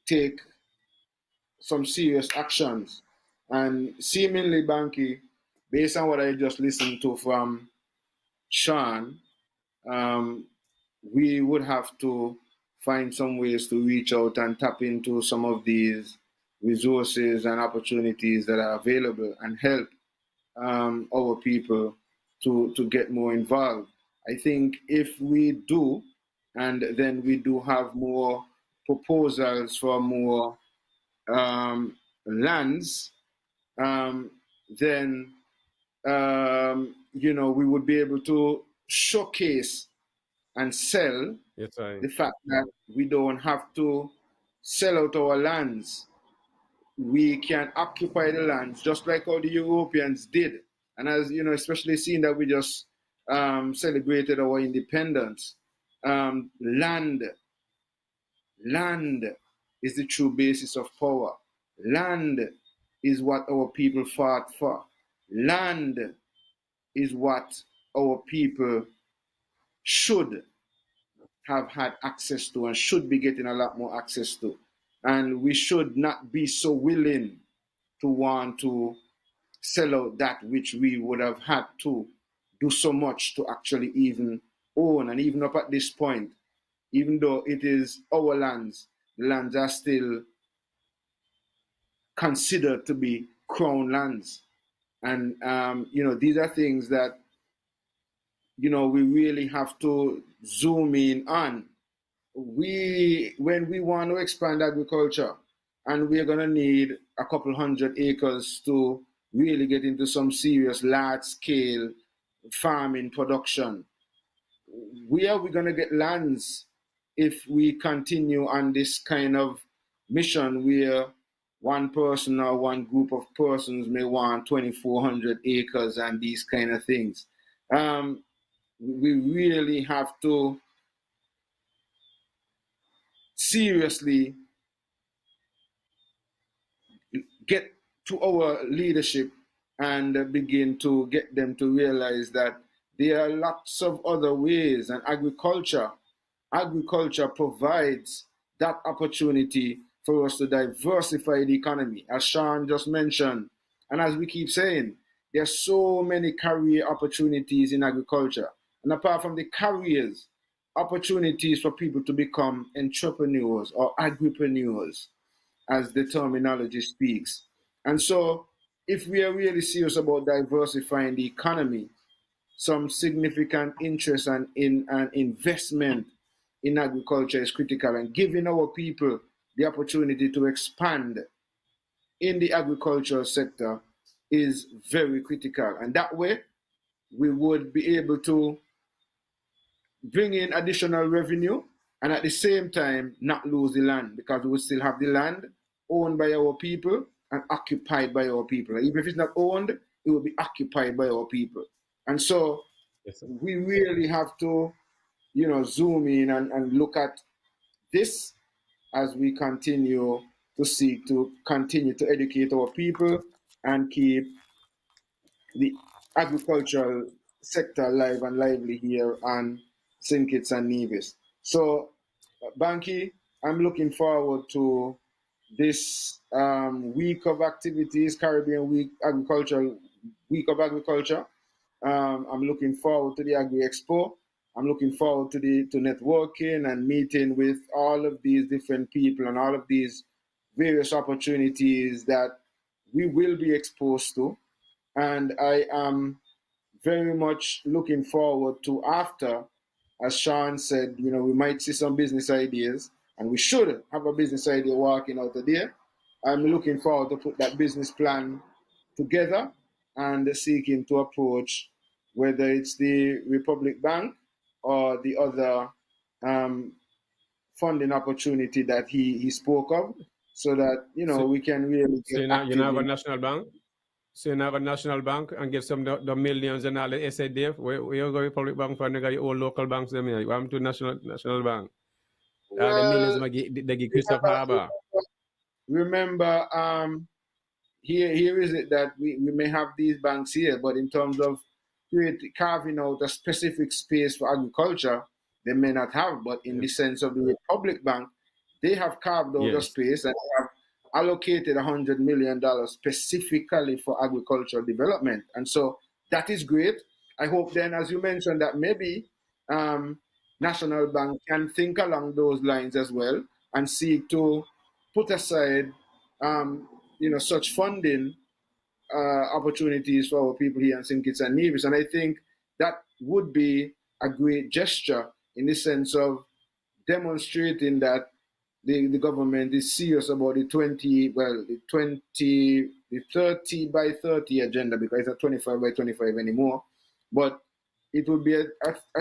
take some serious actions. And seemingly, Bankie, based on what I just listened to from Shaun, we would have to find some ways to reach out and tap into some of these resources and opportunities that are available, and help our people to get more involved. I think if we do, and then we do have more proposals for more lands, then we would be able to showcase and sell the fact that we don't have to sell out our lands. We can occupy the lands just like how the Europeans did. And as you know, especially seeing that we just celebrated our independence, land is the true basis of power. Land is what our people fought for. Land is what our people should have had access to, and should be getting a lot more access to. And we should not be so willing to want to sell out that which we would have had to do so much to actually even own. And even up at this point, even though it is our lands, the lands are still considered to be crown lands. And, these are things that, we really have to zoom in on. When we want to expand agriculture, and we're going to need a couple 100 acres to really get into some serious large-scale farming production, where are we going to get lands if we continue on this kind of mission where one person or one group of persons may want 2,400 acres and these kind of things. We really have to seriously get to our leadership and begin to get them to realize that there are lots of other ways, and agriculture provides that opportunity for us to diversify the economy, as Shaun just mentioned. And as we keep saying, there are so many career opportunities in agriculture. And apart from the careers, opportunities for people to become entrepreneurs or agripreneurs, as the terminology speaks. And so, if we are really serious about diversifying the economy, some significant interest and investment in agriculture is critical, and giving our people the opportunity to expand in the agricultural sector is very critical. And that way, we would be able to bring in additional revenue and at the same time not lose the land, because we will still have the land owned by our people and occupied by our people. Even if it's not owned, it will be occupied by our people. And so we really have to, zoom in and look at this as we continue to seek to continue to educate our people and keep the agricultural sector alive and lively here on St. Kitts and Nevis. So, Bankie, I'm looking forward to this week of activities, Caribbean Week of Agriculture. I'm looking forward to the Agri Expo. I'm looking forward to networking and meeting with all of these different people and all of these various opportunities that we will be exposed to. And I am very much looking forward to, after, as Shaun said, we might see some business ideas, and we should have a business idea working out of there. I'm looking forward to put that business plan together and seeking to approach, whether it's the Republic Bank or the other funding opportunity that he spoke of, so that we can really get you have a national bank. So you have a national bank and get some the millions and all the SADF. Where you go Republic Bank for the old local banks them here. You want to national bank. All the millions they give Christopher Harbour. Remember, here is it that we may have these banks here, but in terms of carving out a specific space for agriculture, they may not have. But in the sense of the Republic Bank, they have carved out a space and have allocated $100 million specifically for agricultural development. And so that is great. I hope then, as you mentioned, that maybe National Bank can think along those lines as well and seek to put aside such funding opportunities for our people here in St. Kitts and Nevis. And I think that would be a great gesture in the sense of demonstrating that the government is serious about the 30 by 30 agenda, because it's not 25 by 25 anymore. But it would be a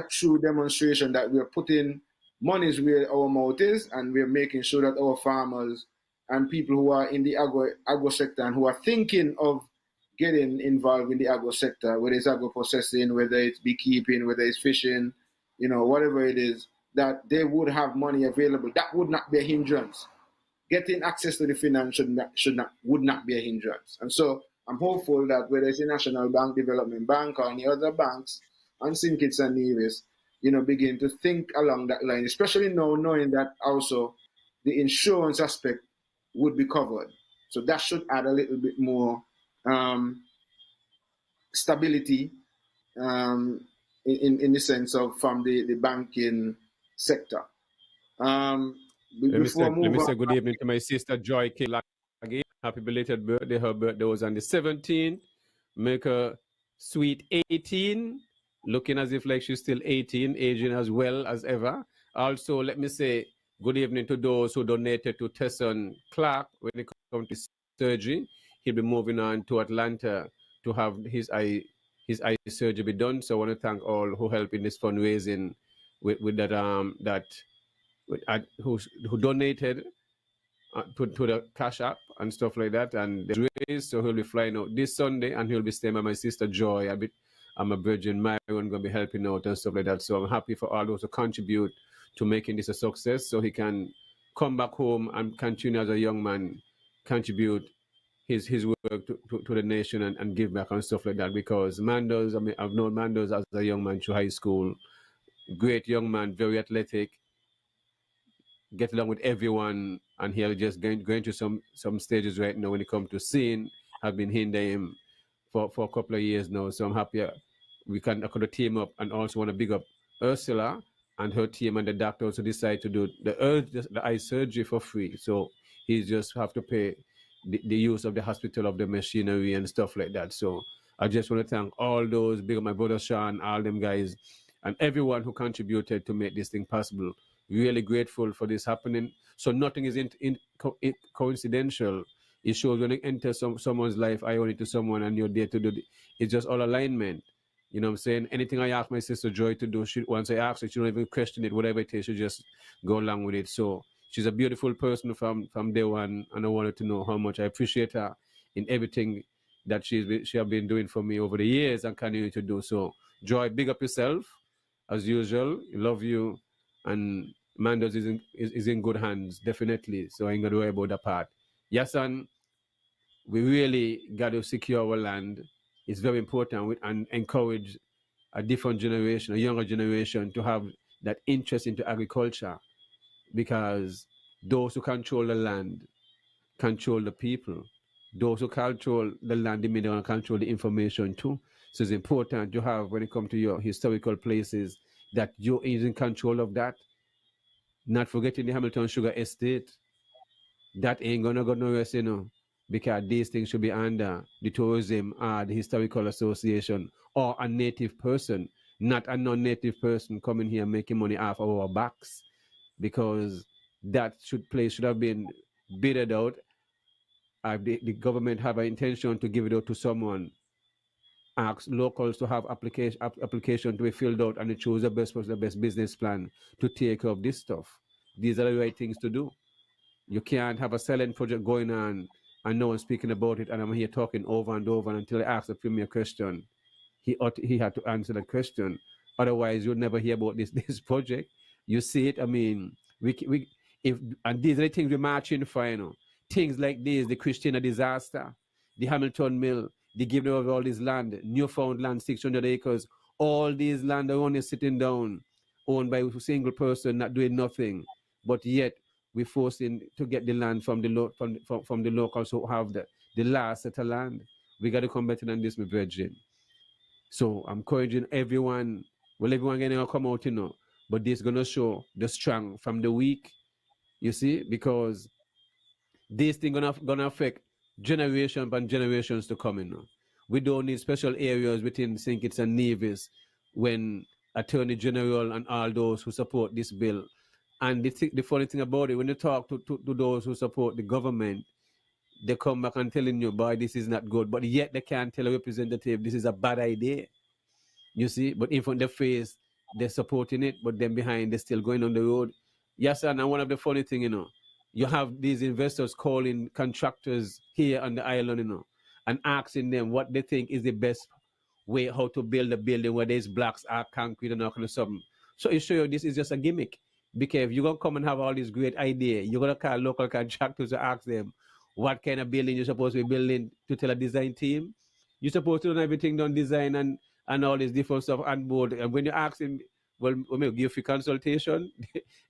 true demonstration that we are putting monies where our mouth is, and we're making sure that our farmers and people who are in the agro sector and who are thinking of getting involved in the agro sector, whether it's agro processing, whether it's beekeeping, whether it's fishing, whatever it is, that they would have money available. That would not be a hindrance. Getting access to the finance would not be a hindrance. And so I'm hopeful that whether it's the National Bank, Development Bank, or any other banks on St. Kitts and Nevis, begin to think along that line, especially now knowing that also the insurance aspect would be covered. So that should add a little bit more stability in the sense of from the banking sector. Let me say good evening to my sister Joy K. Happy belated birthday. Her birthday was on the 17th. Make her sweet 18. Looking as if like she's still 18, aging as well as ever. Also, let me say good evening to those who donated to Tesson Clark when it comes to surgery. He'll be moving on to Atlanta to have his eye surgery be done. So I want to thank all who helped in this fundraising with that who donated to the Cash App and stuff like that. And the race, so he'll be flying out this Sunday, and he'll be staying by my sister Joy. I'm a virgin Marion, going to be helping out and stuff like that. So I'm happy for all those who contribute to making this a success, so he can come back home and continue as a young man, contribute his work to the nation and give back and stuff like that. Because Mandos, I mean, I've known Mandos as a young man through high school. Great young man, very athletic, get along with everyone, and he'll just going through some stages right now when it comes to seeing. Have been hindering him for a couple of years now. So I'm happy I could team up, and also want to big up Ursula and her team, and the doctor also decide to do the eye surgery for free. So he just have to pay the use of the hospital, of the machinery and stuff like that. So I just want to thank all those, big up my brother Shaun, all them guys, and everyone who contributed to make this thing possible. Really grateful for this happening. So nothing is coincidental. It shows when you enter someone's life, I owe it to someone, and you're there to do it's just all alignment. You know what I'm saying? Anything I ask my sister Joy to do, once I ask her, she don't even question it. Whatever it is, she just go along with it. So she's a beautiful person from day one, and I wanted to know how much I appreciate her in everything that she has been doing for me over the years and continue to do so. Joy, big up yourself as usual. Love you, and Mandos is in good hands, definitely. So I ain't gonna worry about that part. Yahsonn, we really got to secure our land. It's very important, and encourage a different generation, a younger generation, to have that interest into agriculture, because those who control the land control the people. Those who control the land, they may want to control the information too. So it's important to have, when it comes to your historical places, that you're in control of that. Not forgetting the Hamilton Sugar Estate. That ain't gonna go nowhere, you know, because these things should be under the tourism or the historical association, or a native person, not a non-native person coming here making money off our backs, because that should have been bidded out. The government have an intention to give it out to someone. Ask locals to have application to be filled out, and they choose the best person, the best business plan to take care of this stuff. These are the right things to do. You can't have a silent project going on and no one speaking about it, and I'm here talking over and over until I ask the premier question. He had to answer that question. Otherwise, you'll never hear about this project. You see it. I mean, and these are the things we're marching for, you know. Things like this, the Christiana disaster, the Hamilton Mill, the giving of all this land, Newfoundland, 600 acres, all these land are only sitting down, owned by a single person, not doing nothing. But yet, we're forcing to get the land from the locals who have the last set of land. We got to come better than this, my brethren. So I'm encouraging everyone. Well, everyone going to come out, you know, but this is going to show the strong from the weak, you see, because this thing gonna affect generation and generations to come, you know. We don't need special areas within St. Kitts and Nevis when Attorney General and all those who support this bill. And the funny thing about it, when you talk to those who support the government, they come back and telling you, boy, this is not good. But yet they can't tell a representative this is a bad idea. You see? But in front of their face, they're supporting it, but then behind, they're still going on the road. Yes, and one of the funny thing, you know, you have these investors calling contractors here on the island, you know, and asking them what they think is the best way how to build a building where there's blocks or concrete and all kind of something. So it shows you this is just a gimmick. Because if you're going to come and have all these great ideas, you're going to call local contractors to ask them what kind of building you're supposed to be building to tell a design team. You're supposed to know everything done design and all this different stuff on board. And when you ask them, well, we'll give you consultation.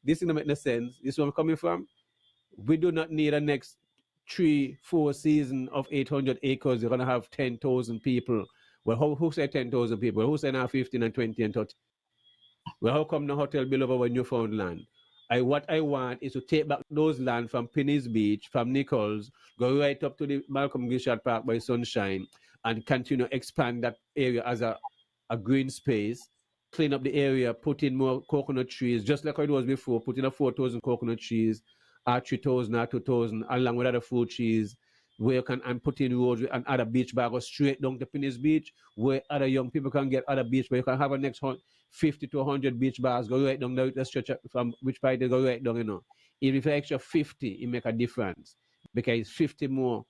This doesn't make no sense. This is where I'm coming from. We do not need a next 3-4 season of 800 acres. You're going to have 10,000 people. Well, who said 10,000 people? Who said now 15 and 20 and 30? Well, how come the hotel build over Newfoundland? What I want is to take back those land from Penny's Beach, from Nichols, go right up to the Malcolm Gishard Park by Sunshine, and continue to expand that area as a green space, clean up the area, put in more coconut trees, just like it was before, put in a 4,000 coconut trees, or 3,000 or 2,000, along with other fruit trees, where you can and put in roads and other beach bar, go straight down to Penny's Beach, where other young people can get other beach, where you can have a next 50 to 100 beach bars, go right down the stretch from which part they go right down, you know. If an extra 50, it make a difference because 50 more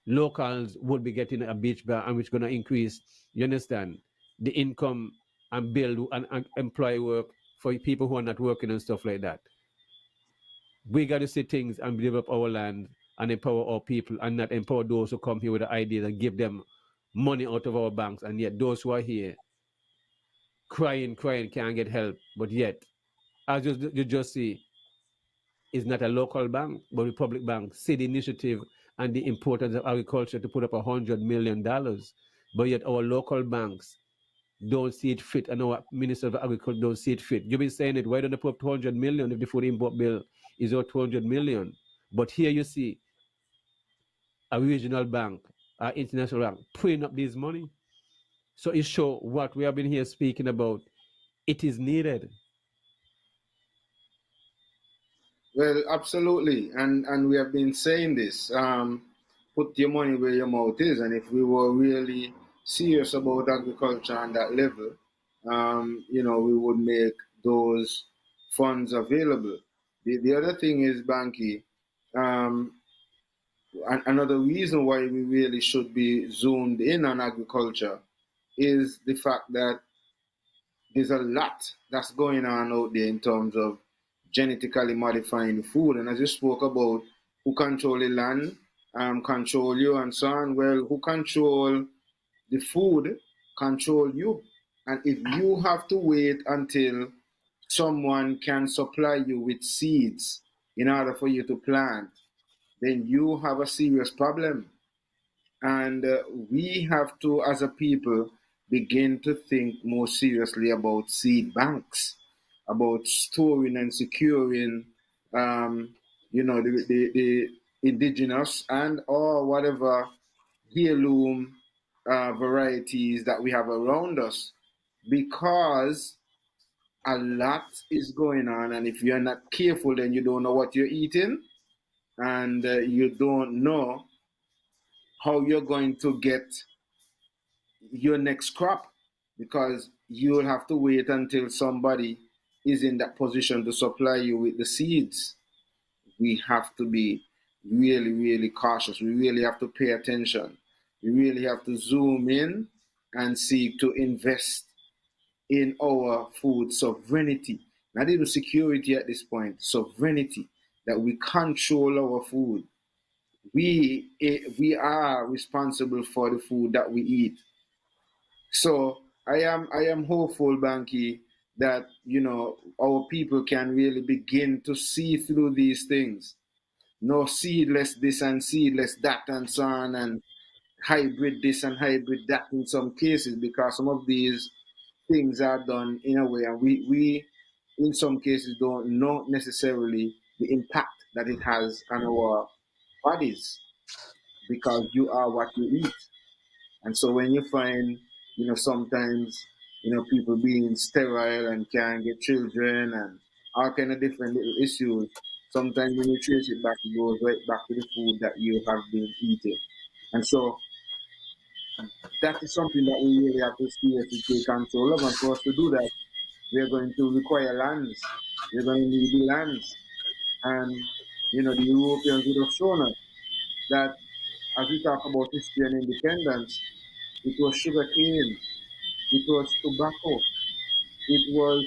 locals would be getting a beach bar, and which going to increase, you understand, the income and build and employ work for people who are not working and stuff like that. We got to see things and develop our land and empower our people, and not empower those who come here with the ideas and give them money out of our banks, and yet those who are here crying can't get help. But yet, as you just see, it's not a local bank but a public bank see the initiative and the importance of agriculture to put up $100 million, but yet our local banks don't see it fit, and our Minister of Agriculture don't see it fit. You've been saying it, why don't they put up 200 million if the food import bill is over 200 million? But here you see a regional bank, an international bank putting up this money. So it shows what we have been here speaking about. It is needed. Well, absolutely, and we have been saying this. Put your money where your mouth is, and if we were really serious about agriculture on that level, we would make those funds available. The other thing is, Bankie, another reason why we really should be zoomed in on agriculture is the fact that there's a lot that's going on out there in terms of genetically modifying food. And as you spoke about who control the land, control you and so on, well, who control the food, control you. And if you have to wait until someone can supply you with seeds in order for you to plant, then you have a serious problem. And we have to, as a people, begin to think more seriously about seed banks, about storing and securing, the indigenous and or whatever heirloom varieties that we have around us, because a lot is going on, and if you're not careful, then you don't know what you're eating, and you don't know how you're going to get your next crop, because you'll have to wait until somebody is in that position to supply you with the seeds. We have to be really, really cautious. We really have to pay attention. We really have to zoom in and seek to invest in our food sovereignty. Not even security at this point, sovereignty, that we control our food. We are responsible for the food that we eat. So I am hopeful, Bankie, that our people can really begin to see through these things. No seedless this and seedless that and so on, and hybrid this and hybrid that in some cases, because some of these things are done in a way, and we in some cases don't know necessarily the impact that it has on our bodies, because you are what you eat. And so when you find, sometimes, people being sterile and can't get children and all kind of different little issues, sometimes when you trace it back, it goes right back to the food that you have been eating. And so that is something that we really have to seriously take control of. And for us to do that, we're going to require lands. We're going to need the lands. And, the Europeans would have shown us that as we talk about history and independence, it was sugar cane, it was tobacco, it was,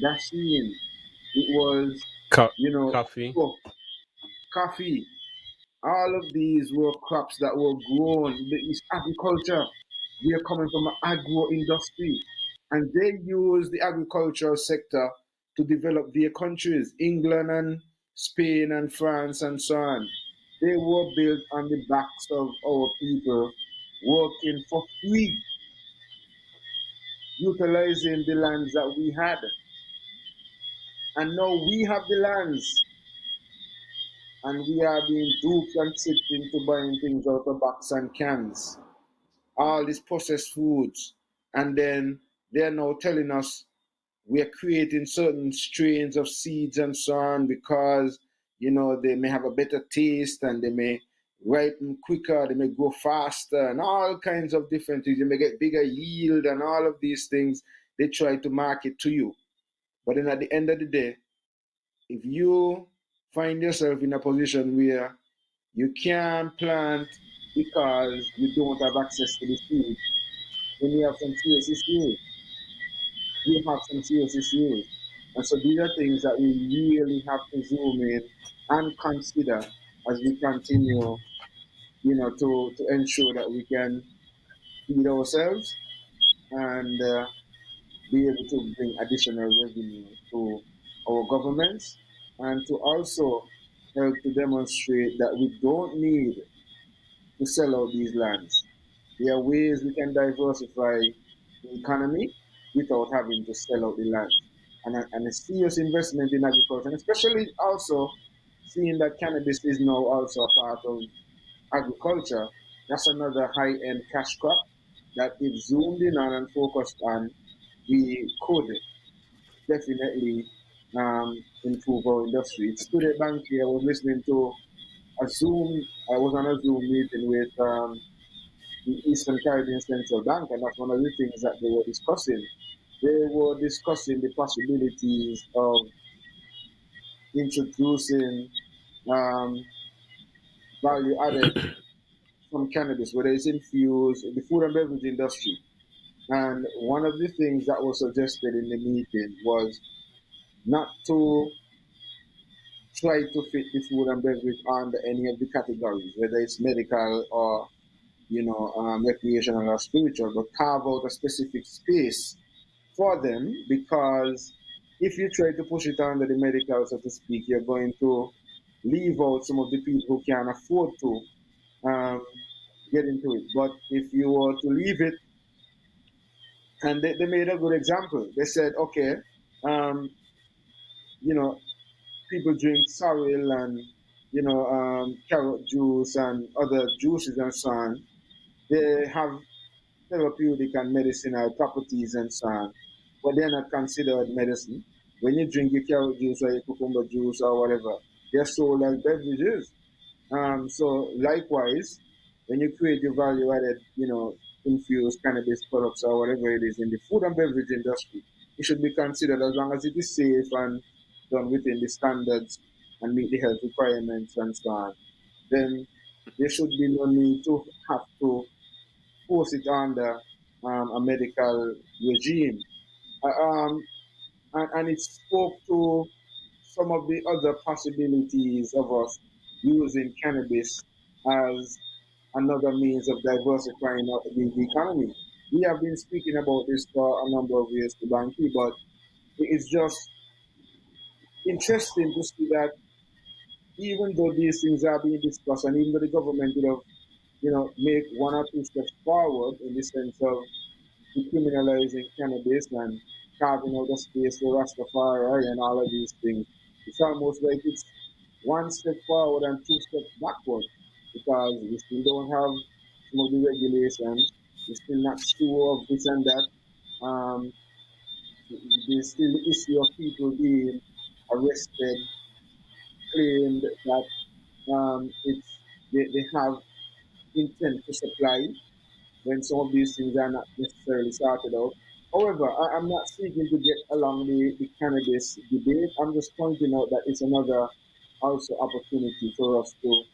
dasheen, it was, coffee. Coffee. All of these were crops that were grown. It's agriculture. We are coming from an agro-industry. And they use the agricultural sector to develop their countries, England and Spain and France and so on. They were built on the backs of our people working for free, utilizing the lands that we had. And now we have the lands, and we are being duped and tricked into buying things out of box and cans, all these processed foods. And then they're now telling us we're creating certain strains of seeds and so on because, they may have a better taste and they may ripen quicker, they may grow faster, and all kinds of different things. You may get bigger yield and all of these things they try to market to you. But then at the end of the day, if you find yourself in a position where you can't plant because you don't have access to the seed, then you have some serious issues. You have some serious issues. And so these are things that we really have to zoom in and consider as we continue, to ensure that we can feed ourselves and be able to bring additional revenue to our governments, and to also help to demonstrate that we don't need to sell out these lands. There are ways we can diversify the economy without having to sell out the land. And a serious investment in agriculture, and especially also seeing that cannabis is now also a part of agriculture. That's another high-end cash crop that if zoomed in on and focused on, we could definitely improve our industry. It's today, Bankie, I was listening to I was on a Zoom meeting with the Eastern Caribbean Central Bank, and that's one of the things that they were discussing. They were discussing the possibilities of introducing value added from cannabis, whether it's infused in the food and beverage industry. And one of the things that was suggested in the meeting was not to try to fit the food and beverage under any of the categories, whether it's medical or recreational or spiritual, but carve out a specific space for them, because if you try to push it under the medical, so to speak, you're going to leave out some of the people who can afford to get into it. But if you were to leave it, and they made a good example. They said, okay, people drink sorrel and carrot juice and other juices and so on. They have therapeutic and medicinal properties and so on, but they're not considered medicine. When you drink your carrot juice or your cucumber juice or whatever, they're sold as beverages. So likewise, when you create your value-added, infused cannabis products or whatever it is in the food and beverage industry, it should be considered, as long as it is safe and done within the standards and meet the health requirements and so on, then there should be no need to have to force it under a medical regime. And it spoke to some of the other possibilities of us using cannabis as another means of diversifying the economy. We have been speaking about this for a number of years to Bankie, but it's just interesting to see that even though these things are being discussed, and even though the government would have, make one or two steps forward in the sense of decriminalizing cannabis and carving out a space for Rastafari and all of these things, it's almost like it's one step forward and two steps backward, because we still don't have some of the regulations. We're still not sure of this and that. There's still the issue of people being arrested, claimed that they have intent to supply when some of these things are not necessarily started out. However, I'm not seeking to get along the cannabis debate. I'm just pointing out that it's another also opportunity for us to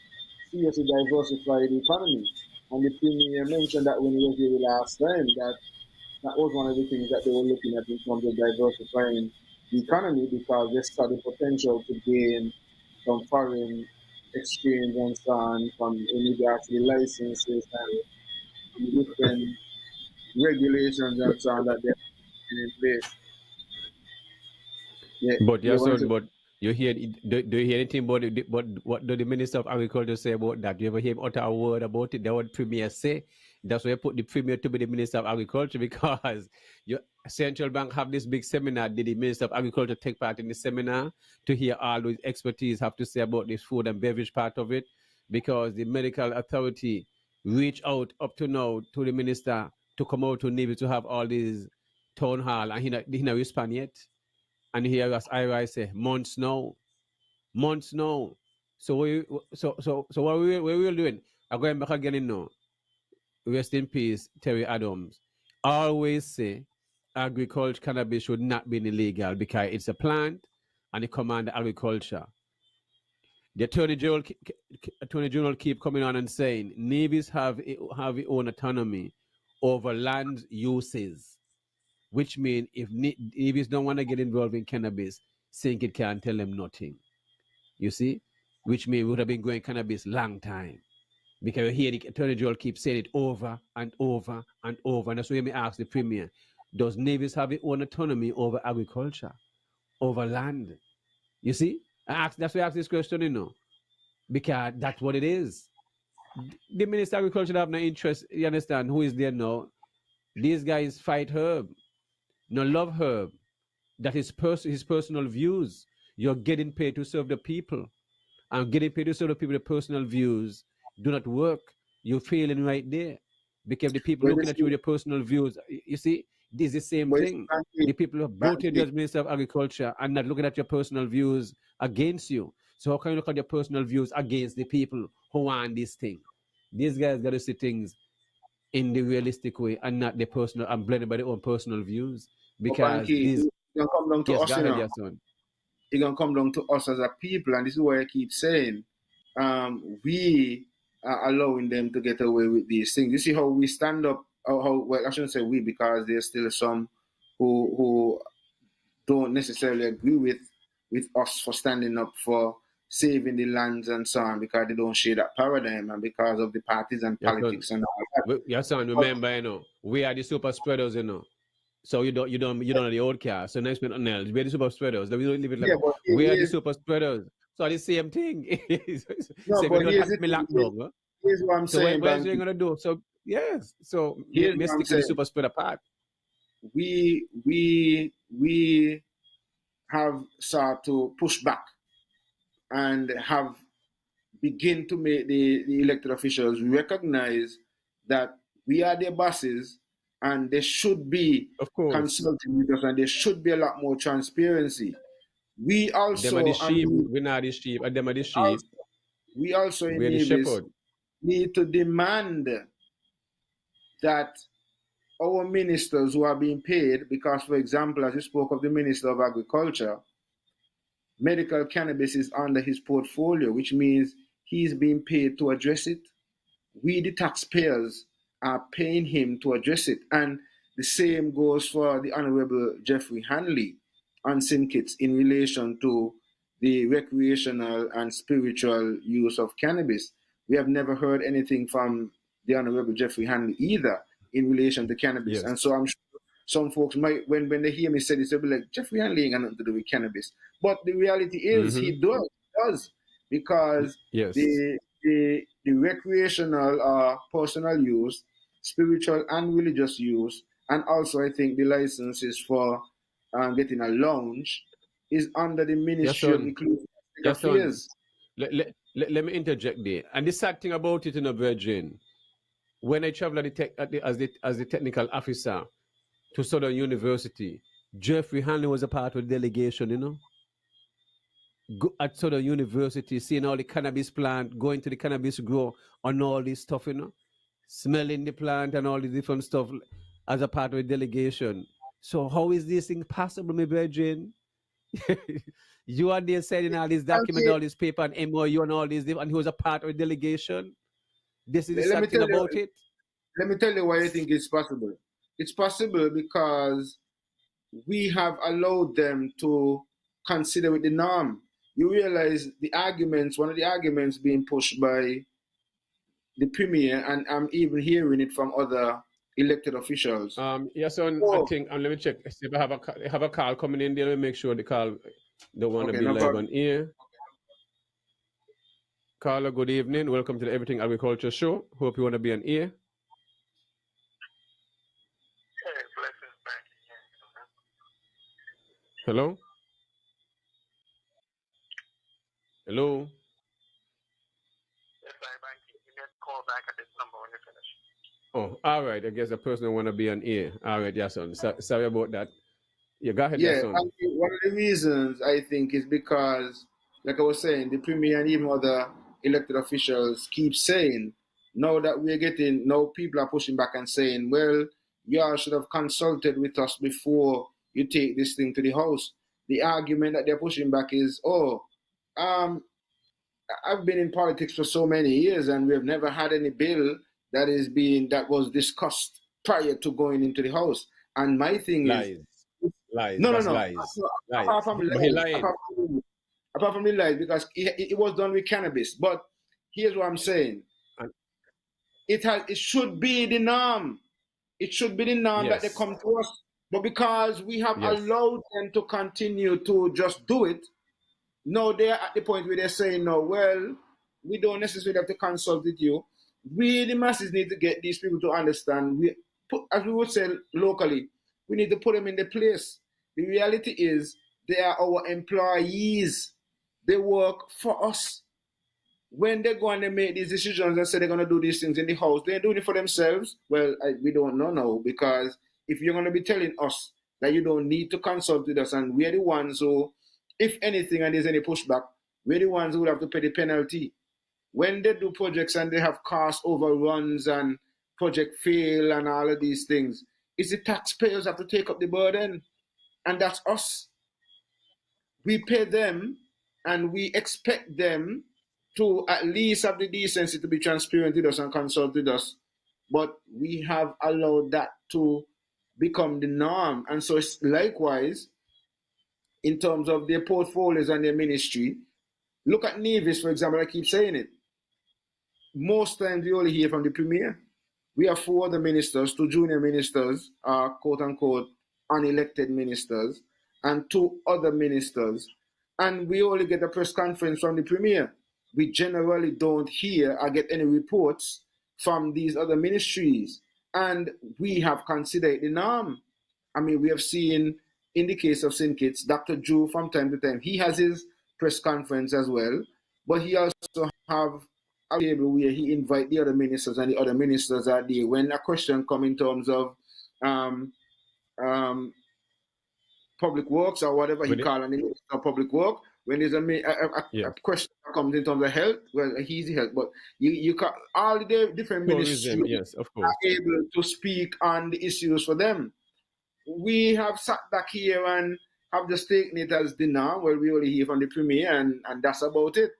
seriously diversify the economy. And the Premier mentioned that when he was here the last time, that was one of the things that they were looking at in terms of diversifying the economy, because they saw the potential to gain from foreign exchange and so on, from in regards to the licenses and different regulations and so on that they're in place. Yeah, but you hear, do you hear anything about it? But what do the Minister of Agriculture say about that? Do you ever hear him utter a word about it? That what Premier say? That's why I put the Premier to be the Minister of Agriculture, because your central bank have this big seminar. Did the Minister of Agriculture take part in the seminar to hear all those expertise have to say about this food and beverage part of it? Because the medical authority reached out up to now to the minister to come out to Navy to have all these town hall, and he not respond yet. And here as I say, months now. So what we doing? I'm going back again in now. Rest in peace, Terry Adams. Always say agriculture cannabis should not be illegal because it's a plant and the Commander Agriculture. The Attorney General keep coming on and saying navies have its own autonomy over land uses, which means if navies don't want to get involved in cannabis, Sinkit can't tell them nothing. You see? Which means we would have been going cannabis long time. Because you hear the Attorney General keep saying it over and over and over. And that's why me ask the Premier, does navies have its own autonomy over agriculture, over land? You see? That's why I ask this question, you know. Because that's what it is. The Minister of Agriculture have no interest, you understand, who is there now? These guys fight Herb, no love Herb. That is his personal views. You're getting paid to serve the people. And getting paid to serve the people, the personal views do not work. You're failing right there. Because the people looking at you with your personal views, you see, this is the same thing. The people who voted you as Minister of Agriculture and not looking at your personal views against you. So how can you look at your personal views against the people who want this thing? These guys got to see things in the realistic way and not the personal and blended by their own personal views. Because these gonna come down to yes, us, go ahead, Yahsonn. It's gonna come down to us as a people, and this is why I keep saying we are allowing them to get away with these things. You see how we stand up, well, I shouldn't say we, because there's still some who don't necessarily agree with us for standing up for saving the lands and so on, because they don't share that paradigm and because of the parties and politics and all that. Yahsonn, remember, you know, we are the super spreaders, you know. So you don't know the old cast. So next minute else, we're the super spreaders. We don't live it like we are the super spreaders. So the same thing. No, so but here's what I'm saying. What are you gonna do? So yes. So we stick to the super spreader part. We have sought to push back and have begin to make the elected officials recognize that we are their bosses and they should be consulting with us and there should be a lot more transparency. We also them are the sheep. We're not the sheep, and them are the sheep. We also in Navis need to demand that our ministers who are being paid, because for example, as you spoke of the Minister of Agriculture, medical cannabis is under his portfolio, which means he's being paid to address it. We, the taxpayers, are paying him to address it. And the same goes for the Honorable Jeffrey Hanley on Sinkits in relation to the recreational and spiritual use of cannabis. We have never heard anything from the Honorable Jeffrey Hanley either in relation to cannabis. Yes. And so I'm sure some folks might, when they hear me say this, they'll be like, Jeffrey Hanley ain't got nothing to do with cannabis. But the reality is he does because the recreational personal use, spiritual and religious use, and also I think the licenses for getting a lounge is under the Ministry of Ecclesiastic Affairs. Let me interject there. And the sad thing about it, Virgin, when I traveled as the technical officer to Southern University, Jeffrey Hanley was a part of the delegation, you know. At Southern University, seeing all the cannabis plant, going to the cannabis grow and all this stuff, you know, smelling the plant and all the different stuff as a part of a delegation. So how is this thing possible, my virgin? You are there sending all these documents, all this paper and MOU and all this, and he was a part of a delegation. This is the sad thing about it. Let me tell you why I think it's possible. It's possible because we have allowed them to consider with the norm. You realize the arguments, one of the arguments being pushed by the Premier, and I'm even hearing it from other elected officials. Yahsonn, I think, and let me check. If I have a call coming in there, let me make sure the call don't want to be live on air. Carla, good evening. Welcome to the Everything Agriculture Show. Hope you want to be on air. Hello? Hello? Yes, Bankie. You can call back at this number when you finish. Oh, all right. I guess the person want to be on air. All right, Yahsonn. Sorry about that. You go ahead, yeah, Yahsonn. One of the reasons I think is because, like I was saying, the Premier and even other elected officials keep saying, now people are pushing back and saying, well, y'all should have consulted with us before you take this thing to the House. the argument that they're pushing back is, I've been in politics for so many years, and we have never had any bill that was discussed prior to going into the House. And my thing is, no. Apart from the lies, because it was done with cannabis. But here's what I'm saying: it should be the norm. It should be the norm that they come to us. But because we have allowed them to continue to just do it, now they're at the point where they're saying, no, well, we don't necessarily have to consult with you. We, the masses, need to get these people to understand. As we would say locally, we need to put them in their place. The reality is they are our employees. They work for us. When they go and they make these decisions and say they're going to do these things in the House, they're doing it for themselves. Well, we don't know now, because if you're going to be telling us that you don't need to consult with us, and we're the ones who, if anything, and there's any pushback, we're the ones who will have to pay the penalty. When they do projects and they have cost overruns and project fail and all of these things, it's the taxpayers have to take up the burden. And that's us. We pay them, and we expect them to at least have the decency to be transparent with us and consult with us. But we have allowed that to become the norm. And so it's likewise, in terms of their portfolios and their ministry, look at Nevis, for example. I keep saying it. Most times you only hear from the Premier. We have 4 other ministers, 2 junior ministers, quote unquote, unelected ministers, and 2 other ministers. And we only get a press conference from the Premier. We generally don't hear or get any reports from these other ministries. And we have considered the norm. I mean, we have seen, in the case of St. Kitts, Dr. Drew, from time to time, he has his press conference as well, but he also have a table where he invite the other ministers, and the other ministers are there. When a question comes in terms of public works or whatever he calls a public work, when there's a question that comes in terms of health, well, he's the health, but you can, all the different ministries are able to speak on the issues for them. We have sat back here and have just taken it as the norm. Well, we only hear from the Premier, and that's about it.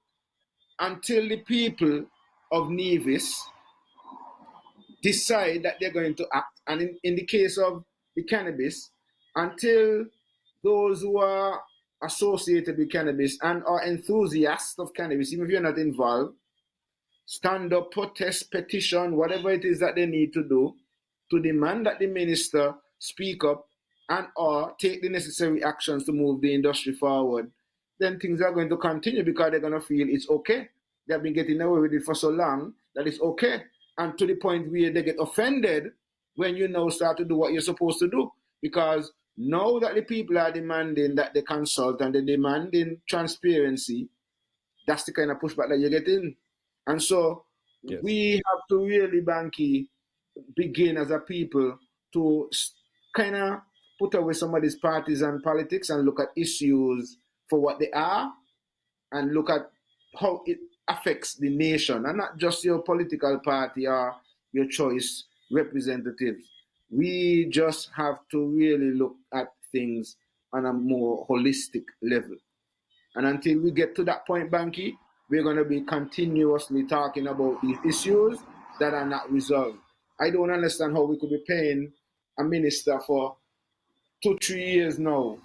Until the people of Nevis decide that they're going to act, and in the case of the cannabis, until those who are associated with cannabis and are enthusiasts of cannabis, even if you're not involved, stand up, protest, petition, whatever it is that they need to do to demand that the minister speak up and or take the necessary actions to move the industry forward, then things are going to continue, because they're going to feel it's okay. They've been getting away with it for so long that it's okay. And to the point where they get offended when you now start to do what you're supposed to do. Because now that the people are demanding that they consult and they're demanding transparency, that's the kind of pushback that you're getting. And so we have to really, Bankie, begin as a people to kind of put away some of these partisan politics and look at issues for what they are, and look at how it affects the nation, and not just your political party or your choice representatives. We just have to really look at things on a more holistic level. And until we get to that point, Bankie, we're going to be continuously talking about these issues that are not resolved. I don't understand how we could be paying a minister for 2-3 years now,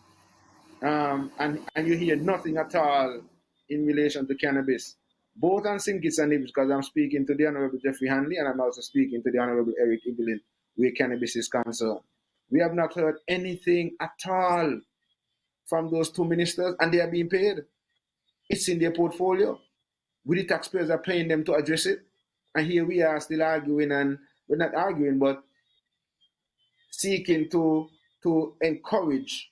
and you hear nothing at all in relation to cannabis, both on St. Kitts and Nevis, because I'm speaking to the Honorable Jeffrey Hanley, and I'm also speaking to the Honorable Eric Evelyn, where cannabis is concerned. We have not heard anything at all from those 2 ministers, and they are being paid. It's in their portfolio. We, the taxpayers, are paying them to address it. And here we are still arguing, and we're not arguing, but seeking to encourage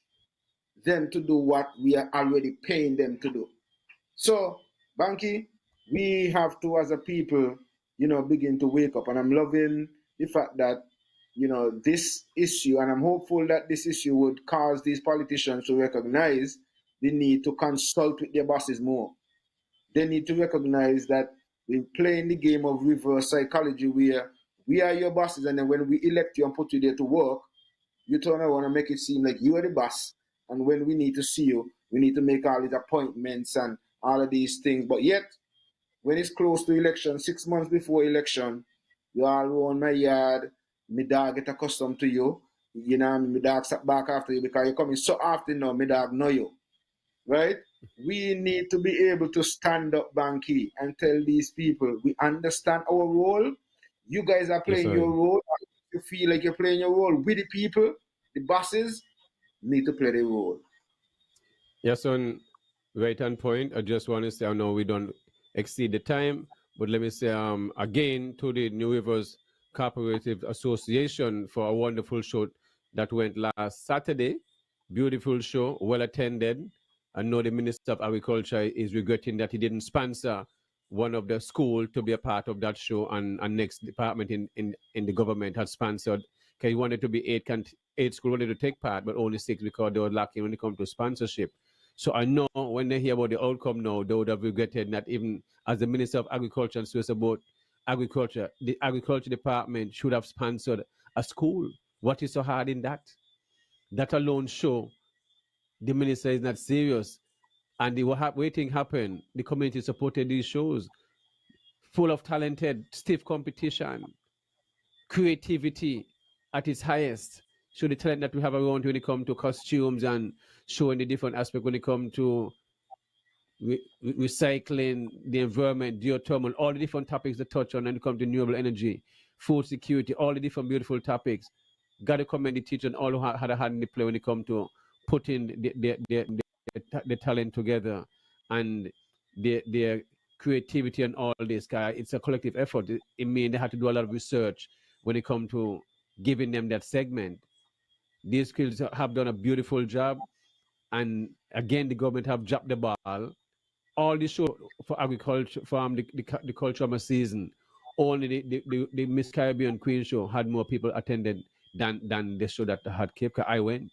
them to do what we are already paying them to do. So, Bankie, we have to, as a people, begin to wake up. And I'm loving the fact that, this issue, and I'm hopeful that this issue would cause these politicians to recognize the need to consult with their bosses more. They need to recognize that we're playing the game of reverse psychology, where we are your bosses, and then when we elect you and put you there to work, you turn around and make it seem like you are the boss, And when we need to see you, we need to make all these appointments and all of these things. But yet, when it's close to election, 6 months before election, you all run my yard, my dog get accustomed to you. You know, my dog step back after you because you're coming so often now, my dog know you. Right? We need to be able to stand up, Bankie, and tell these people we understand our role. You guys are playing your role. You feel like you're playing your role with the people, the bosses need to play their role. Yahsonn, right on point. I just want to say, I know we don't exceed the time, but let me say again to the New Rivers Cooperative Association for a wonderful show that went last Saturday. Beautiful show, well attended. I know the Minister of Agriculture is regretting that he didn't sponsor one of the school to be a part of that show, and next department in the government had sponsored. Because he wanted to be eight schools wanted to take part, but only 6 because they were lacking when it comes to sponsorship. So I know when they hear about the outcome now, they would have regretted that even as the Minister of Agriculture and Stress about agriculture, the agriculture department should have sponsored a school. What is so hard in that? That alone show the minister is not serious. And the waiting happened. The community supported these shows, full of talented, stiff competition, creativity at its highest. Show the talent that we have around when it comes to costumes and showing the different aspects when it comes to recycling, the environment, geothermal, all the different topics that touch on when it comes to renewable energy, food security, all the different beautiful topics. Got to commend the teacher and all who had a hand in the play when it comes to putting the talent together and their creativity and all this. It's a collective effort. It means they had to do a lot of research when it comes to giving them that segment. These kids have done a beautiful job, and again, the government have dropped the ball. All the show for agriculture, from the cultural season, only the Miss Caribbean Queen show had more people attended than the show that had Cape. I went,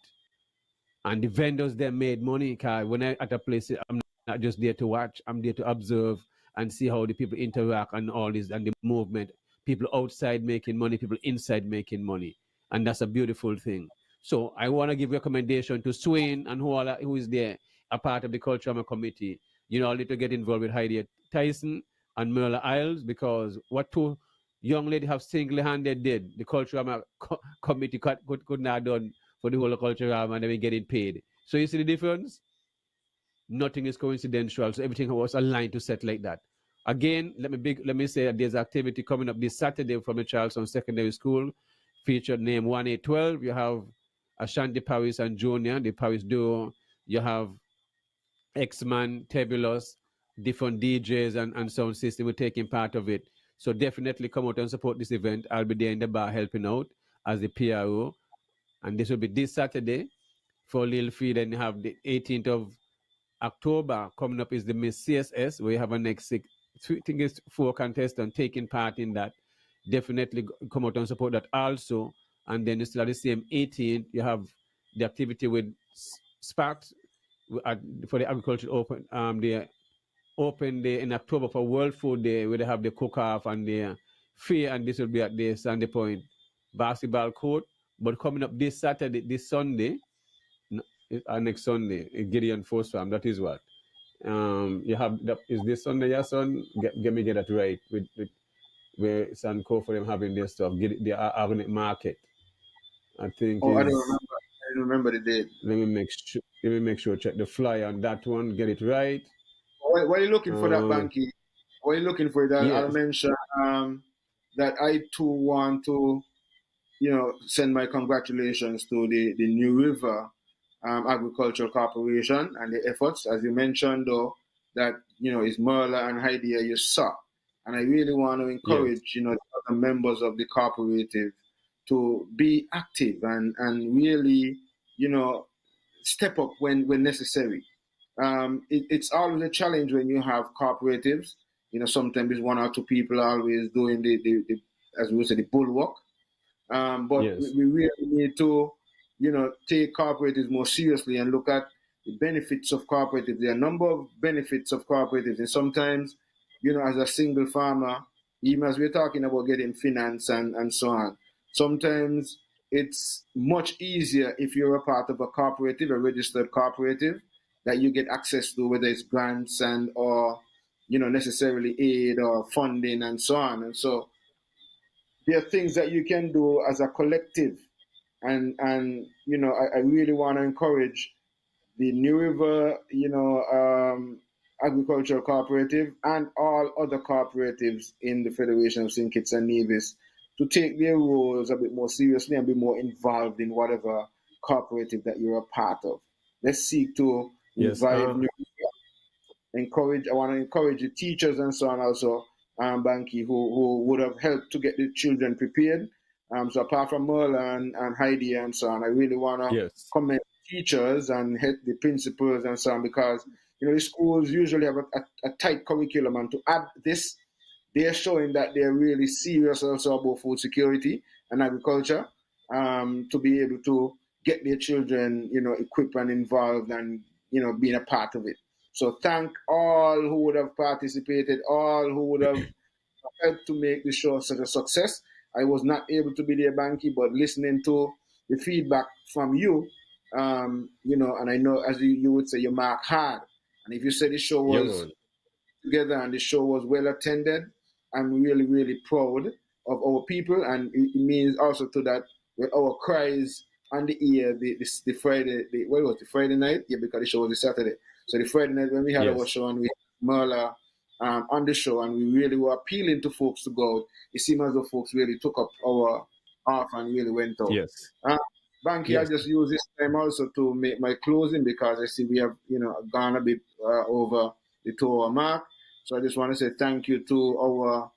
and the vendors there made money. Cause when I at a place, I'm not just there to watch. I'm there to observe and see how the people interact and all this and the movement. People outside making money, people inside making money, and that's a beautiful thing. So I want to give recommendation to Swain and who is there, a part of the cultural committee. You know, I need to get involved with Heidi Tyson and Merla Isles, because what two young ladies have single-handed did, the cultural committee could not done for the whole cultural, and they were getting paid. So you see the difference? Nothing is coincidental. So everything was aligned to set like that. Again, let me say that there's activity coming up this Saturday from the Charleston Secondary School, featured name 1812. You have Ashanti Paris and Junior, the Paris duo. You have X-Man, Tebulous, different DJs and sound system were taking part of it. So definitely come out and support this event. I'll be there in the bar helping out as the PRO. And this will be this Saturday for a little fee. Then you have the 18th of October coming up is the Miss CSS, where you have a next 6, I think it's 4 contestants taking part in that. Definitely come out and support that also. And then you still have the same 18th, you have the activity with Sparks for the agriculture open. The open day in October for World Food Day, where they have the cook-off and the fair, and this will be at the Sandy Point basketball court. But coming up this Saturday, this Sunday, next Sunday, Gideon Force Farm, that is what. You have that is this Sunday, Yahsonn? Get that right with where Sanko for them having their stuff. The Agnet Market. I think. Oh, I don't remember the date. Let me make sure. Check the flyer on that one. Get it right. While you're looking for that, Bankie, while you're looking for that, yes. I'll mention that I too want to, send my congratulations to the New River Agricultural Corporation and the efforts, as you mentioned, though, that is Merla and Heidi you saw, and I really want to encourage the other members of the cooperative to be active and really step up when necessary. It's always a challenge when you have cooperatives. Sometimes it's 1 or 2 people always doing the as we say, the bulwark. But yes. we really need to, take cooperatives more seriously and look at the benefits of cooperatives. There are a number of benefits of cooperatives, and sometimes, as a single farmer, even as we're talking about getting finance and so on, sometimes it's much easier if you're a part of a cooperative, a registered cooperative, that you get access to, whether it's grants and or necessarily aid or funding and so on. And so there are things that you can do as a collective, and I really want to encourage the New River, agricultural cooperative and all other cooperatives in the Federation of St. Kitts and Nevis to take their roles a bit more seriously and be more involved in whatever cooperative that you're a part of. Let's seek to revive New River. I want to encourage the teachers and so on also, Bankie, who would have helped to get the children prepared. So apart from Merla and Heidi and so on, I really want to commend teachers and the principals and so on, because the schools usually have a tight curriculum, and to add this, they're showing that they're really serious also about food security and agriculture, to be able to get their children equipped and involved and being a part of it. So thank all who would have participated, all who would have helped to make the show such a success. I was not able to be there, Bankie, but listening to the feedback from you, and I know, as you would say, you mark hard. And if you said the show was together and the show was well attended, I'm really, really proud of our people. And it means also to that with our cries on the ear, the Friday, what was the Friday night? Yeah, because the show was the Saturday. So the Friday night when we had our show and we had Merla on the show, and we really were appealing to folks to go out, it seemed as though folks really took up our offer and really went out. Bankie, I just use this time also to make my closing, because I see we have gone a bit over the 2 hour mark. So I just want to say thank you to our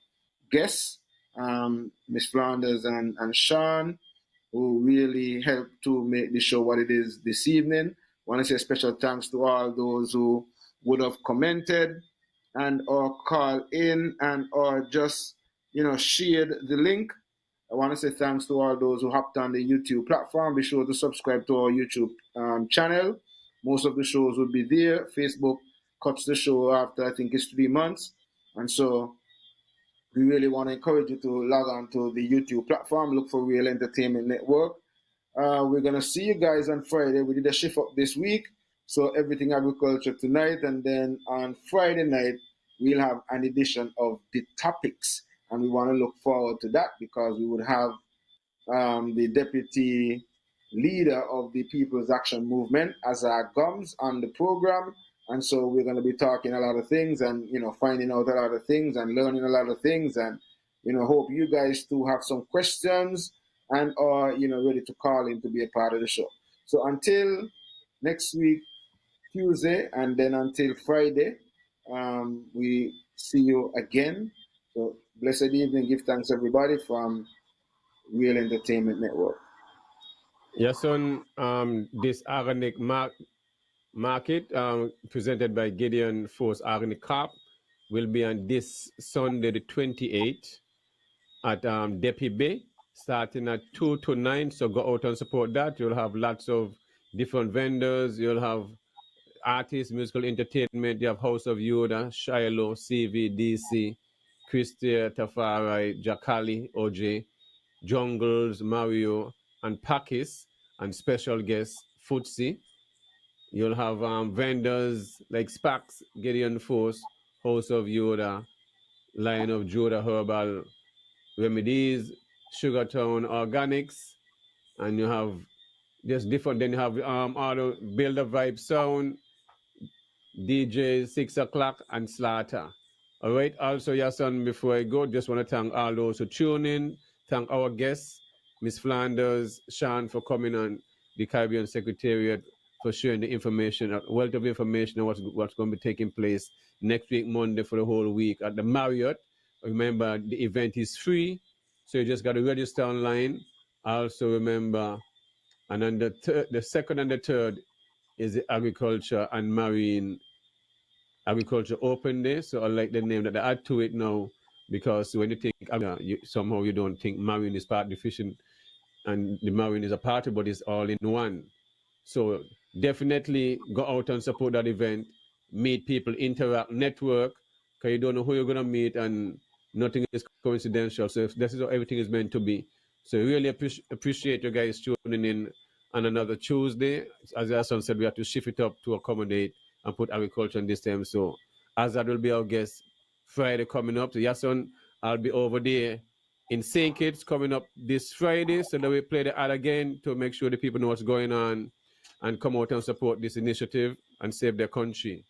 guests, Miss Flanders and Shaun, who really helped to make the show what it is this evening. I want to say special thanks to all those who would have commented and or called in and or just shared the link. I want to say thanks to all those who hopped on the YouTube platform. Be sure to subscribe to our YouTube channel. Most of the shows will be there. Facebook cuts the show after, I think it's 3 months. And so we really want to encourage you to log on to the YouTube platform. Look for Real Entertainment Network. We're going to see you guys on Friday. We did a shift up this week. So everything agriculture tonight. And then on Friday night, we'll have an edition of The Topics. And we want to look forward to that, because we would have the deputy leader of the People's Action Movement, Azar Gums, on the program. And so we're going to be talking a lot of things and, finding out a lot of things and learning a lot of things. And, hope you guys too have some questions and are, ready to call in to be a part of the show. So until next week, Tuesday, and then until Friday, we see you again. So blessed evening. Give thanks, everybody, from Real Entertainment Network. Yahsonn, this organic market presented by Gideon Force Organic Corp will be on this Sunday, the 28th, at Depi Bay, starting at 2 to 9. So go out and support that. You'll have lots of different vendors. You'll have artists, musical entertainment. You have House of Yoda, Shiloh, CV, DC, Christia, Tafari, Jakali, OJ, Jungles, Mario, and Pakis, and special guest Footsie. You'll have vendors like Spax, Gideon Force, House of Yoda, Lion of Judah Herbal Remedies, Sugartown Organics, and you have just different. Then you have auto Builder Vibe Sound, DJ 6 o'clock, and Slaughter. All right. Also, Yahsonn, before I go, just want to thank all those who tune in. Thank our guests, Miss Flanders, Shaun, for coming on the Caribbean Secretariat, for sharing the information, a wealth of information on what's going to be taking place next week, Monday, for the whole week at the Marriott. Remember, the event is free, so you just got to register online. Also, remember, and then the second and the third is the Agriculture and Marine Agriculture Open Day. So I like the name that they add to it now, because when you think somehow you don't think marine is part of the fishing, and the marine is a part of it, but it's all in one. So definitely go out and support that event, meet people, interact, network, because you don't know who you're going to meet, and nothing is coincidental. So if this is how everything is meant to be. So really appreciate you guys tuning in on another Tuesday. As Yahsonn said, we have to shift it up to accommodate and put agriculture in this time. So Azad will be our guest Friday coming up. So Yahsonn, I'll be over there in St. Kitts coming up this Friday. So that we play the ad again to make sure the people know what's going on and come out and support this initiative and save their country.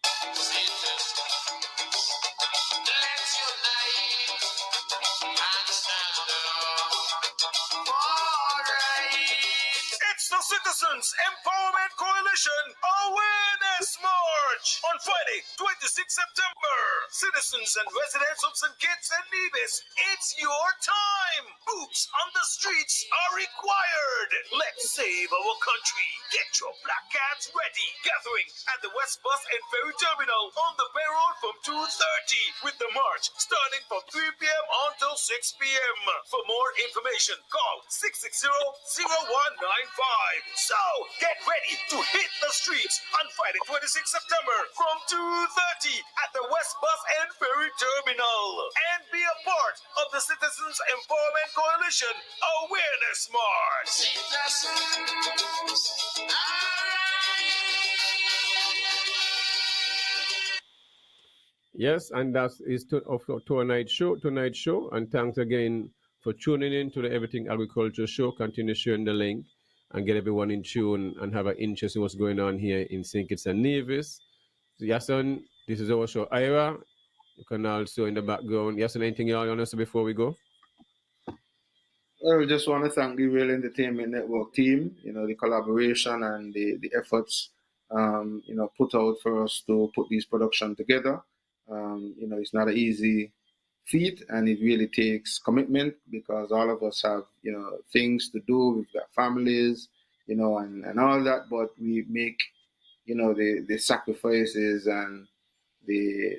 Citizens Empowerment Coalition Awareness March on Friday, 26 September. Citizens and residents of St. Kitts and Nevis, it's your time. Boots on the streets are required. Let's save our country. Get your black cats ready. Gathering at the West Bus and Ferry Terminal on the Bay Road from 2:30 with the march starting from 3 p.m. until 6 p.m. For more information, call 660-0195. So, get ready to hit the streets on Friday, 26 September from 2:30 at the West Bus and Ferry Terminal. And be a part of the Citizens Empowerment Coalition Awareness March. Yes, and that is tonight's show. And thanks again for tuning in to the Everything Agriculture Show. Continue sharing the link and get everyone in tune and have an interest in what's going on here in St. Kitts and Nevis. So, Yahsonn, this is our show, Chaïra. You can also in the background. Yahsonn, anything you want to say before we go? I just want to thank the Real Entertainment Network team, the collaboration and the efforts, put out for us to put these productions together. It's not an easy feat, and it really takes commitment because all of us have, things to do. We've got families, and all that, but we make, the sacrifices and the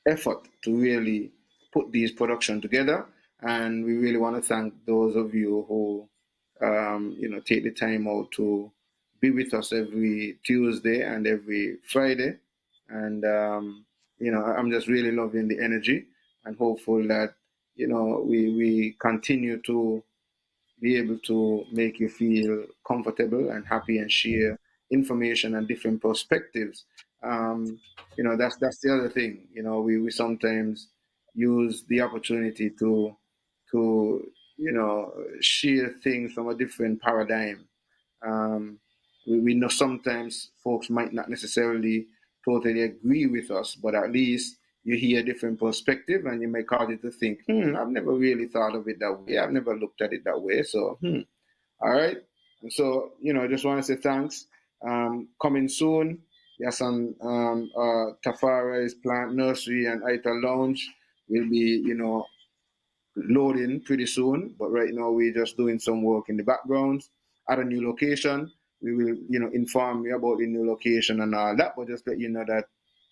effort to really put these productions together. And we really want to thank those of you who, take the time out to be with us every Tuesday and every Friday. And, I'm just really loving the energy and hopeful that, we continue to be able to make you feel comfortable and happy and share information and different perspectives. That's the other thing. We sometimes use the opportunity to share things from a different paradigm. We know sometimes folks might not necessarily totally agree with us, but at least you hear a different perspective and you may cause you to think, I've never really thought of it that way. I've never looked at it that way. So, all right. And so, I just want to say thanks. Coming soon, Yahsonn, Tafara's Plant Nursery and Ita Lounge will be, loading pretty soon. But right now we're just doing some work in the background at a new location. We will, inform you about the new location and all that, but just let you know that,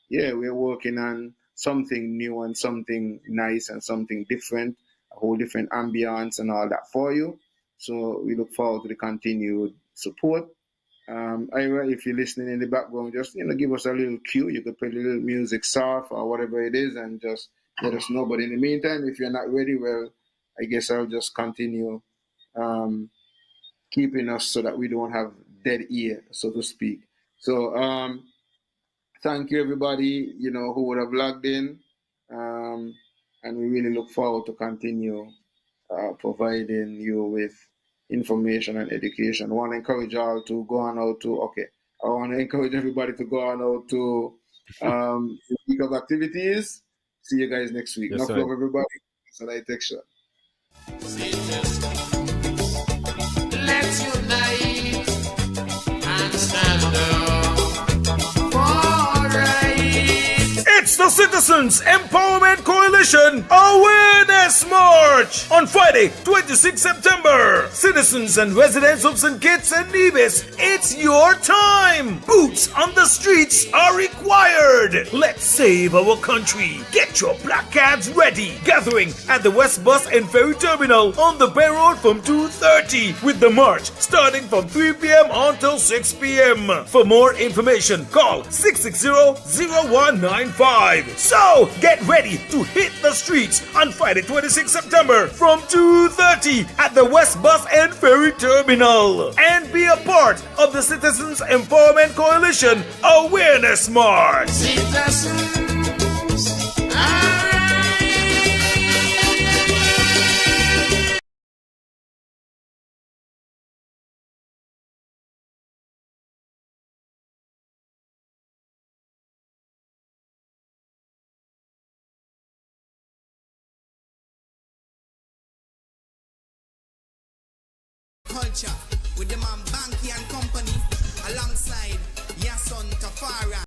we're working on something new and something nice and something different, a whole different ambience and all that for you. So we look forward to the continued support. Chaïra, if you're listening in the background, just, give us a little cue. You could play a little music soft or whatever it is and just let us know. But in the meantime, if you're not ready, well, I guess I'll just continue keeping us so that we don't have dead ear, so to speak. So thank you, everybody, who would have logged in. And we really look forward to continue providing you with information and education. I want to encourage y'all to go on out to, I want to encourage everybody to go on out to the week of activities. See you guys next week. Enough love, everybody. So I take Shaun. Let's unite and stand up for right. It's the Citizens Empowerment Coalition Awareness March on Friday, 26 September. Citizens and residents of St. Kitts and Nevis, it's your time. Boots on the streets are required. Let's save our country. Get your black cards ready. Gathering at the West Bus and Ferry Terminal on the Bay Road from 2:30 with the march starting from 3 p.m. until 6 p.m. For more information, call 660-0195. live. So get ready to hit the streets on Friday 26 September from 2:30 at the West Bus and Ferry Terminal and be a part of the Citizens Empowerment Coalition Awareness March. Culture with the man Bankie and Company alongside Yahsonn Tafara.